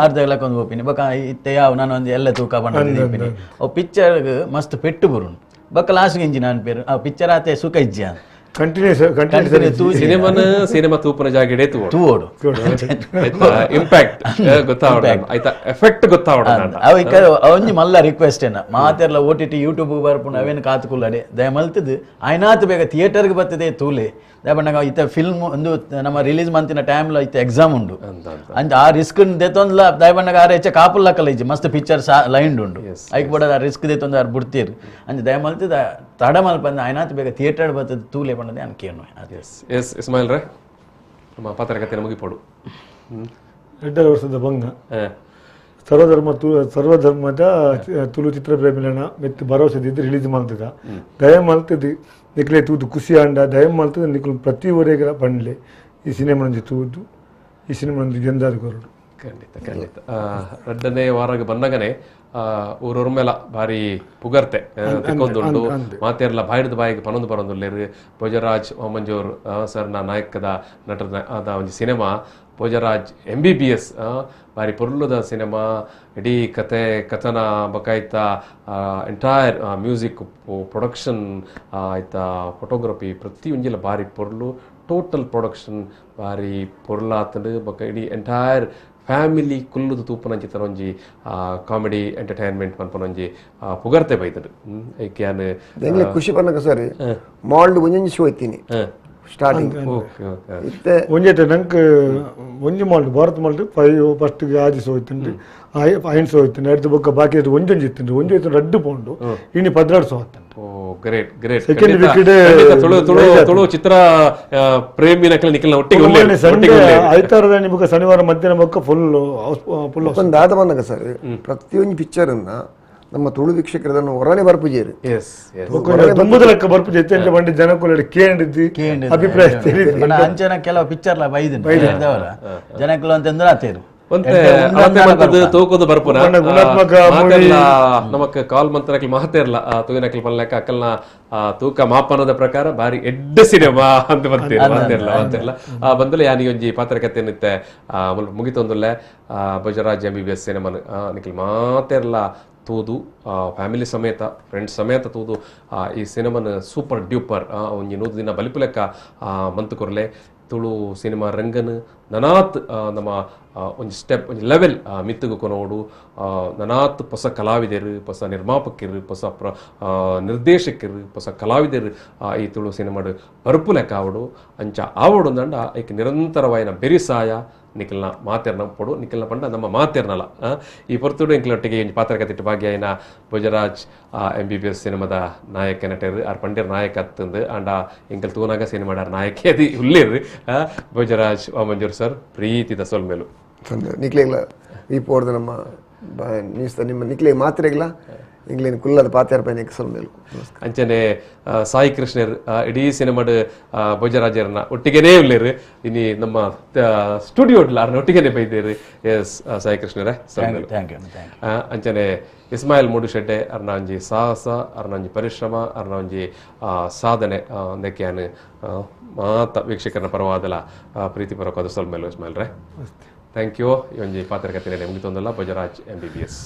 ಅರ್ಧ ಇಲ್ಲಕೊಂದು ಹೋಪಿನಿ ಬೊಕ ಇತ್ತೆ ಯಾವ ನಾನು ಒಂದು ಎಲ್ಲ ತೂಕ ಬಂದಿನಿ ಅವು ಪಿಕ್ಚರ್ಗೆ ಮಸ್ತ್ ಪೆಟ್ಟು ಬರುಂಡು ಬೊಕ ಲಾಸ್ಟ್ ಇಂಜಿ ನಾನು ಪೇರು ಆ ಪಿಕ್ಚರ್ ಆತೆ ಸುಖ ಇಜ್ಜಿ ಸಿನಿಮಾ ತೂಪನ ಜಾಗಡೆ ತೂವೋಡು ಇಂಪ್ಯಾಕ್ಟ್ ಗೊತ್ತಾವಡ ಆಯ್ತಾ ಎಫೆಕ್ಟ್ ಗೊತ್ತಾವಡ ಒಂಜಿ ಮಲ್ಲ ರಿಕ್ವೆಸ್ಟ್ ಏನ ಮಾತೆರ್ಲ OTT ಯೂಟ್ಯೂಬ್ ಬರ್ಪುಂಡು ಅವೇನು ಕಾತುಕುಲ್ಲಡೆ ದಯ ಮಲ್ತದು ಆಯ್ನಾತ್ ಬೇಗ ಥಿಯೇಟರ್ಗೆ ಬರ್ತದೆ ತೂಲೆ ದಯಪಂಡ ಇತ್ತ ಫಿಲ್ಮ್ ಒಂದು ನಮ್ಮ ರಿಲೀಸ್ ಮಂತಿನ ಟೈಮ್ಲ ಇತ್ತ ಎಕ್ಸಾಮ್ ಉಂಡು ಅಂಚ ಆ ರಿಸ್ಕ್ ದೆತ್ತೊಂದ್ಲ ದಯಪಂಡ ಆರು ಹೆಚ್ಚ ಕಾಪುಲ್ಲಕ್ಕಲ್ಲ ಇಜ್ಜಿ ಮಸ್ತ್ ಪಿಕ್ಚರ್ ಲೈನ್ಡ್ ಉಂಡು ಐಕ್ ಬಡ ಆ ರಿಸ್ಕ್ ದೆತ್ತೊಂದು ಆರು ಬಿಡ್ತೀರು ಅಂಚ ದಯ ಮಲ್ತದ ತಡ ಮಲ್ಪಂದ ಆಯ್ನಾತ್ ಬೇಗ ಥಿಯೇಟರ್ ಬರ್ತದೆ ತೂಲೆ ಪಂಡದೆ ಅನ್ಕೇನು ಇಸ್ಮಾಯಿಲ್ ರೇ ನಮ್ಮ ಪತ್ರಕತೆ ಮುಗಿಪೋಡು 2 ವರ್ಷದ ಭಂಗ ಸರ್ವಧರ್ಮದ ತುಳು ಚಿತ್ರಪ್ರೇಮಿಲನ ಮೆತ್ತು ಭರವಸೆದಿದ್ದು ರಿಲೀಸ್ ಮಾಡ್ತಿದ್ದ ದಯ ಮಲ್ತದ್ದು ನಿಕ್ಲೆ ತೂದು ಖುಷಿ ಆಂಡ ದಯ ಮಲ್ತದ್ದು ನಿಕ್ಲು ಪ್ರತಿ ಒರೆಗಳ ಪಂಡ್ಲೆ ಈ ಸಿನಿಮಾಂಜಿ ತೂದು ಈ ಸಿನಿಮಾಂಜಿ ಗೆಂದಾರು ಕೊರಡು ಖಂಡಿತ ರಡ್ಡನೇ ವಾರಾಗ ಬಂದಾಗನೆ ಊರೊರ ಮೇಲ ಭಾರಿ ಪುಗರ್ತೆ ತಿಕ್ಕೊಂದುಂಡು ಮಾತೆರ್ಲ ಬಾಯಿಡ್ದ ಬಾಯಿಗೆ ಪನೊಂದು ಬರೊಂದುಲ್ಲೇರು ಭೋಜರಾಜ್ ಮಂಜೂರ್ ಸರ್ನ ನಾಯಕದ ನಟದ ಆದ ಒಂಜಿ ಸಿನಿಮಾ ಭೋಜರಾಜ್ M.B.B.S ಬಾರಿ ಪೊರ್ಲುದ ಸಿನಿಮಾ ಇಡೀ ಕತೆ ಕಥನ ಬಕಾಯ್ತ ಎಂಟೈರ್ ಮ್ಯೂಸಿಕ್ ಪ್ರೊಡಕ್ಷನ್ ಆಯ್ತಾ ಫೋಟೋಗ್ರಫಿ ಪ್ರತಿಯೊಂಜಿಲ್ಲ ಬಾರಿ ಪೊರ್ಲು ಟೋಟಲ್ ಪ್ರೊಡಕ್ಷನ್ ಬಾರಿ ಪೊರ್ಲಾತಂಡು ಬೊಕ ಇಡೀ ಎಂಟೈರ್ ಫ್ಯಾಮಿಲಿ ಕುಲ್ಲುದು ತೂಪನಂಚಿ ತನೊಂಜಿ ಕಾಮಿಡಿ ಎಂಟರ್ಟೈನ್ಮೆಂಟ್ ಮನ್ಪನೊಂಜಿ ಪುಗರ್ತೆ ಬೈತಂಡು ಐಕ್ಯಾನ್ ಎಂಗ್ಲೆ ಖುಷಿ ಪನ್ನಕ ಸರಿ ಮಾಲ್ಡ್ ಒಂಜೊಂಜಿ ಶೋ ಇತ್ತೀನಿ ಸ್ಟಾರ್ಟಿಂಗ್ ಇತ್ತೆ ಒಂಜೇಟ ನಂಗೆ ಒಂಜಿ ಮಾಲ್ಡ್ ಭಾರತ್ ಮಾಲ್ಡ್ ಫಸ್ಟ್ ಆದಿ ಶೋ ಇತ್ತಂಡು ಐನ್ ಶೋ ಇತ್ತಂಡು ಎಡ್ದು ಬೊಕ್ಕ ಬಾಕಿ ಒಂಜೊಂಜಿ ಇತ್ತಂಡು ಒಂಜಿ ಇತ್ತು ರಡ್ಡು ಪೋಂಡು ಇನ್ನು 16 ಶೋ ಆತಂಡು. Great great second weekend Tulu ಚಿತ್ರ ಪ್ರೇಮಿ ನಕಲ ನಿಖಿಲ್ನ ಒಟ್ಟಿಗೆ ಐತಾರದ ನಿಮಗೆ ಶನಿವಾರ ಮಧ್ಯಾಹ್ನ ಬೊಕ್ಕ ಫುಲ್ ಒಂದು ದಾದ ಬಂದಾಗ ಸರ್ ಪ್ರತಿಯೊಂದು ಪಿಕ್ಚರನ್ನ ನಮ್ಮ ತುಳು ವೀಕ್ಷಕರದನ್ನು ಹೊರನೆ ಬರ್ಪುಜೇರು ತುಂಬದ ಲೆಕ್ಕ ಬರ್ಪುಜಿ ಎತ್ತಂಚ ಬಂಡಿ ಜನಕ್ಕೂ ಕೇಳಿದ್ದು ಅಭಿಪ್ರಾಯ ಅಂಚನ ಕೆಲವು ಪಿಕ್ಚರ್ಲ ಬೈದವರ ಜನಕ್ಕಳು ಅಂತಂದ್ರೆ ಆತೇರು ತೂಕದ ಬರ್ಪುನ ನಮಕ್ ಕಾಲ್ ಮಂತ್ರಕ್ಲಿ ಮಾತೇರ್ಲ ತೂಗಿನಕ್ಲಿ ಪಲ್ಲೆಕ್ಕ ಅಕ್ಕಲ್ನ ತೂಕ ಮಾಪನದ ಪ್ರಕಾರ ಬಾರಿ ಎಡ್ಡ ಸಿನಿಮಾ ಅಂತ ಬಂತಿರ್ಲ ಬಂದಲ್ಲ ಯಾನಿ ಒಂಜಿ ಪಾತ್ರಕತೆ ನಿತ್ತೆ ಮುಗಿತೊಂದುಲ್ಲೆ ಭೋಜರಾಜ್ M.B.B.S ಸಿನಿಮಾನ ನಿಖಿಲ್ ಮಾತೇರ್ಲ ತೂದು ಫ್ಯಾಮಿಲಿ ಸಮೇತ ಫ್ರೆಂಡ್ಸ್ ಸಮೇತ ತೂದು ಈ ಸಿನಿಮಾನ ಸೂಪರ್ ಡ್ಯೂಪರ್ ಒಂಜಿ 100 ದಿನ ಬಲಿಪು ಲೆಕ್ಕ ಮಂತು ಕೊರ್ಲೆ ತುಳು ಸಿನಿಮಾ ರಂಗನ್ ನನಾತ್ ನಮ್ಮ ಒಂದು ಸ್ಟೆಪ್ ಒಂದು ಲೆವೆಲ್ ಮಿತ್ತುಗು ಕೊನೋಡು ನನಾತ್ ಹೊಸ ಕಲಾವಿದರು ಹೊಸ ನಿರ್ಮಾಪಕರು ಹೊಸ ನಿರ್ದೇಶಕರು ಹೊಸ ಕಲಾವಿದರು ಈ ತುಳು ಸಿನಿಮಾಡು ಬರುಪು ಲೆಕ್ಕ ಆವಡು ಅಂಚ ಆವಡು ಅಂದಂಡ ಐಕ್ ನಿರಂತರವಾಯಿನ ಬೆರಿಸಾಯ ನಿಖಿಲ್ನ ಮಾತೇರ್ನ ಪೊಡು ನಿಖಿಲ್ನ ಪಂಡ ನಮ್ಮ ಮಾತೇರ್ನಲ್ಲ ಈ ಪೊರ್ತುಡು ಎಂಕ್ಲೊಟ್ಟಿಗೆ ಒಂದು ಪಾತ್ರಕತಿಟ್ಟು ಭಾಗ್ಯಾಯಿನ ಭೋಜರಾಜ್ M.B.B.S ಸಿನಿಮಾದ ನಾಯಕ ನಟರು ಆರ್ ಪಂಡೇರ್ ನಾಯಕ ಅತ್ತಂದು ಅಂಡ ಎಂಕಲ್ ತೂನಾಗ ಸಿನಿಮಾಡ ನಾಯಕಿ ಅದು ಉಳ್ಳೇರು ಭೋಜರಾಜ್ ಮಂಜೂರ್ ಸರ್ ಪ್ರೀತಿದ ಸೊಲ್ಮೇಲು ನಿಕ್ಲೆಗ್ಲ V4 ನಮ್ಮ ನ್ಯೂಸ್ ನಿಮ್ಮ ನಿಕ್ಲೆ ಮಾತ್ರೆಗ್ಲ ಇಂಗ್ಲೇನ್ ಕುಲ್ಲದ ಪಾತ್ಯಾರ ಪೈನ ಸೊಲ್ಮೇಲು ಅಂಚನೆ ಸಾಯಿ ಕೃಷ್ಣರ್ ಇಡೀ ಸಿನಿಮಾಡ್ ಭೋಜರಾಜರನ್ನ ಒಟ್ಟಿಗೆನೇ ಉಳ್ಳೇರು ಇನಿ ನಮ್ಮ ಸ್ಟುಡಿಯೋಡ್ಲ ಅವ್ರನ್ನ ಒಟ್ಟಿಗೆನೆ ಬೈದೇರು ಎಸ್ ಸಾಯಿ ಕೃಷ್ಣರೇ ಅಂಚನೆ ಇಸ್ಮಾಯಿಲ್ ಮೂಡುಶೆಡ್ಡೆ ಅರ್ನ ಒಂಜಿ ಸಾಹಸ ಅರ್ನ ಒಂಜಿ ಪರಿಶ್ರಮ ಅರ್ನ ಒಂಜಿ ಸಾಧನೆ ಅಂದಕ್ಯಾನ್ ಮಾತ ವೀಕ್ಷಕರನ್ನ ಪರವಾದಲ ಪ್ರೀತಿಪೂರ್ವಕವಾದ ಸೊಲ್ಮೇಲು ಇಸ್ಮಾಯಿಲ್ ರೇ ಥ್ಯಾಂಕ್ ಯು ಈ ಒಂಜಿ ಪಾತ್ರಕತೆ ಮುಗಿತೊಂದಲ್ಲ ಭೋಜರಾಜ್ M.B.B.S